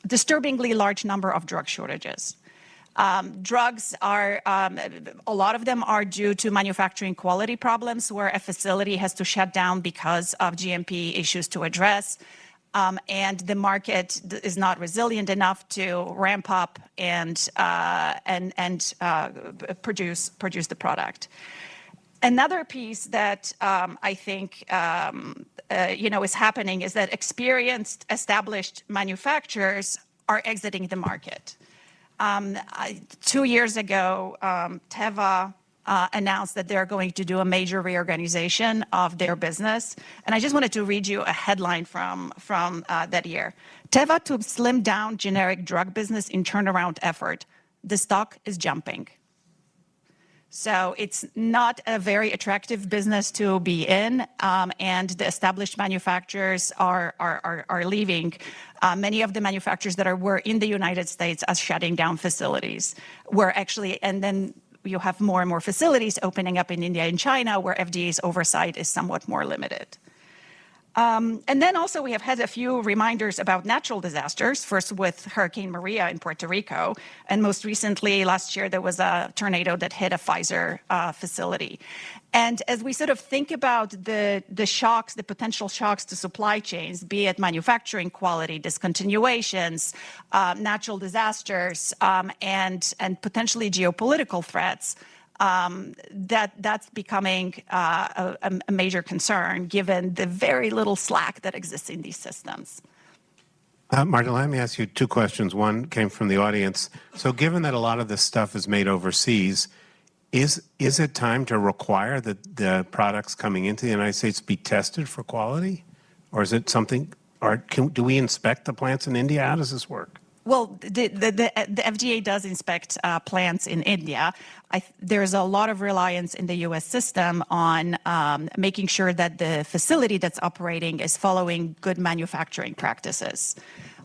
disturbingly large number of drug shortages. Drugs are, a lot of them are due to manufacturing quality problems where a facility has to shut down because of GMP issues to address. And the market is not resilient enough to ramp up and produce the product. Another piece that I think is happening is that experienced, established manufacturers are exiting the market. 2 years ago, Teva announced that they're going to do a major reorganization of their business. And I just wanted to read you a headline from that year. Teva to slim down generic drug business in turnaround effort. The stock is jumping. So it's not a very attractive business to be in, and the established manufacturers are leaving. Many of the manufacturers that were in the United States are shutting down facilities. And then you have more and more facilities opening up in India and China where FDA's oversight is somewhat more limited. And then also we have had a few reminders about natural disasters, first with Hurricane Maria in Puerto Rico, and most recently last year there was a tornado that hit a Pfizer facility. And as we sort of think about the shocks, the potential shocks to supply chains, be it manufacturing quality, discontinuations, natural disasters, and potentially geopolitical threats, that's becoming a major concern given the very little slack that exists in these systems. Marta, let me ask you two questions. One came from the audience. So given that a lot of this stuff is made overseas, is it time to require that the products coming into the United States be tested for quality? Or is it something, or do we inspect the plants in India? How does this work? Well, the FDA does inspect plants in India. There's a lot of reliance in the U.S. system on making sure that the facility that's operating is following good manufacturing practices.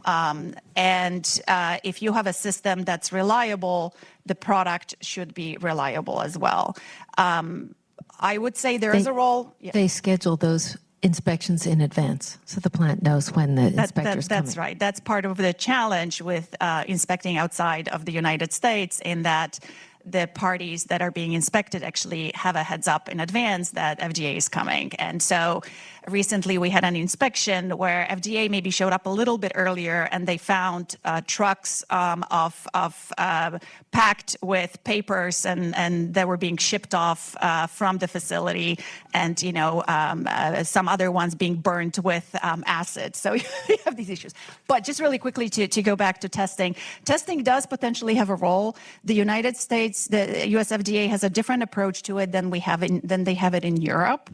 And if you have a system that's reliable, the product should be reliable as well. I would say there is a role. They schedule those inspections in advance, so the plant knows when the inspector's coming. That's right. That's part of the challenge with inspecting outside of the United States, in that the parties that are being inspected actually have a heads up in advance that FDA is coming. And so recently we had an inspection where FDA maybe showed up a little bit earlier, and they found trucks packed with papers and that were being shipped off from the facility, and some other ones being burnt with acid. So you have these issues. But just really quickly to go back to testing. Testing does potentially have a role. The United States, the US FDA has a different approach to it than they have it in Europe.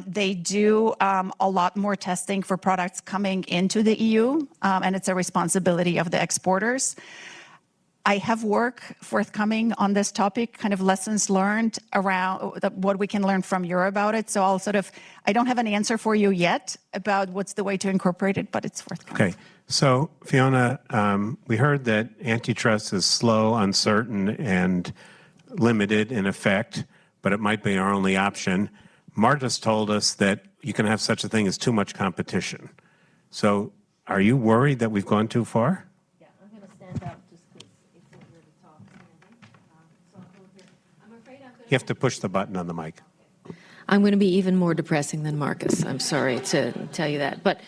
They do a lot more testing for products coming into the EU, and it's a responsibility of the exporters. I have work forthcoming on this topic, kind of lessons learned around what we can learn from Europe about it. So I don't have an answer for you yet about what's the way to incorporate it, but it's forthcoming. Okay. So, Fiona, we heard that antitrust is slow, uncertain, and limited in effect, but it might be our only option. Marta's told us that you can have such a thing as too much competition. So are you worried that we've gone too far? Yeah, I'm going to stand up just because it's easier to talk. So I'll go here. I'm afraid I'm going to... You have to push the button on the mic. I'm going to be even more depressing than Marcus. I'm sorry to tell you that. But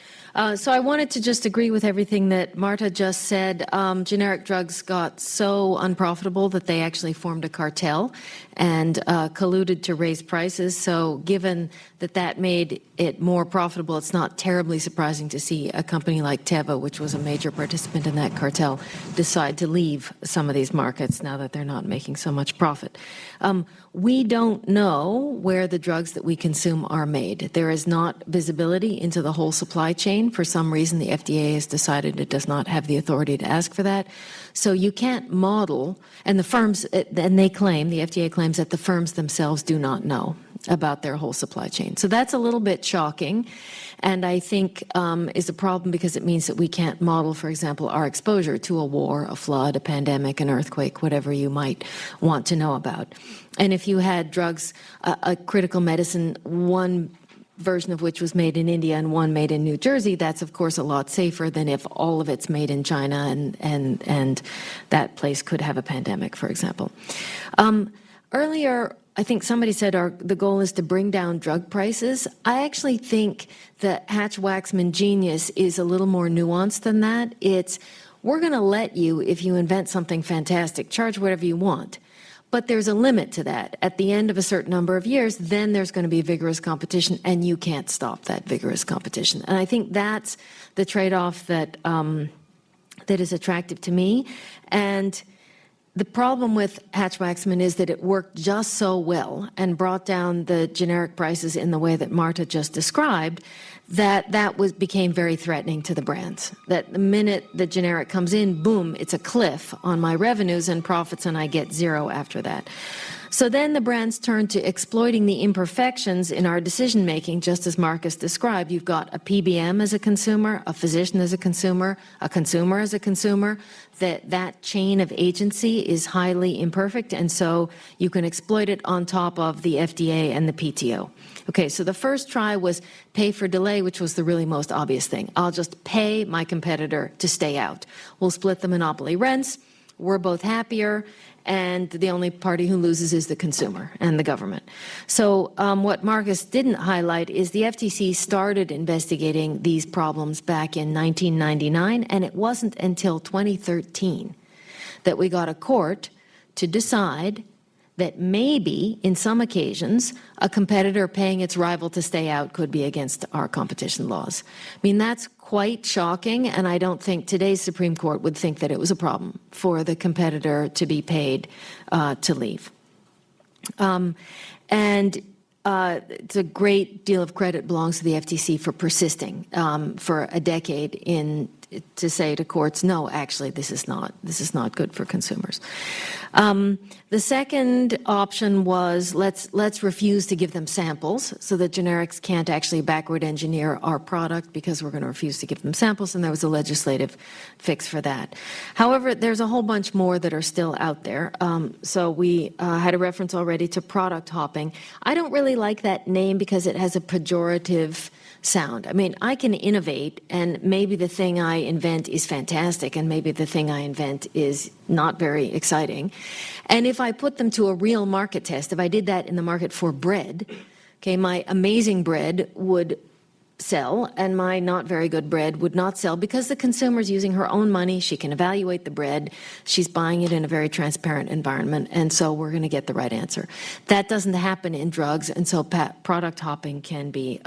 so I wanted to just agree with everything that Marta just said. Generic drugs got so unprofitable that they actually formed a cartel and colluded to raise prices. So given that made it more profitable, it's not terribly surprising to see a company like Teva, which was a major participant in that cartel, decide to leave some of these markets now that they're not making so much profit. We don't know where the drugs that we consume are made. There is not visibility into the whole supply chain. For some reason, the FDA has decided it does not have the authority to ask for that. So you can't model, and the firms, and they claim, the FDA claims that the firms themselves do not know about their whole supply chain. So that's a little bit shocking, and I think is a problem because it means that we can't model, for example, our exposure to a war, a flood, a pandemic, an earthquake, whatever you might want to know about. And if you had drugs, a critical medicine, one version of which was made in India and one made in New Jersey, that's of course a lot safer than if all of it's made in China and that place could have a pandemic, for example. Earlier, I think somebody said the goal is to bring down drug prices. I actually think the Hatch-Waxman genius is a little more nuanced than that. It's, we're going to let you, if you invent something fantastic, charge whatever you want. But there's a limit to that. At the end of a certain number of years, then there's going to be vigorous competition, and you can't stop that vigorous competition. And I think that's the trade-off that that is attractive to me. And the problem with Hatch-Waxman is that it worked just so well and brought down the generic prices in the way that Marta just described, that became very threatening to the brands. That the minute the generic comes in, boom, it's a cliff on my revenues and profits, and I get zero after that. So then the brands turn to exploiting the imperfections in our decision-making, just as Marcus described. You've got a PBM as a consumer, a physician as a consumer as a consumer. That chain of agency is highly imperfect, and so you can exploit it on top of the FDA and the PTO. Okay, so the first try was pay for delay, which was the really most obvious thing. I'll just pay my competitor to stay out. We'll split the monopoly rents. We're both happier, and the only party who loses is the consumer and the government. So what Marcus didn't highlight is the FTC started investigating these problems back in 1999, and it wasn't until 2013 that we got a court to decide that maybe, in some occasions, a competitor paying its rival to stay out could be against our competition laws. I mean, that's quite shocking, and I don't think today's Supreme Court would think that it was a problem for the competitor to be paid to leave. It's a great deal of credit belongs to the FTC for persisting for a decade to say to courts, no, actually, this is not good for consumers. The second option was let's refuse to give them samples so that generics can't actually backward engineer our product because we're going to refuse to give them samples, and there was a legislative fix for that. However, there's a whole bunch more that are still out there. So we had a reference already to product hopping. I don't really like that name because it has a pejorative sound. I mean, I can innovate, and maybe the thing I invent is fantastic, and maybe the thing I invent is not very exciting. And if I put them to a real market test, if I did that in the market for bread, okay, my amazing bread would sell, and my not very good bread would not sell because the consumer's using her own money. She can evaluate the bread. She's buying it in a very transparent environment, and so we're going to get the right answer. That doesn't happen in drugs, and so product hopping can be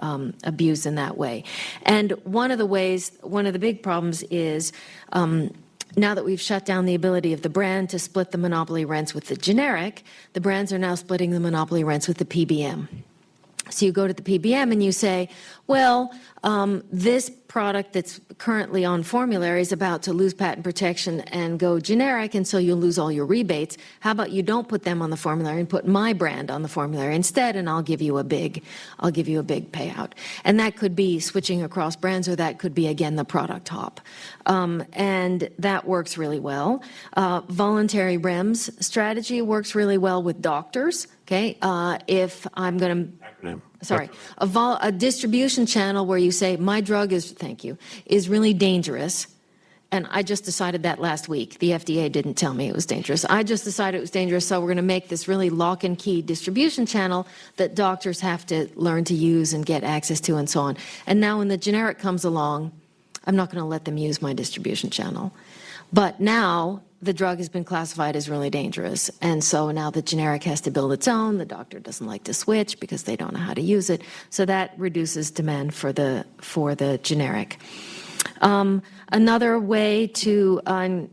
abused in that way. And one of the big problems is now that we've shut down the ability of the brand to split the monopoly rents with the generic, the brands are now splitting the monopoly rents with the PBM. So you go to the PBM and you say, well, this product that's currently on formulary is about to lose patent protection and go generic, and so you'll lose all your rebates. How about you don't put them on the formulary and put my brand on the formulary instead, and I'll give you a big payout. And that could be switching across brands, or that could be, again, the product hop. And that works really well. Voluntary REMS strategy works really well with doctors. Okay, if I'm going to, a distribution channel where you say my drug is really dangerous, and I just decided that last week. The FDA didn't tell me it was dangerous. I just decided it was dangerous, so we're going to make this really lock and key distribution channel that doctors have to learn to use and get access to, and so on. And now when the generic comes along, I'm not going to let them use my distribution channel. But now the drug has been classified as really dangerous, and so now the generic has to build its own. The doctor doesn't like to switch because they don't know how to use it, so that reduces demand for the generic. Another way to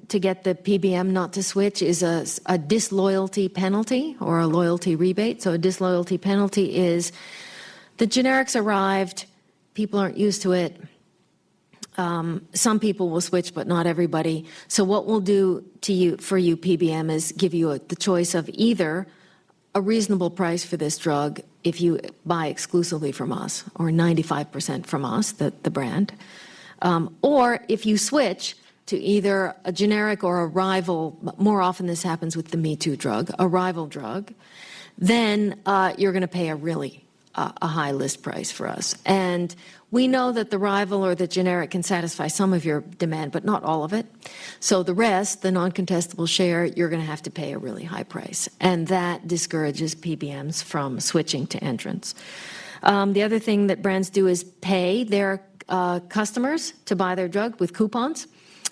get the PBM not to switch is a disloyalty penalty or a loyalty rebate. So a disloyalty penalty is the generics arrived, people aren't used to it. Some people will switch, but not everybody. So what we'll do for you, PBM, is give you the choice of either a reasonable price for this drug if you buy exclusively from us, or 95% from us, the brand, or if you switch to either a generic or a rival. More often this happens with the Me Too drug, a rival drug, then you're going to pay a really a high list price for us. And we know that the rival or the generic can satisfy some of your demand, but not all of it. So the rest, the non-contestable share, you're going to have to pay a really high price. And that discourages PBMs from switching to entrants. The other thing that brands do is pay their customers to buy their drug with coupons.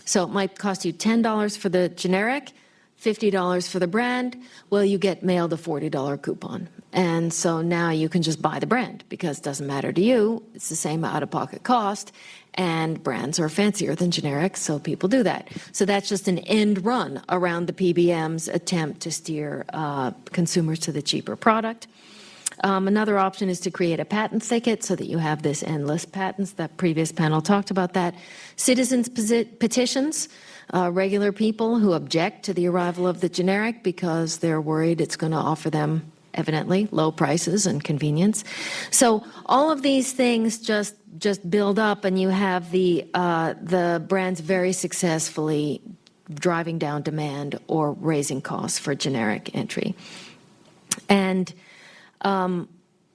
So it might cost you $10 for the generic, $50 for the brand. Well, you get mailed a $40 coupon. And so now you can just buy the brand because it doesn't matter to you. It's the same out-of-pocket cost. And brands are fancier than generics, so people do that. So that's just an end run around the PBM's attempt to steer consumers to the cheaper product. Another option is to create a patent thicket so that you have this endless patents. That previous panel talked about that. Citizens petitions, regular people who object to the arrival of the generic because they're worried it's going to offer them, evidently, low prices and convenience. So all of these things just build up, and you have the brands very successfully driving down demand or raising costs for generic entry. And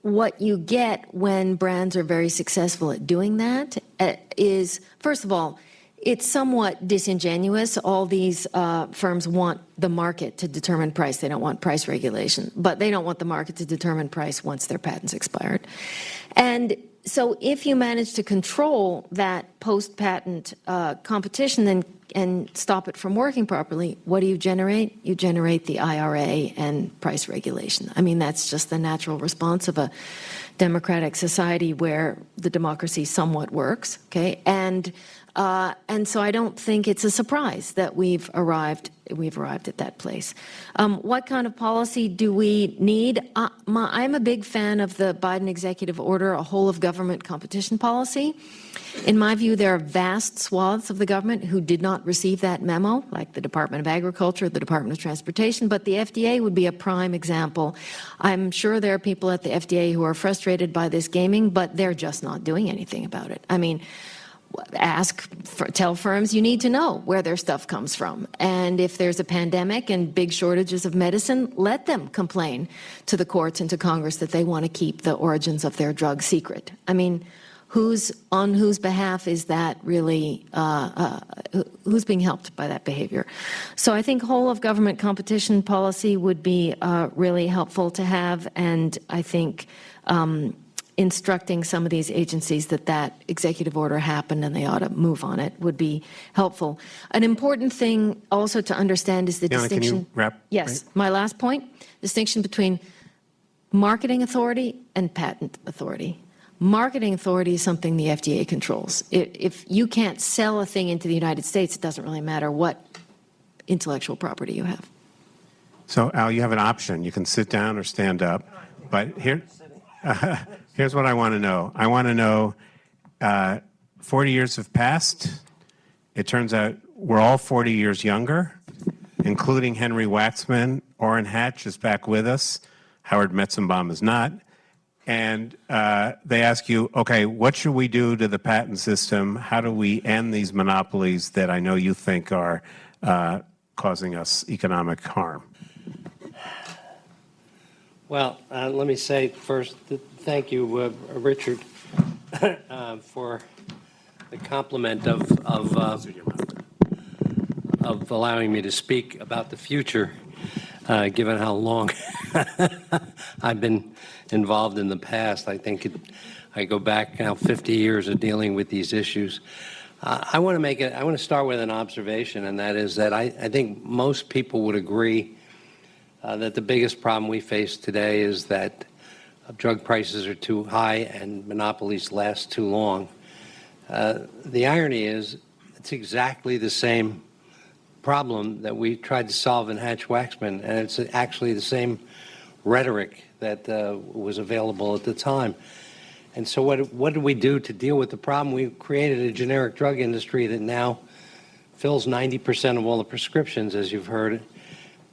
what you get when brands are very successful at doing that is, first of all, it's somewhat disingenuous. All these firms want the market to determine price. They don't want price regulation, but they don't want the market to determine price once their patent's expired. And so if you manage to control that post-patent competition and stop it from working properly, what do you generate? You generate the IRA and price regulation. I mean, that's just the natural response of a democratic society where the democracy somewhat works, okay? And so I don't think it's a surprise that we've arrived at that place. What kind of policy do we need? I'm a big fan of the Biden executive order, a whole of government competition policy. In my view, there are vast swaths of the government who did not receive that memo, like the Department of Agriculture, the Department of Transportation, but the FDA would be a prime example. I'm sure there are people at the FDA who are frustrated by this gaming, but they're just not doing anything about it. I mean, tell firms you need to know where their stuff comes from. And if there's a pandemic and big shortages of medicine, let them complain to the courts and to Congress that they want to keep the origins of their drug secret. I mean, on whose behalf is that really, who's being helped by that behavior? So I think whole of government competition policy would be really helpful to have, and I think instructing some of these agencies that executive order happened and they ought to move on it would be helpful. An important thing also to understand is the distinction. Can you wrap? Yes, right? My last point, distinction between marketing authority and patent authority. Marketing authority is something the FDA controls. If you can't sell a thing into the United States, it doesn't really matter what intellectual property you have. So, Al, you have an option. You can sit down or stand up. But here's what I want to know. I want to know, 40 years have passed. It turns out we're all 40 years younger, including Henry Waxman. Orrin Hatch is back with us. Howard Metzenbaum is not. And they ask you, okay, what should we do to the patent system? How do we end these monopolies that I know you think are causing us economic harm? Well, let me say first, thank you, Richard, for the compliment of allowing me to speak about the future, given how long I've been involved in the past. I think I go back now 50 years of dealing with these issues. I want to start with an observation, and that is that I think most people would agree that the biggest problem we face today is that drug prices are too high and monopolies last too long. The irony is it's exactly the same problem that we tried to solve in Hatch-Waxman, and it's actually the same rhetoric that was available at the time. And so what did we do to deal with the problem? We created a generic drug industry that now fills 90% of all the prescriptions, as you've heard.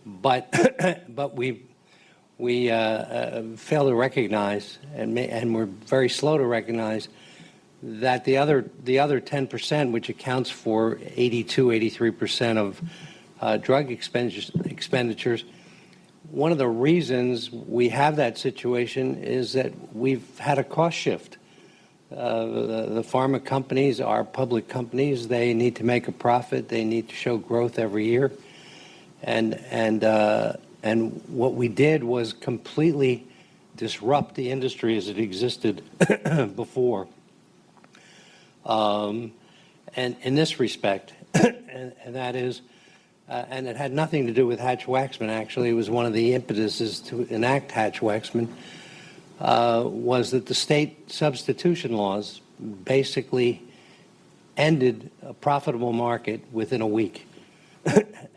But we fail to recognize, and we're very slow to recognize, that the other 10%, which accounts for 82, 83% of drug expenditures, one of the reasons we have that situation is that we've had a cost shift. The pharma companies are public companies. They need to make a profit. They need to show growth every year. And what we did was completely disrupt the industry as it existed before. And in this respect, and that is, and it had nothing to do with Hatch-Waxman, actually. It was one of the impetuses to enact Hatch-Waxman, was that the state substitution laws basically ended a profitable market within a week.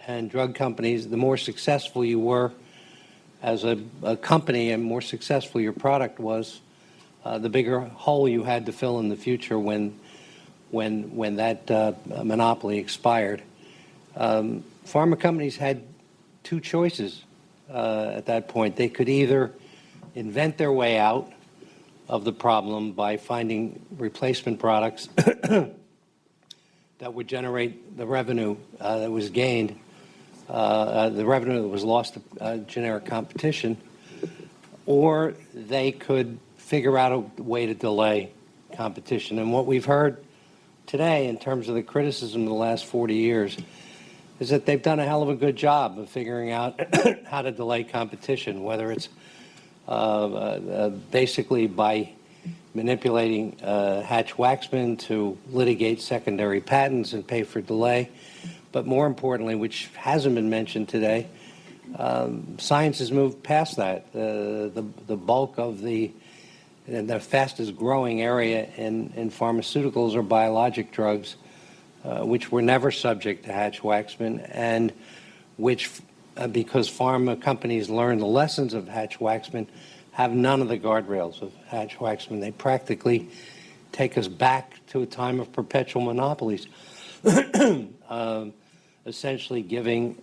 And drug companies, the more successful you were as a company and more successful your product was, the bigger hole you had to fill in the future when that monopoly expired. Pharma companies had two choices at that point. They could either invent their way out of the problem by finding replacement products that would generate the revenue that was gained, the revenue that was lost to generic competition, or they could figure out a way to delay competition. And what we've heard today in terms of the criticism of the last 40 years is that they've done a hell of a good job of figuring out how to delay competition, whether it's basically by manipulating Hatch-Waxman to litigate secondary patents and pay for delay. But more importantly, which hasn't been mentioned today, science has moved past that. The bulk of the fastest growing area in pharmaceuticals are biologic drugs, which were never subject to Hatch-Waxman, and which, because pharma companies learned the lessons of Hatch-Waxman, have none of the guardrails of Hatch-Waxman. They practically take us back to a time of perpetual monopolies, essentially giving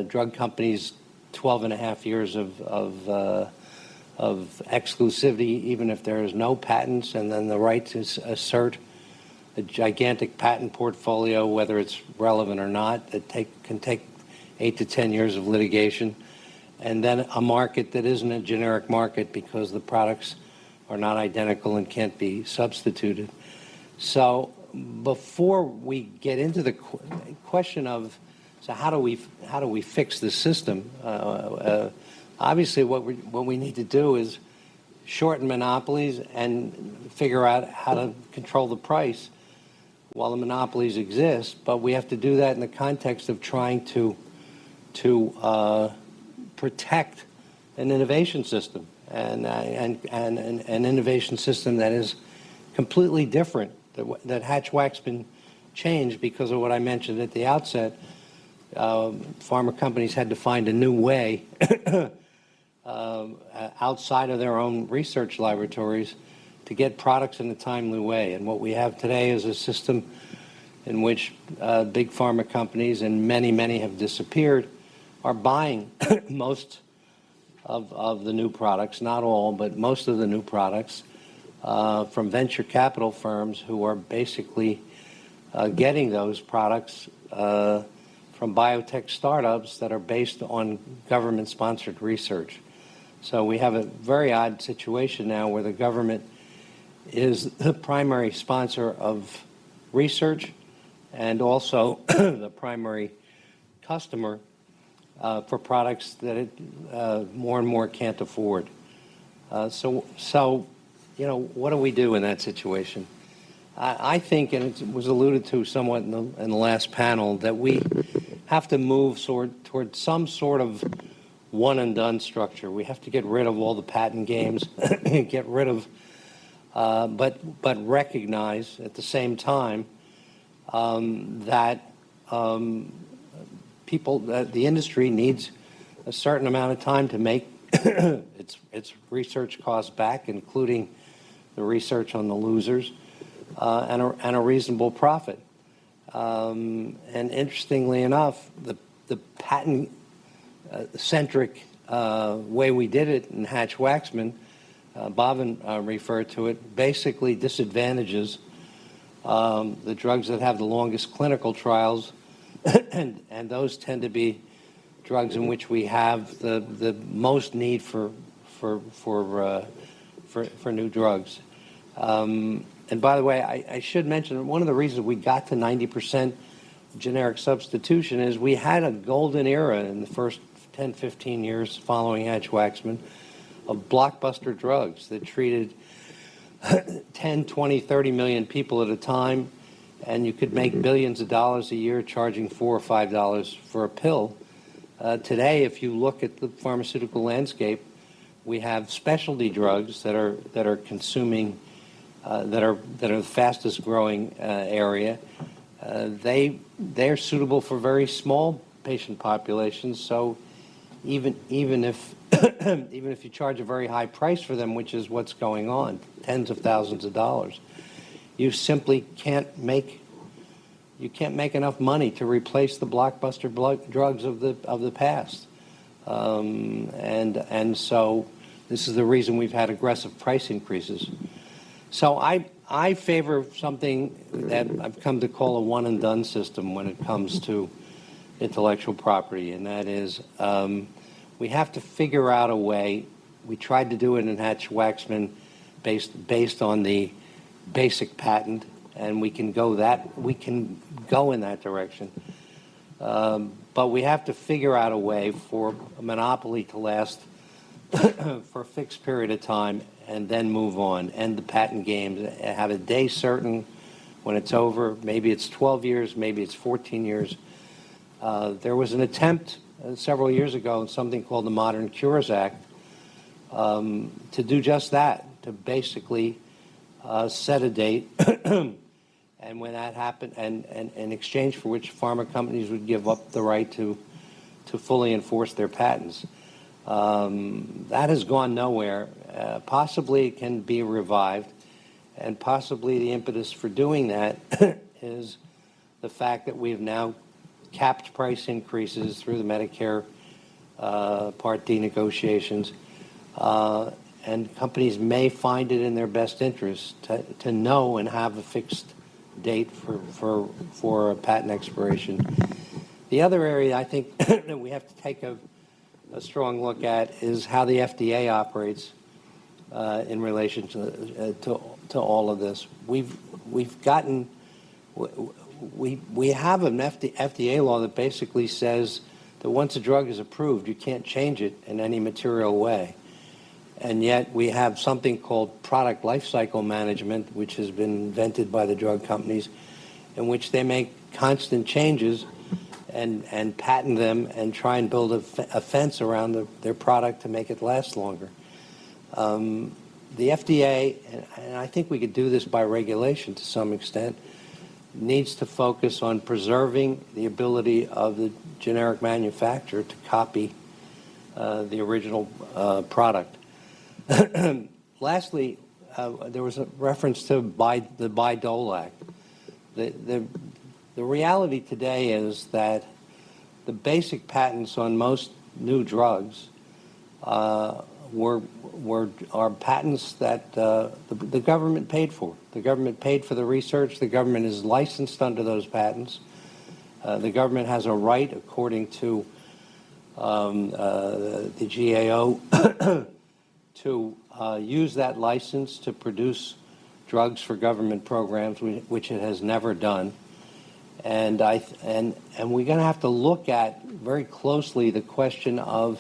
drug companies 12 and a half years of exclusivity, even if there is no patents, and then the right to assert a gigantic patent portfolio, whether it's relevant or not, that can take 8 to 10 years of litigation, and then a market that isn't a generic market because the products are not identical and can't be substituted. So before we get into the question of, so how do we fix the system? Obviously, what we need to do is shorten monopolies and figure out how to control the price while the monopolies exist. But we have to do that in the context of trying to protect an innovation system and an innovation system that is completely different, that Hatch-Waxman changed because of what I mentioned at the outset. Pharma companies had to find a new way outside of their own research laboratories to get products in a timely way. And what we have today is a system in which big pharma companies, and many have disappeared, are buying most of the new products, not all, but most of the new products from venture capital firms who are basically getting those products from biotech startups that are based on government-sponsored research. So we have a very odd situation now where the government is the primary sponsor of research and also the primary customer for products that it more and more can't afford. So you know, what do we do in that situation? I think, and it was alluded to somewhat in the last panel, that we have to move toward some sort of one-and-done structure. We have to get rid of all the patent games, get rid of, but recognize at the same time that the industry needs a certain amount of time to make its research costs back, including the research on the losers, and a reasonable profit. And interestingly enough, the patent-centric way we did it in Hatch-Waxman, Bhavin referred to it, basically disadvantages the drugs that have the longest clinical trials, and those tend to be drugs in which we have the most need for new drugs. And by the way, I should mention one of the reasons we got to 90% generic substitution is we had a golden era in the first 10, 15 years following Hatch-Waxman of blockbuster drugs that treated 10, 20, 30 million people at a time, and you could make billions of dollars a year charging $4 or $5 for a pill. Today, if you look at the pharmaceutical landscape, we have specialty drugs that are consuming that are the fastest growing area. They're suitable for very small patient populations. So even if even if you charge a very high price for them, which is what's going on, tens of thousands of dollars, you simply can't make enough money to replace the blockbuster drugs of the past. And so this is the reason we've had aggressive price increases. So I favor something that I've come to call a one-and-done system when it comes to intellectual property, and that is we have to figure out a way. We tried to do it in Hatch-Waxman based on the basic patent, and we can go in that direction. But we have to figure out a way for a monopoly to last for a fixed period of time and then move on, end the patent games, have a day certain when it's over. Maybe it's 12 years, maybe it's 14 years. There was an attempt several years ago in something called the Modern Cures Act to do just that, to basically set a date, and when that happened, and in exchange for which pharma companies would give up the right to fully enforce their patents. That has gone nowhere. Possibly it can be revived, and possibly the impetus for doing that is the fact that we've now capped price increases through the Medicare Part D negotiations, and companies may find it in their best interest to know and have a fixed date for a patent expiration. The other area I think that we have to take a strong look at is how the FDA operates in relation to all of this. We have an FDA law that basically says that once a drug is approved, you can't change it in any material way. And yet we have something called product lifecycle management, which has been invented by the drug companies, in which they make constant changes and patent them and try and build a fence around their product to make it last longer. The FDA, and I think we could do this by regulation to some extent, needs to focus on preserving the ability of the generic manufacturer to copy the original product. Lastly, there was a reference to the Bayh-Dole Act. The reality today is that the basic patents on most new drugs are patents that the government paid for. The government paid for the research. The government is licensed under those patents. The government has a right, according to the GAO, to use that license to produce drugs for government programs, which it has never done. And we're going to have to look at very closely the question of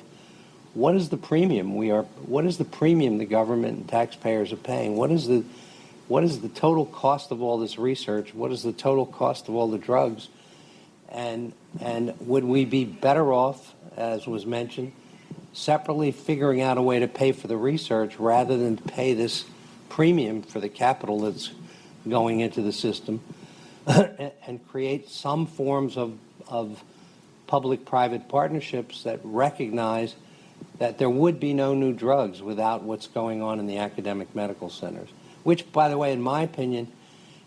what is the premium the government and taxpayers are paying? What is the total cost of all this research? What is the total cost of all the drugs? And would we be better off, as was mentioned, separately figuring out a way to pay for the research rather than pay this premium for the capital that's going into the system, and create some forms of public-private partnerships that recognize that there would be no new drugs without what's going on in the academic medical centers, which, by the way, in my opinion,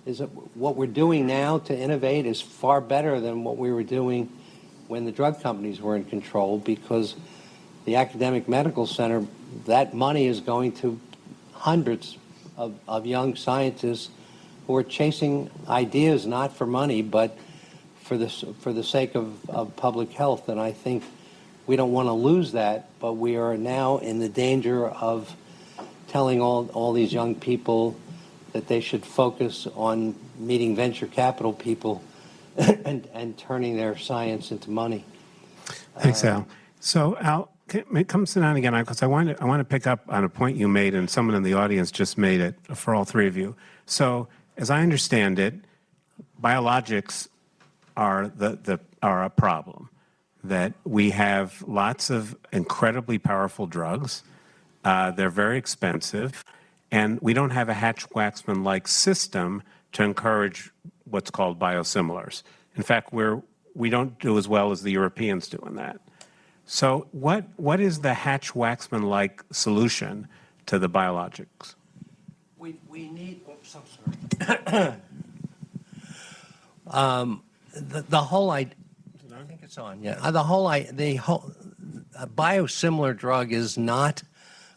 is what we're doing now to innovate is far better than what we were doing when the drug companies were in control, because the academic medical center, that money is going to hundreds of young scientists who are chasing ideas not for money but for the sake of public health. And I think we don't want to lose that, but we are now in the danger of telling all these young people that they should focus on meeting venture capital people and turning their science into money. Thanks, Al. So, Al, come sit down again, because I want to pick up on a point you made, and someone in the audience just made it for all three of you. So, as I understand it, biologics are are a problem. That we have lots of incredibly powerful drugs. They're very expensive, and we don't have a Hatch-Waxman-like system to encourage what's called biosimilars. In fact, we don't do as well as the Europeans do in that. So what is the Hatch-Waxman-like solution to the biologics? We need, oops, I'm sorry. The whole idea, I think it's on, yeah. The whole biosimilar drug is not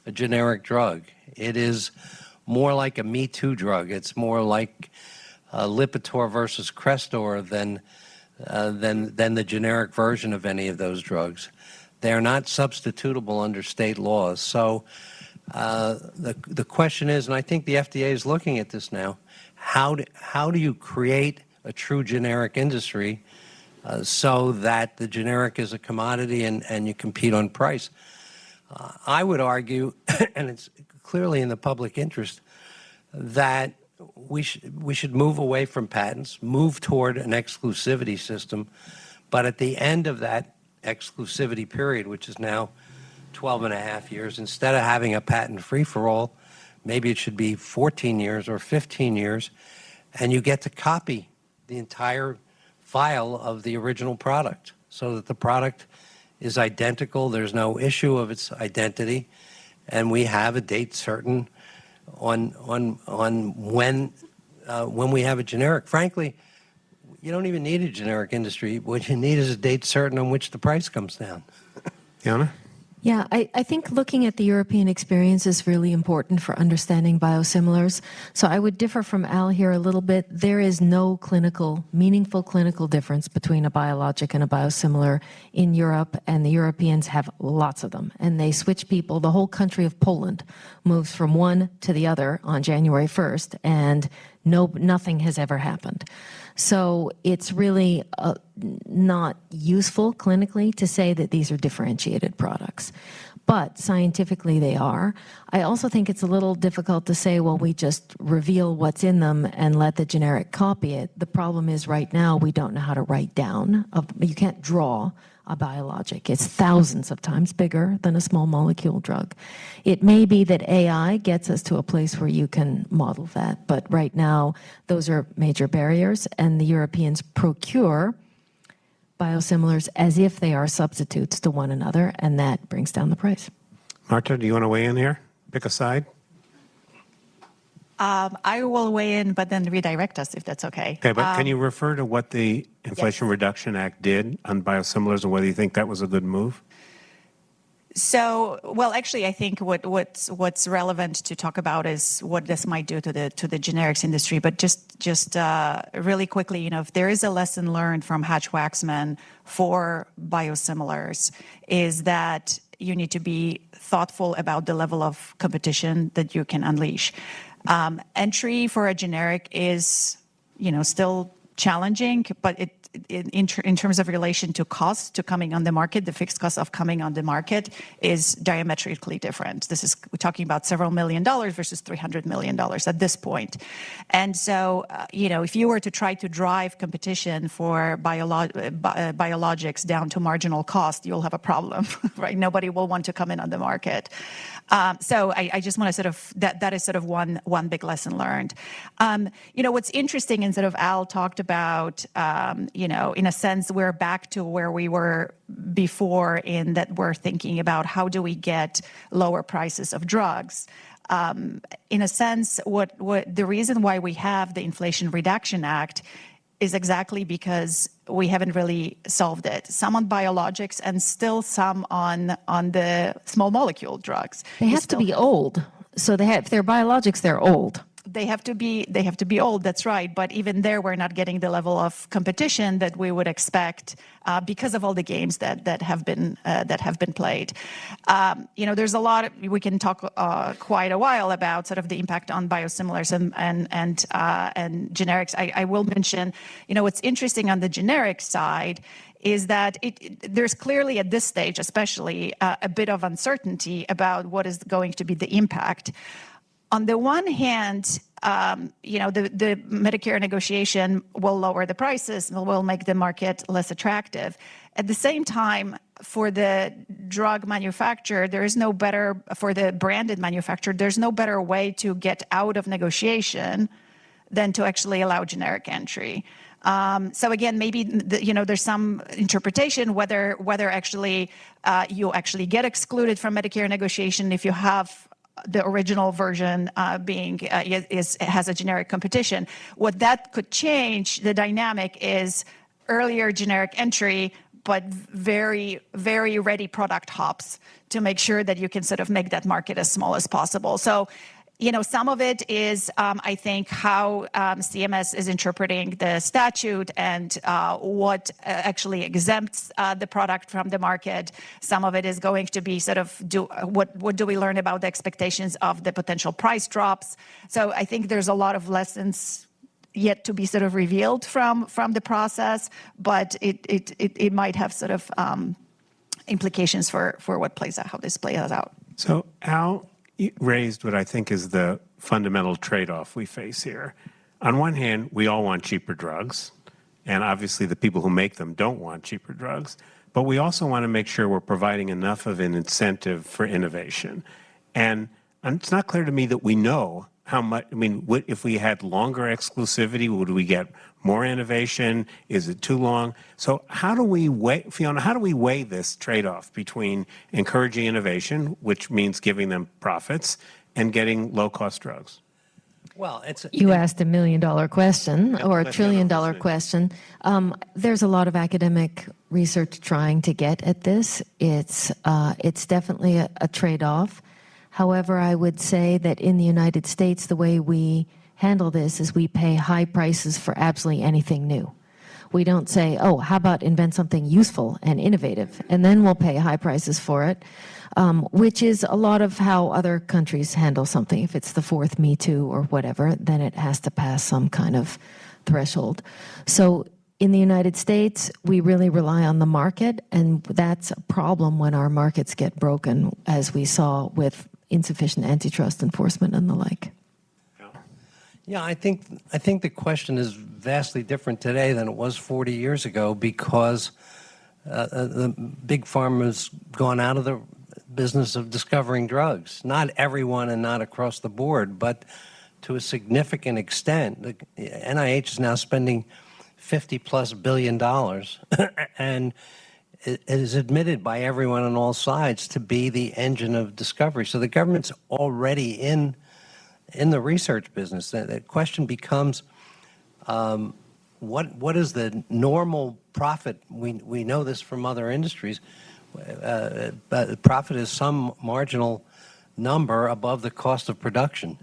a generic drug. It is more like a Me Too drug. It's more like Lipitor versus Crestor than the generic version of any of those drugs. They are not substitutable under state laws. So the question is, and I think the FDA is looking at this now, how do you create a true generic industry so that the generic is a commodity and you compete on price? I would argue, and it's clearly in the public interest, that we should move away from patents, move toward an exclusivity system, but at the end of that exclusivity period, which is now 12 and a half years, instead of having a patent free-for-all, maybe it should be 14 years or 15 years, and you get to copy the entire file of the original product so that the product is identical, there's no issue of its identity, and we have a date certain on when we have a generic. Frankly, you don't even need a generic industry. What you need is a date certain on which the price comes down. Yana? Yeah, I think looking at the European experience is really important for understanding biosimilars. So I would differ from Al here a little bit. There is no meaningful clinical difference between a biologic and a biosimilar in Europe, and the Europeans have lots of them. And they switch people. The whole country of Poland moves from one to the other on January 1st, and nothing has ever happened. So it's really not useful clinically to say that these are differentiated products. But scientifically they are. I also think it's a little difficult to say, well, we just reveal what's in them and let the generic copy it. The problem is right now we don't know how to write down. You can't draw a biologic. It's thousands of times bigger than a small molecule drug. It may be that AI gets us to a place where you can model that, but right now those are major barriers, and the Europeans procure biosimilars as if they are substitutes to one another, and that brings down the price. Marta, do you want to weigh in here? Pick a side? I will weigh in, but then redirect us if that's okay. Okay, but can you refer to what the Inflation Reduction Act did on biosimilars and whether you think that was a good move? So, well, actually, I think what's relevant to talk about is what this might do to the generics industry. But just really quickly, if there is a lesson learned from Hatch-Waxman for biosimilars, is that you need to be thoughtful about the level of competition that you can unleash. Entry for a generic is, still challenging, but in terms of relation to cost to coming on the market, the fixed cost of coming on the market is diametrically different. We're talking about several $1 million versus $300 million at this point. And so, if you were to try to drive competition for biologics down to marginal cost, you'll have a problem, right? Nobody will want to come in on the market. So I just want to that is sort of one big lesson learned. What's interesting, and sort of Al talked about, in a sense, we're back to where we were before, in that we're thinking about how do we get lower prices of drugs. In a sense, what the reason why we have the Inflation Reduction Act is exactly because we haven't really solved it. Some on biologics and still some on the small molecule drugs. They have to be old. So if they're biologics, they're old. They have to be old. That's right. But even there, we're not getting the level of competition that we would expect because of all the games that have been played. There's a lot. We can talk quite a while about sort of the impact on biosimilars and generics. I will mention, what's interesting on the generic side is that there's clearly at this stage, especially, a bit of uncertainty about what is going to be the impact. On the one hand, the Medicare negotiation will lower the prices and will make the market less attractive. At the same time, for the drug manufacturer, for the branded manufacturer, there's no better way to get out of negotiation than to actually allow generic entry. So again, maybe there's some interpretation whether actually you actually get excluded from Medicare negotiation if you have the original version has a generic competition. What that could change the dynamic is earlier generic entry, but very, very ready product hops to make sure that you can sort of make that market as small as possible. So, some of it is, I think, how CMS is interpreting the statute and what actually exempts the product from the market. Some of it is going to be sort of what do we learn about the expectations of the potential price drops. So I think there's a lot of lessons yet to be sort of revealed from the process, but it might have sort of implications for what plays out, how this plays out. So Al raised what I think is the fundamental trade-off we face here. On one hand, we all want cheaper drugs, and obviously the people who make them don't want cheaper drugs, but we also want to make sure we're providing enough of an incentive for innovation. And it's not clear to me that we know how much, if we had longer exclusivity, would we get more innovation? Is it too long? So how do we weigh, Fiona, how do we weigh this trade-off between encouraging innovation, which means giving them profits, and getting low-cost drugs? Well, You asked $1 million question or $1 trillion question. There's a lot of academic research trying to get at this. It's definitely a trade-off. However, I would say that in the United States, the way we handle this is we pay high prices for absolutely anything new. We don't say, oh, how about invent something useful and innovative, and then we'll pay high prices for it, which is a lot of how other countries handle something. If it's the fourth Me Too or whatever, then it has to pass some kind of threshold. So in the United States, we really rely on the market, and that's a problem when our markets get broken, as we saw with insufficient antitrust enforcement and the like. Yeah, I think the question is vastly different today than it was 40 years ago because the big pharma's gone out of the business of discovering drugs. Not everyone and not across the board, but to a significant extent. The NIH is now spending $50+ billion and it is admitted by everyone on all sides to be the engine of discovery. So the government's already in the research business. The question becomes, what is the normal profit? We know this from other industries. But the profit is some marginal number above the cost of production,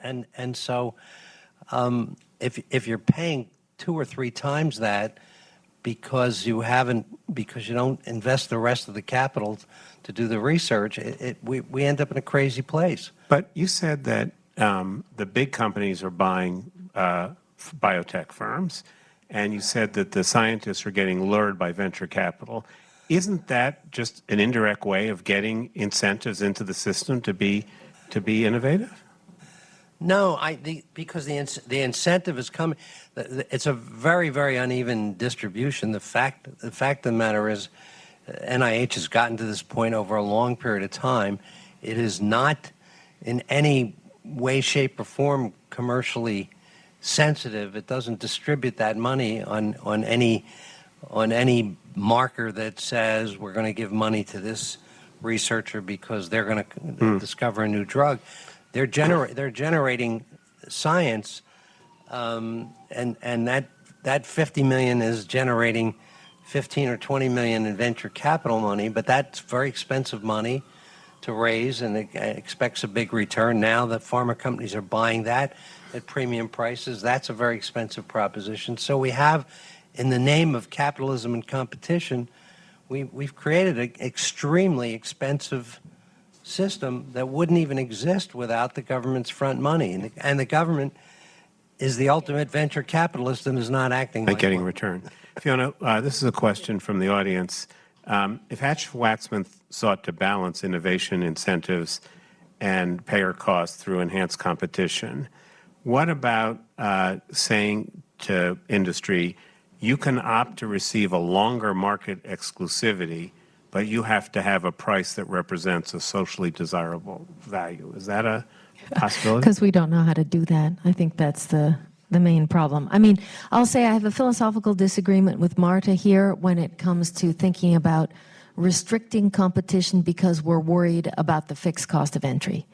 and so if you're paying 2 or 3 times that because you don't invest the rest of the capital to do the research, we end up in a crazy place. But you said that the big companies are buying biotech firms, and you said that the scientists are getting lured by venture capital. Isn't that just an indirect way of getting incentives into the system to be innovative? No, because the incentive is coming. It's a very, very uneven distribution. The fact of the matter is, NIH has gotten to this point over a long period of time. It is not in any way, shape, or form commercially sensitive. It doesn't distribute that money on any marker that says we're going to give money to this researcher because they're going to discover a new drug. They're generating science, and that 50 million is generating 15 or 20 million in venture capital money, but that's very expensive money. to raise and it expects a big return. Now that pharma companies are buying that at premium prices, that's a very expensive proposition. So we have, in the name of capitalism and competition, we've created an extremely expensive system that wouldn't even exist without the government's front money. And the government is the ultimate venture capitalist and is not acting like getting one. return. Fiona, this is a question from the audience. If Hatch-Waxman sought to balance innovation incentives and payer costs through enhanced competition, what about saying to industry, you can opt to receive a longer market exclusivity, but you have to have a price that represents a socially desirable value? Is that a possibility? Because we don't know how to do that. I think that's the main problem. I mean, I'll say I have a philosophical disagreement with Marta here when it comes to thinking about restricting competition because we're worried about the fixed cost of entry.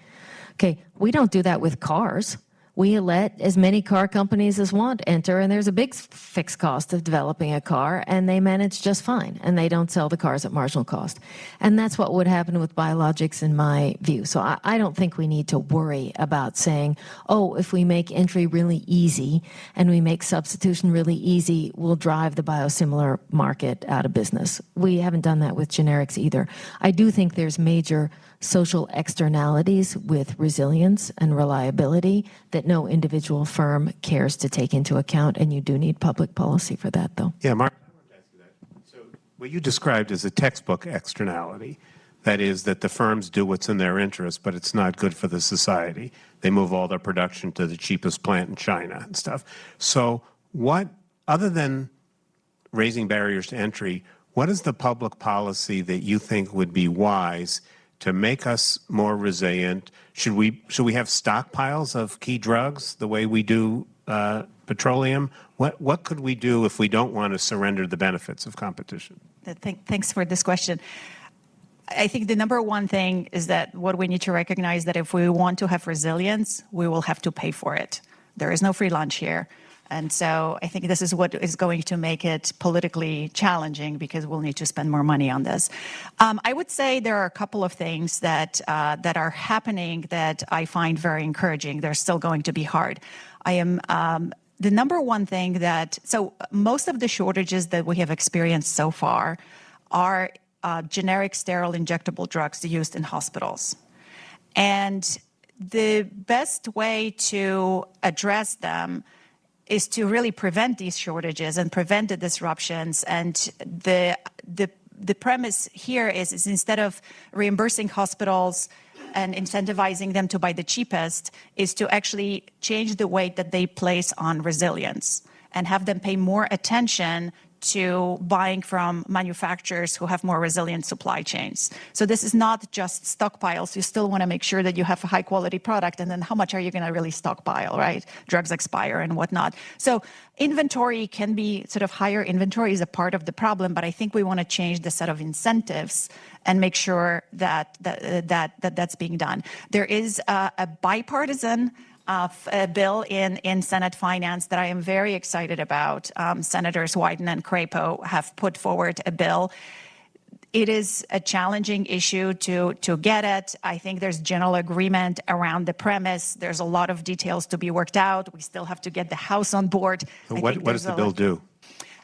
Okay, we don't do that with cars. We let as many car companies as want enter, and there's a big fixed cost of developing a car, and they manage just fine, and they don't sell the cars at marginal cost. And that's what would happen with biologics in my view. So I don't think we need to worry about saying, oh, if we make entry really easy and we make substitution really easy, we'll drive the biosimilar market out of business. We haven't done that with generics either. I do think there's major social externalities with resilience and reliability that no individual firm cares to take into account, and you do need public policy for that, though. Yeah, Mark, I wanted to ask you that. So what you described is a textbook externality. That is that the firms do what's in their interest, but it's not good for the society. They move all their production to the cheapest plant in China and stuff. So what, other than raising barriers to entry, what is the public policy that you think would be wise to make us more resilient? Should we have stockpiles of key drugs the way we do petroleum? What could we do if we don't want to surrender the benefits of competition? Thanks for this question. I think the number one thing is that what we need to recognize that if we want to have resilience, we will have to pay for it. There is no free lunch here. And so I think this is what is going to make it politically challenging because we'll need to spend more money on this. I would say there are a couple of things that are happening that I find very encouraging. They're still going to be hard. The number one thing so most of the shortages that we have experienced so far are generic sterile injectable drugs used in hospitals. And the best way to address them is to really prevent these shortages and prevent the disruptions. And the premise here is instead of reimbursing hospitals and incentivizing them to buy the cheapest, is to actually change the weight that they place on resilience and have them pay more attention to buying from manufacturers who have more resilient supply chains. So this is not just stockpiles. You still want to make sure that you have a high quality product, and then how much are you going to really stockpile, right? Drugs expire and whatnot. So inventory can be sort of higher inventory is a part of the problem, but I think we want to change the set of incentives and make sure that that's being done. There is a bipartisan a bill in Senate Finance that I am very excited about. Senators Wyden and Crapo have put forward a bill. It is a challenging issue to get it. I think there's general agreement around the premise. There's a lot of details to be worked out. We still have to get the House on board. So what does the bill do?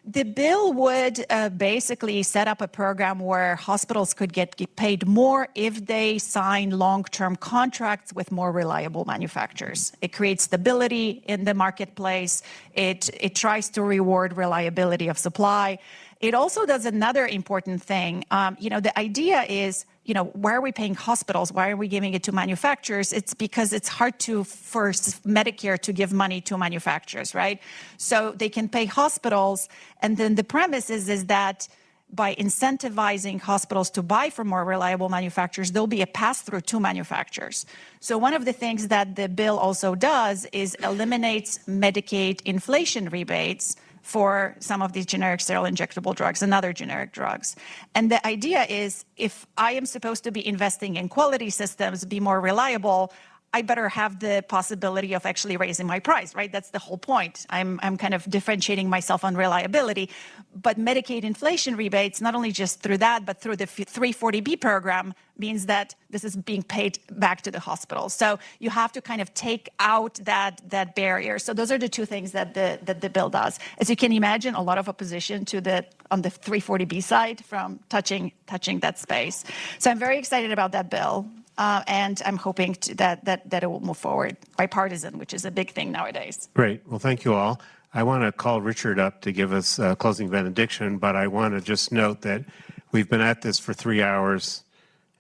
The bill would basically set up a program where hospitals could get paid more if they sign long-term contracts with more reliable manufacturers. It creates stability in the marketplace. It tries to reward reliability of supply. It also does another important thing. The idea is, why are we paying hospitals? Why are we giving it to manufacturers? It's because it's hard for Medicare to give money to manufacturers, right? So they can pay hospitals, and then the premise is that by incentivizing hospitals to buy from more reliable manufacturers, there'll be a pass-through to manufacturers. So one of the things that the bill also does is eliminates Medicaid inflation rebates for some of these generic sterile injectable drugs and other generic drugs. And the idea is if I am supposed to be investing in quality systems, be more reliable, I better have the possibility of actually raising my price, right? That's the whole point. I'm kind of differentiating myself on reliability. But Medicaid inflation rebates, not only just through that, but through the 340B program, means that this is being paid back to the hospital. So you have to kind of take out that barrier. So those are the two things that the bill does. As you can imagine, a lot of opposition to on the 340B side from touching that space. So I'm very excited about that bill. And I'm hoping that it will move forward bipartisan, which is a big thing nowadays. Great. Well, thank you all. I want to call Richard up to give us a closing benediction, but I want to just note that we've been at this for 3 hours,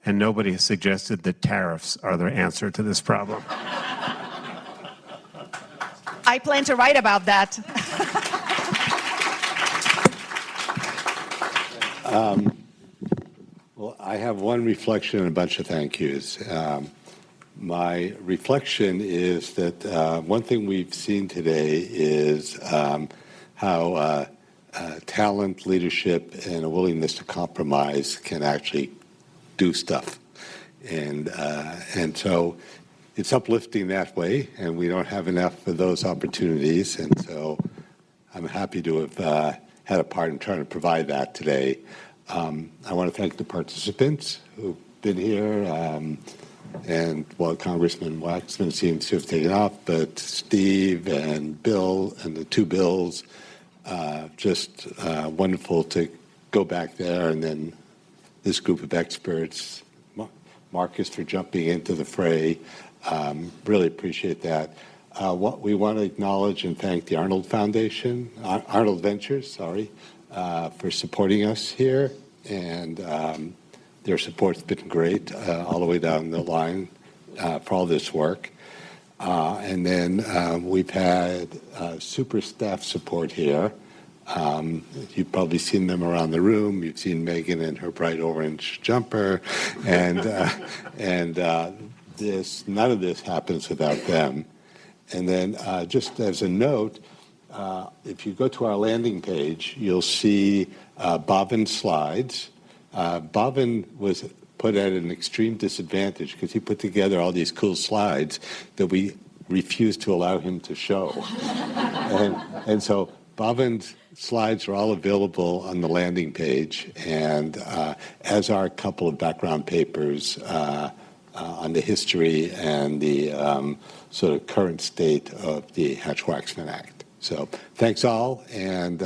and nobody has suggested that tariffs are the answer to this problem. I plan to write about that. Well, I have one reflection and a bunch of thank yous. My reflection is that one thing we've seen today is how talent, leadership, and a willingness to compromise can actually do stuff. And so it's uplifting that way, and we don't have enough of those opportunities. And so I'm happy to have had a part in trying to provide that today. I want to thank the participants who've been here, and Congressman Waxman seems to have taken off, but Steve and Bill and the two bills, just wonderful to go back there, and then this group of experts, Marcus for jumping into the fray. Really appreciate that. We want to acknowledge and thank the Arnold Foundation, Arnold Ventures, for supporting us here, and their support's been great all the way down the line for all this work. And then we've had super staff support here. You've probably seen them around the room. You've seen Megan in her bright orange jumper, and none of this happens without them. And then just as a note, if you go to our landing page, you'll see Bhavin's slides. Bhavin was put at an extreme disadvantage because he put together all these cool slides that we refused to allow him to show. and so Bhavin's slides are all available on the landing page, and as are a couple of background papers on the history and the sort of current state of the Hatch-Waxman Act. So thanks all, and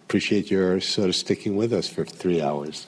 appreciate your sort of sticking with us for 3 hours.